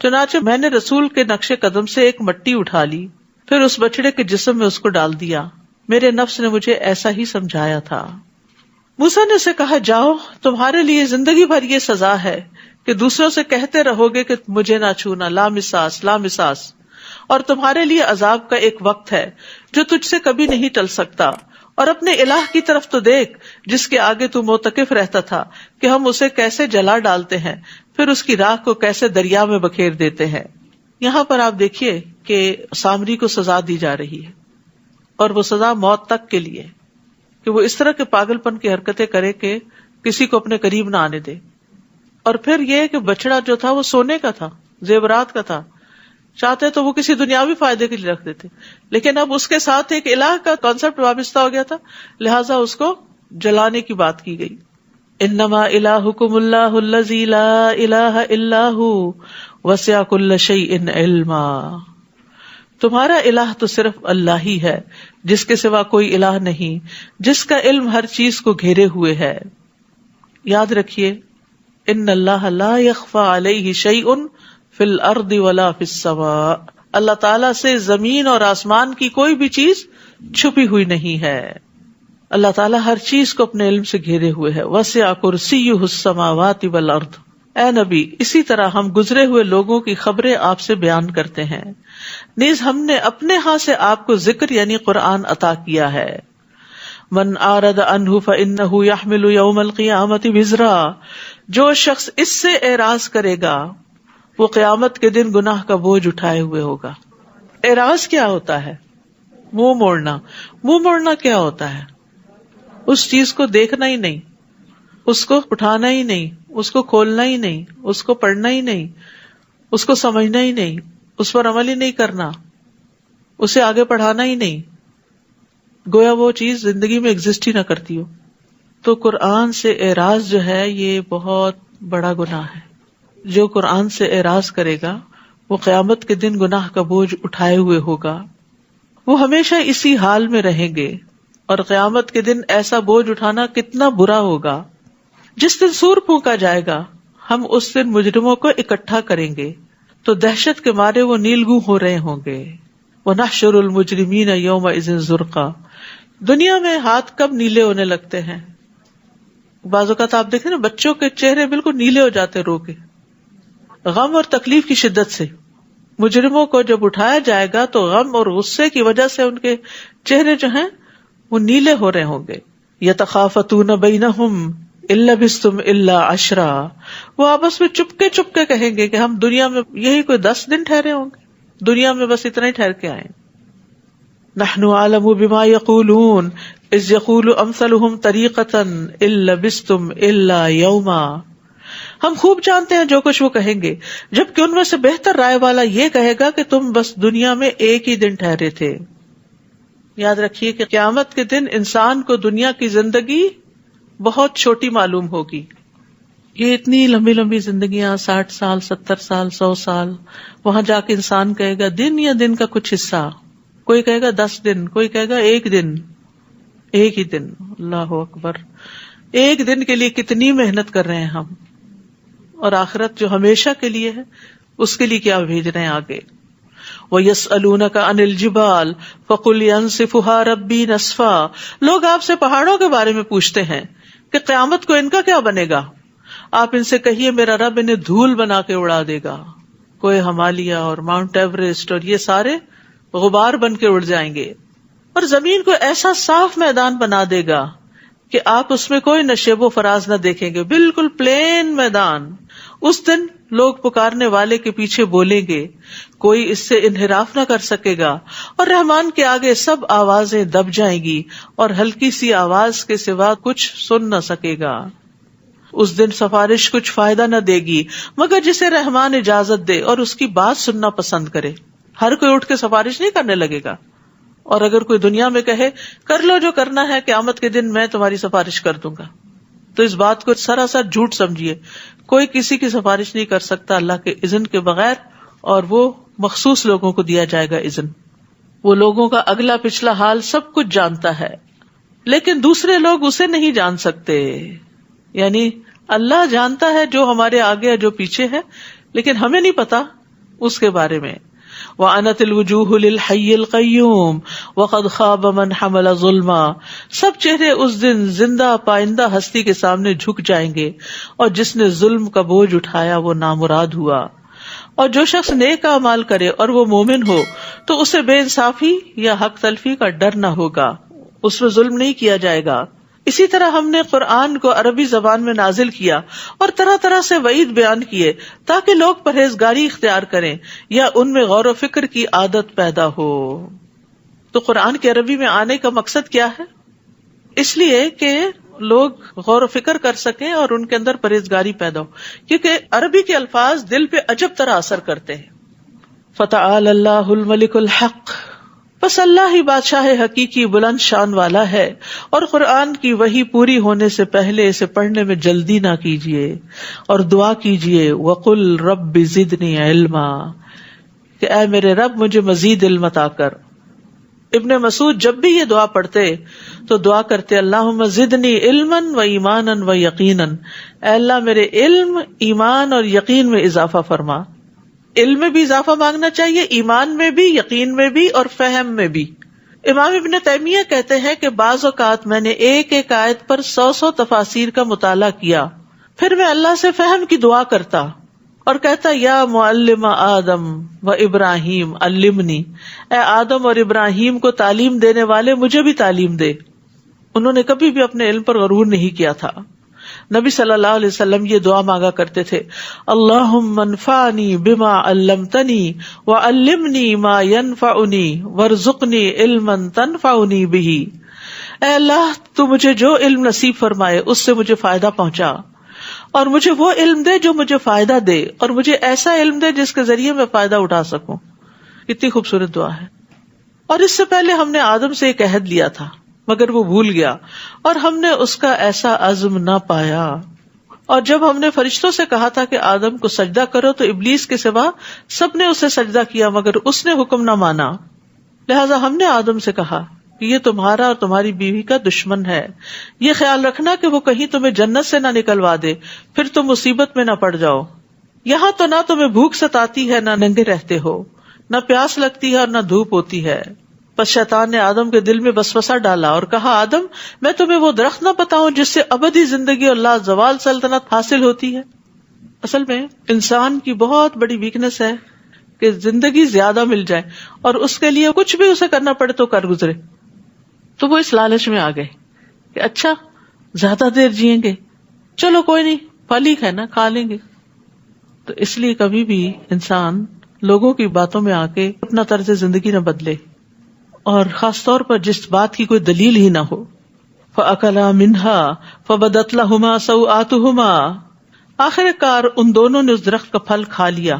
Speaker 2: چنانچہ میں نے رسول کے نقش قدم سے ایک مٹی اٹھا لی, پھر اس بچڑے کے جسم میں اس کو ڈال دیا. میرے نفس نے مجھے ایسا ہی سمجھایا تھا. موسیٰ نے اسے کہا, جاؤ, تمہارے لیے زندگی بھر یہ سزا ہے کہ دوسروں سے کہتے رہو گے کہ مجھے نہ چھونا, لا مساس لا مساس, اور تمہارے لیے عذاب کا ایک وقت ہے جو تجھ سے کبھی نہیں ٹل سکتا. اور اپنے الہ کی طرف تو دیکھ جس کے آگے تو موتقف رہتا تھا کہ ہم اسے کیسے جلا ڈالتے ہیں, پھر اس کی راکھ کو کیسے دریا میں بکھیر دیتے ہیں. یہاں پر آپ دیکھیے کہ سامری کو سزا دی جا رہی ہے اور وہ سزا موت تک کے لیے, کہ وہ اس طرح کے پاگل پن کی حرکتیں کرے کہ کسی کو اپنے قریب نہ آنے دے. اور پھر یہ کہ بچڑا جو تھا وہ سونے کا تھا, زیورات کا تھا, چاہتے تو وہ کسی دنیاوی فائدے کے لیے رکھ دیتے, لیکن اب اس کے ساتھ ایک الہ کا کانسیپٹ وابستہ ہو گیا تھا, لہٰذا اس کو جلانے کی بات کی گئی. انما الہکم اللہ الذی لا الہ الا ہو وسع کل شیء علما, تمہارا الہ تو صرف اللہ ہی ہے جس کے سوا کوئی الہ نہیں, جس کا علم ہر چیز کو گھیرے ہوئے ہے. یاد رکھیے, ان اللہ لا یخفی علیہ شیء فی الارض ولا فی السماء, اللہ تعالیٰ سے زمین اور آسمان کی کوئی بھی چیز چھپی ہوئی نہیں ہے. اللہ تعالیٰ ہر چیز کو اپنے علم سے گھیرے ہوئے ہے. وسع کرسیہ السماوات والارض. اے نبی, اسی طرح ہم گزرے ہوئے لوگوں کی خبریں آپ سے بیان کرتے ہیں, نیز ہم نے اپنے ہاں سے آپ کو ذکر یعنی قرآن عطا کیا ہے. من اعرض عنہ فانہ یحمل یوم القیامۃ وزرا, جو شخص اس سے اعراض کرے گا وہ قیامت کے دن گناہ کا بوجھ اٹھائے ہوئے ہوگا. اعراض کیا ہوتا ہے؟ منہ موڑنا. منہ موڑنا کیا ہوتا ہے؟ اس چیز کو دیکھنا ہی نہیں, اس کو اٹھانا ہی نہیں, اس کو کھولنا ہی نہیں, اس کو پڑھنا ہی نہیں, اس کو سمجھنا ہی نہیں, اس پر عمل ہی نہیں کرنا, اسے آگے پڑھانا ہی نہیں, گویا وہ چیز زندگی میں ایگزسٹ ہی نہ کرتی ہو. تو قرآن سے اعراض جو ہے یہ بہت بڑا گناہ ہے. جو قرآن سے اعراض کرے گا وہ قیامت کے دن گناہ کا بوجھ اٹھائے ہوئے ہوگا. وہ ہمیشہ اسی حال میں رہیں گے, اور قیامت کے دن ایسا بوجھ اٹھانا کتنا برا ہوگا. جس دن سور پھونکا جائے گا ہم اس دن مجرموں کو اکٹھا کریں گے تو دہشت کے مارے وہ نیلگوں ہو رہے ہوں گے. وَنَحْشُرُ الْمُجْرِمِينَ يَوْمَئِذٍ زُرْقًا. دنیا میں ہاتھ کب نیلے ہونے لگتے ہیں؟ بعض اوقات آپ دیکھیں نا بچوں کے چہرے بالکل نیلے ہو جاتے رو کے، غم اور تکلیف کی شدت سے. مجرموں کو جب اٹھایا جائے گا تو غم اور غصے کی وجہ سے ان کے چہرے جو ہیں وہ نیلے ہو رہے ہوں گے. یتخافتون بینہم ان لبثتم الا عشرا. وہ آپس میں چپکے چپکے کہیں گے کہ ہم دنیا میں یہی کوئی 10 دن ٹھہرے ہوں گے، دنیا میں بس اتنا ہی ٹھہر کے آئے. نحن اعلم بما یقولون اذ یقول امثلهم طریقۃ ان لبثتم الا یوما. ہم خوب جانتے ہیں جو کچھ وہ کہیں گے، جبکہ ان میں سے بہتر رائے والا یہ کہے گا کہ تم بس دنیا میں ایک ہی دن ٹھہرے تھے. یاد رکھیے کہ قیامت کے دن انسان کو دنیا کی زندگی بہت چھوٹی معلوم ہوگی. یہ اتنی لمبی لمبی زندگیاں 60 سال 70 سال 100 سال، وہاں جا کے انسان کہے گا دن یا دن کا کچھ حصہ، کوئی کہے گا 10 دن، کوئی کہے گا 1 دن. ایک ہی دن. اللہ اکبر. ایک دن کے لیے کتنی محنت کر رہے ہیں ہم، اور آخرت جو ہمیشہ کے لیے ہے اس کے لیے کیا بھیج رہے ہیں آگے. وَيَسْأَلُونَكَ عَنِ الْجِبَالِ فَقُلْ يَنسِفُهَا رَبِّي نَسْفًا. لوگ آپ سے پہاڑوں کے بارے میں پوچھتے ہیں کہ قیامت کو ان کا کیا بنے گا. آپ ان سے کہیے میرا رب انہیں دھول بنا کے اڑا دے گا. کوہ ہمالیہ اور ماؤنٹ ایوریسٹ اور یہ سارے غبار بن کے اڑ جائیں گے، اور زمین کو ایسا صاف میدان بنا دے گا کہ آپ اس میں کوئی نشیب و فراز نہ دیکھیں گے، بالکل پلین میدان. اس دن لوگ پکارنے والے کے پیچھے بولیں گے، کوئی اس سے انحراف نہ کر سکے گا، اور رحمان کے آگے سب آوازیں دب جائیں گی اور ہلکی سی آواز کے سوا کچھ سن نہ سکے گا. اس دن سفارش کچھ فائدہ نہ دے گی مگر جسے رحمان اجازت دے اور اس کی بات سننا پسند کرے. ہر کوئی اٹھ کے سفارش نہیں کرنے لگے گا، اور اگر کوئی دنیا میں کہے کر لو جو کرنا ہے، قیامت کے دن میں تمہاری سفارش کر دوں گا، تو اس بات کو سراسر جھوٹ سمجھیے. کوئی کسی کی سفارش نہیں کر سکتا اللہ کے اذن کے بغیر، اور وہ مخصوص لوگوں کو دیا جائے گا اذن. وہ لوگوں کا اگلا پچھلا حال سب کچھ جانتا ہے، لیکن دوسرے لوگ اسے نہیں جان سکتے. یعنی اللہ جانتا ہے جو ہمارے آگے ہے جو پیچھے ہے، لیکن ہمیں نہیں پتا اس کے بارے میں. وَأَنَتِ الْوُجُوهُ لِلْحَيِّ الْقَيُّومِ وَقَدْ خَابَ مَنْ حَمَلَ ظُلْمًا. سب چہرے اس دن زندہ پائندہ ہستی کے سامنے جھک جائیں گے، اور جس نے ظلم کا بوجھ اٹھایا وہ نامراد ہوا. اور جو شخص نیک اعمال کرے اور وہ مومن ہو تو اسے بے انصافی یا حق تلفی کا ڈر نہ ہوگا، اس میں ظلم نہیں کیا جائے گا. اسی طرح ہم نے قرآن کو عربی زبان میں نازل کیا اور طرح طرح سے وعید بیان کیے تاکہ لوگ پرہیزگاری اختیار کریں یا ان میں غور و فکر کی عادت پیدا ہو. تو قرآن کے عربی میں آنے کا مقصد کیا ہے؟ اس لیے کہ لوگ غور و فکر کر سکیں اور ان کے اندر پرہیزگاری پیدا ہو، کیونکہ عربی کے الفاظ دل پہ عجب طرح اثر کرتے ہیں. فتعال اللہ الملک الحق. بس اللہ ہی بادشاہ حقیقی بلند شان والا ہے، اور قرآن کی وحی پوری ہونے سے پہلے اسے پڑھنے میں جلدی نہ کیجیے اور دعا کیجیے وقل رب زدنی علما، کہ اے میرے رب مجھے مزید علم عطا کر. ابن مسعود جب بھی یہ دعا پڑھتے تو دعا کرتے اللہم زدنی علما و ایمانا و یقینا، اے اللہ میرے علم، ایمان اور یقین میں اضافہ فرما. علم میں بھی اضافہ مانگنا چاہیے، ایمان میں بھی، یقین میں بھی، اور فہم میں بھی. امام ابن تیمیہ کہتے ہیں کہ بعض اوقات میں نے ایک ایک آیت پر 100 تفاسیر کا مطالعہ کیا، پھر میں اللہ سے فہم کی دعا کرتا اور کہتا یا معلم آدم و ابراہیم علمنی، اے آدم اور ابراہیم کو تعلیم دینے والے مجھے بھی تعلیم دے. انہوں نے کبھی بھی اپنے علم پر غرور نہیں کیا تھا. نبی صلی اللہ علیہ وسلم یہ دعا مانگا کرتے تھے اللہم انفعنی بما علمتنی وعلمنی ما ینفعنی وارزقنی علما تنفعنی بہ. اے اللہ تو مجھے جو علم نصیب فرمائے اس سے مجھے فائدہ پہنچا، اور مجھے وہ علم دے جو مجھے فائدہ دے، اور مجھے ایسا علم دے جس کے ذریعے میں فائدہ اٹھا سکوں. کتنی خوبصورت دعا ہے. اور اس سے پہلے ہم نے آدم سے ایک عہد لیا تھا مگر وہ بھول گیا، اور ہم نے اس کا ایسا عزم نہ پایا. اور جب ہم نے فرشتوں سے کہا تھا کہ آدم کو سجدہ کرو تو ابلیس کے سوا سب نے اسے سجدہ کیا مگر اس نے حکم نہ مانا. لہذا ہم نے آدم سے کہا کہ یہ تمہارا اور تمہاری بیوی کا دشمن ہے. یہ خیال رکھنا کہ وہ کہیں تمہیں جنت سے نہ نکلوا دے، پھر تم مصیبت میں نہ پڑ جاؤ. یہاں تو نہ تمہیں بھوک ستاتی ہے، نہ ننگے رہتے ہو، نہ پیاس لگتی ہے اور نہ دھوپ ہوتی ہے. پس شیطان نے آدم کے دل میں وسوسہ ڈالا اور کہا، آدم میں تمہیں وہ درخت نہ بتاؤں جس سے ابدی زندگی اور لا زوال سلطنت حاصل ہوتی ہے. اصل میں انسان کی بہت بڑی ویکنس ہے کہ زندگی زیادہ مل جائے اور اس کے لیے کچھ بھی اسے کرنا پڑے تو کر گزرے. تو وہ اس لالچ میں آ گئے کہ اچھا زیادہ دیر جیئیں گے، چلو کوئی نہیں پھل ہی کھانا کھا لیں گے. تو اس لیے کبھی بھی انسان لوگوں کی باتوں میں آ کے اپنا طرز زندگی نہ بدلے، اور خاص طور پر جس بات کی کوئی دلیل ہی نہ ہو. فَأَكَلَا مِنْهَا فَبَدَتْ لَهُمَا سَوْآتُهُمَا، آخر کار ان دونوں نے اس درخت کا پھل کھا لیا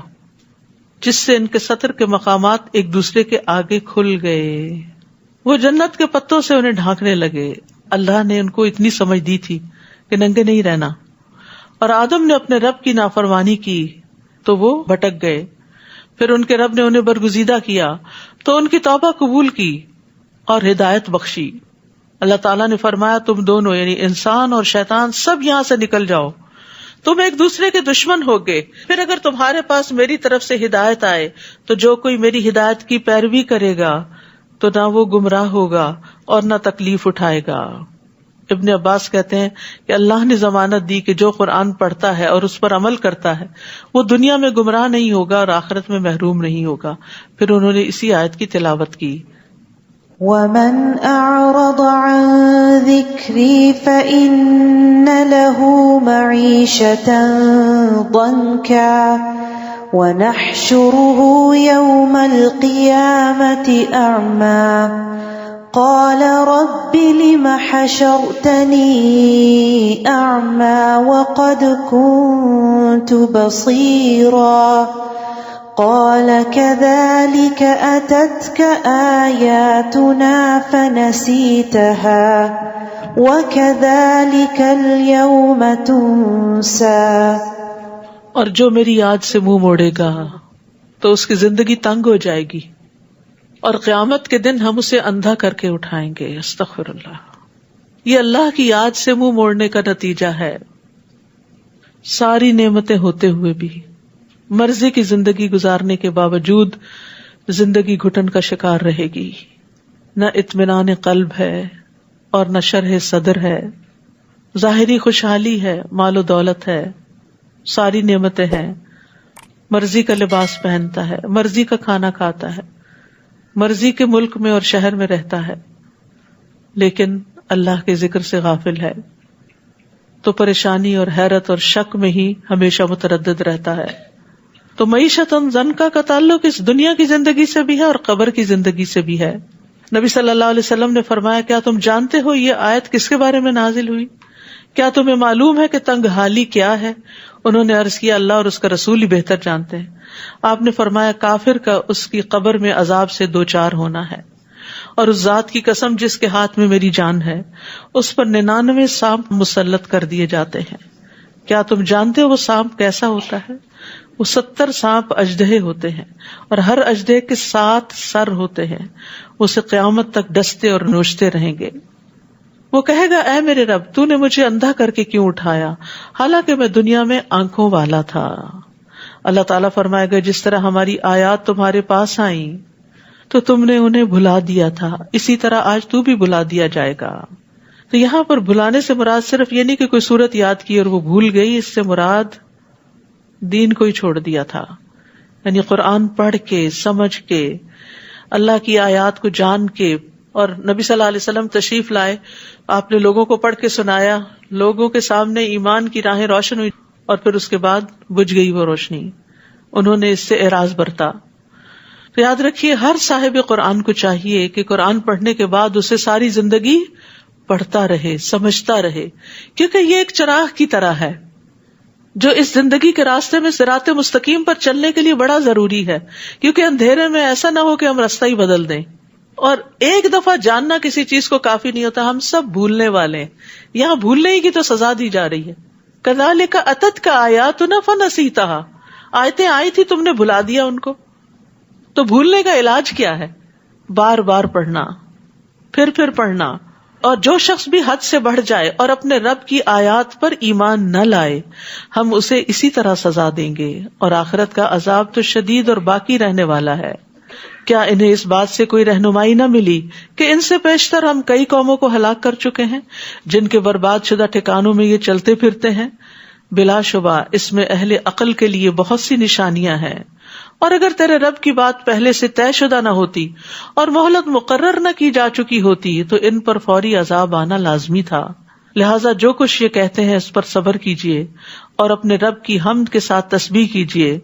Speaker 2: جس سے ان کے سطر کے مقامات ایک دوسرے کے آگے کھل گئے. وہ جنت کے پتوں سے انہیں ڈھانکنے لگے. اللہ نے ان کو اتنی سمجھ دی تھی کہ ننگے نہیں رہنا، اور آدم نے اپنے رب کی نافرمانی کی تو وہ بھٹک گئے. پھر ان کے رب نے انہیں برگزیدہ کیا تو ان کی توبہ قبول کی اور ہدایت بخشی. اللہ تعالیٰ نے فرمایا، تم دونوں یعنی انسان اور شیطان سب یہاں سے نکل جاؤ، تم ایک دوسرے کے دشمن ہوگے. پھر اگر تمہارے پاس میری طرف سے ہدایت آئے تو جو کوئی میری ہدایت کی پیروی کرے گا تو نہ وہ گمراہ ہوگا اور نہ تکلیف اٹھائے گا. ابن عباس کہتے ہیں کہ اللہ نے ضمانت دی کہ جو قرآن پڑھتا ہے اور اس پر عمل کرتا ہے وہ دنیا میں گمراہ نہیں ہوگا اور آخرت میں محروم نہیں ہوگا. پھر انہوں نے اسی آیت کی تلاوت کی.
Speaker 3: وَمَنْ أَعْرَضَ عَنْ ذِكْرِي فَإِنَّ لَهُ مَعِيشَةً ضَنْكًا وَنَحْشُرُهُ يَوْمَ الْقِيَامَةِ أَعْمَى قال رب لم حشرتني أعمى وقد كنت بصيرا قال كذلك أتتك آياتنا فنسيتها وكذلك اليوم تنسى.
Speaker 2: اور جو میری یاد سے منہ موڑے گا تو اس کی زندگی تنگ ہو جائے گی اور قیامت کے دن ہم اسے اندھا کر کے اٹھائیں گے. استغفر اللہ. یہ اللہ کی یاد سے منہ موڑنے کا نتیجہ ہے. ساری نعمتیں ہوتے ہوئے بھی مرضی کی زندگی گزارنے کے باوجود زندگی گھٹن کا شکار رہے گی. نہ اطمینان قلب ہے اور نہ شرح صدر ہے. ظاہری خوشحالی ہے، مال و دولت ہے، ساری نعمتیں ہیں، مرضی کا لباس پہنتا ہے، مرضی کا کھانا کھاتا ہے، مرضی کے ملک میں اور شہر میں رہتا ہے، لیکن اللہ کے ذکر سے غافل ہے تو پریشانی اور حیرت اور شک میں ہی ہمیشہ متردد رہتا ہے. تو معیشتاً ضنکا کا تعلق اس دنیا کی زندگی سے بھی ہے اور قبر کی زندگی سے بھی ہے. نبی صلی اللہ علیہ وسلم نے فرمایا، کیا تم جانتے ہو یہ آیت کس کے بارے میں نازل ہوئی؟ کیا تمہیں معلوم ہے کہ تنگ حالی کیا ہے؟ انہوں نے عرض کیا، اللہ اور اس کا رسول ہی بہتر جانتے ہیں. آپ نے فرمایا، کافر کا اس کی قبر میں عذاب سے دو چار ہونا ہے، اور اس ذات کی قسم جس کے ہاتھ میں میری جان ہے اس پر 99 سانپ مسلط کر دیے جاتے ہیں. کیا تم جانتے ہو وہ سانپ کیسا ہوتا ہے؟ وہ 70 سانپ اژدہے ہوتے ہیں اور ہر اژدہے کے 7 سر ہوتے ہیں. اسے قیامت تک ڈستے اور نوچتے رہیں گے. وہ کہے گا، اے میرے رب، تو نے مجھے اندھا کر کے کیوں اٹھایا حالانکہ میں دنیا میں آنکھوں والا تھا. اللہ تعالیٰ فرمائے گا، جس طرح ہماری آیات تمہارے پاس آئیں تو تم نے انہیں بھلا دیا تھا، اسی طرح آج تو بھی بھلا دیا جائے گا. تو یہاں پر بھلانے سے مراد صرف یہ نہیں کہ کوئی صورت یاد کی اور وہ بھول گئی، اس سے مراد دین کو ہی چھوڑ دیا تھا. یعنی قرآن پڑھ کے، سمجھ کے، اللہ کی آیات کو جان کے، اور نبی صلی اللہ علیہ وسلم تشریف لائے، آپ نے لوگوں کو پڑھ کے سنایا، لوگوں کے سامنے ایمان کی راہیں روشن ہوئی، اور پھر اس کے بعد بجھ گئی وہ روشنی. انہوں نے اس سے اعراض برتا. تو یاد رکھیے، ہر صاحب قرآن کو چاہیے کہ قرآن پڑھنے کے بعد اسے ساری زندگی پڑھتا رہے، سمجھتا رہے، کیونکہ یہ ایک چراغ کی طرح ہے جو اس زندگی کے راستے میں صراط مستقیم پر چلنے کے لیے بڑا ضروری ہے. کیونکہ اندھیرے میں ایسا نہ ہو کہ ہم راستہ ہی بدل دیں. اور ایک دفعہ جاننا کسی چیز کو کافی نہیں ہوتا، ہم سب بھولنے والے ہیں. یہاں بھولنے ہی کی تو سزا دی جا رہی ہے. کذالک اتتک آیاتنا فنسیتھا، آیتیں آئی تھی تم نے بھلا دیا ان کو. تو بھولنے کا علاج کیا ہے؟ بار بار پڑھنا، پھر پڑھنا. اور جو شخص بھی حد سے بڑھ جائے اور اپنے رب کی آیات پر ایمان نہ لائے ہم اسے اسی طرح سزا دیں گے، اور آخرت کا عذاب تو شدید اور باقی رہنے والا ہے. کیا انہیں اس بات سے کوئی رہنمائی نہ ملی کہ ان سے پیشتر ہم کئی قوموں کو ہلاک کر چکے ہیں جن کے برباد شدہ ٹھکانوں میں یہ چلتے پھرتے ہیں؟ بلا شبہ اس میں اہل عقل کے لیے بہت سی نشانیاں ہیں، اور اگر تیرے رب کی بات پہلے سے طے شدہ نہ ہوتی اور مہلت مقرر نہ کی جا چکی ہوتی تو ان پر فوری عذاب آنا لازمی تھا. لہٰذا جو کچھ یہ کہتے ہیں اس پر صبر کیجیے اور اپنے رب کی حمد کے ساتھ تسبیح کیجیے.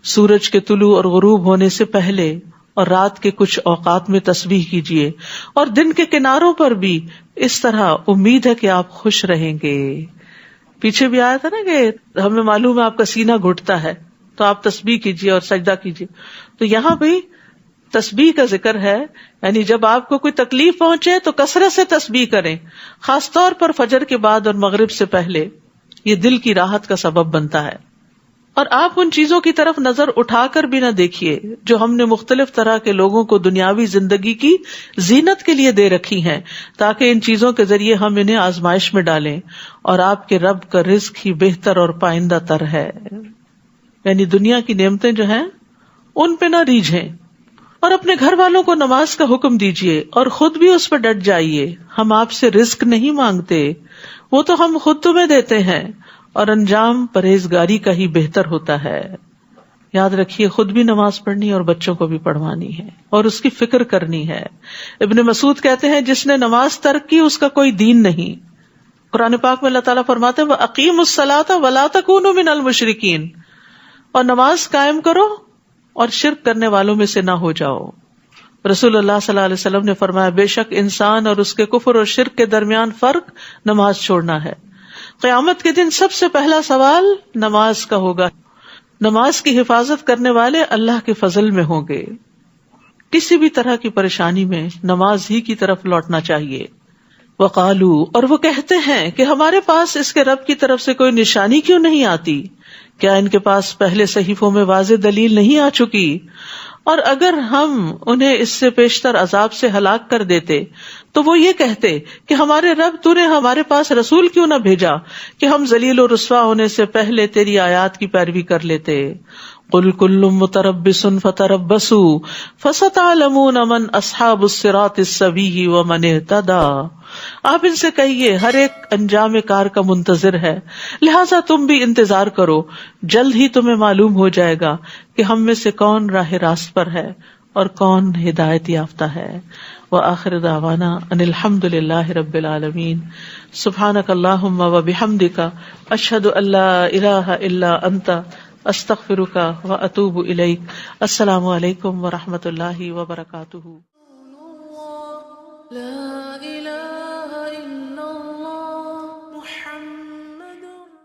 Speaker 2: سورج کے طلوع اور غروب ہونے سے پہلے اور رات کے کچھ اوقات میں تسبیح کیجیے، اور دن کے کناروں پر بھی. اس طرح امید ہے کہ آپ خوش رہیں گے. پیچھے بھی آیا تھا نا کہ ہمیں معلوم ہے آپ کا سینہ گھٹتا ہے تو آپ تسبیح کیجیے اور سجدہ کیجیے. تو یہاں بھی تسبیح کا ذکر ہے، یعنی جب آپ کو کوئی تکلیف پہنچے تو کثرت سے تسبیح کریں، خاص طور پر فجر کے بعد اور مغرب سے پہلے. یہ دل کی راحت کا سبب بنتا ہے. اور آپ ان چیزوں کی طرف نظر اٹھا کر بھی نہ دیکھیے جو ہم نے مختلف طرح کے لوگوں کو دنیاوی زندگی کی زینت کے لیے دے رکھی ہیں، تاکہ ان چیزوں کے ذریعے ہم انہیں آزمائش میں ڈالیں. اور آپ کے رب کا رزق ہی بہتر اور پائندہ تر ہے. یعنی دنیا کی نعمتیں جو ہیں ان پہ نہ ریجھیں. اور اپنے گھر والوں کو نماز کا حکم دیجیے اور خود بھی اس پہ ڈٹ جائیے. ہم آپ سے رزق نہیں مانگتے، وہ تو ہم خود تمہیں دیتے ہیں، اور انجام پرہیزگاری کا ہی بہتر ہوتا ہے. یاد رکھیے خود بھی نماز پڑھنی اور بچوں کو بھی پڑھوانی ہے اور اس کی فکر کرنی ہے. ابن مسعود کہتے ہیں جس نے نماز ترک کی اس کا کوئی دین نہیں. قرآن پاک میں اللہ تعالیٰ فرماتے ہیں وَأَقِيمُوا الصَّلَاةَ وَلَا تَكُونُوا مِنَ الْمُشْرِكِينَ، اور نماز قائم کرو اور شرک کرنے والوں میں سے نہ ہو جاؤ. رسول اللہ صلی اللہ علیہ وسلم نے فرمایا بے شک انسان اور اس کے کفر اور شرک کے درمیان فرق نماز چھوڑنا ہے. قیامت کے دن سب سے پہلا سوال نماز کا ہوگا. نماز کی حفاظت کرنے والے اللہ کے فضل میں ہوں گے. کسی بھی طرح کی پریشانی میں نماز ہی کی طرف لوٹنا چاہیے. وقالو، اور وہ کہتے ہیں کہ ہمارے پاس اس کے رب کی طرف سے کوئی نشانی کیوں نہیں آتی؟ کیا ان کے پاس پہلے صحیفوں میں واضح دلیل نہیں آ چکی؟ اور اگر ہم انہیں اس سے پیشتر عذاب سے ہلاک کر دیتے تو وہ یہ کہتے کہ ہمارے رب تو نے ہمارے پاس رسول کیوں نہ بھیجا کہ ہم ذلیل و رسوا ہونے سے پہلے تیری آیات کی پیروی کر لیتے. قل کل متربص فتربصوا فستعلمون من اصحاب الصراط السوی ومن اهتدى. آپ ان سے کہیے ہر ایک انجام کار کا منتظر ہے، لہٰذا تم بھی انتظار کرو، جلد ہی تمہیں معلوم ہو جائے گا کہ ہم میں سے کون راہ راست پر ہے اور کون ہدایت یافتہ ہے. وآخر دعوانا ان الحمد للہ رب العالمین. سبحانک اللہم وبحمدک اشہد ان لا الہ الا انت استغفرک واتوب الیک. السلام علیکم ورحمۃ اللہ وبرکاتہ.
Speaker 1: لا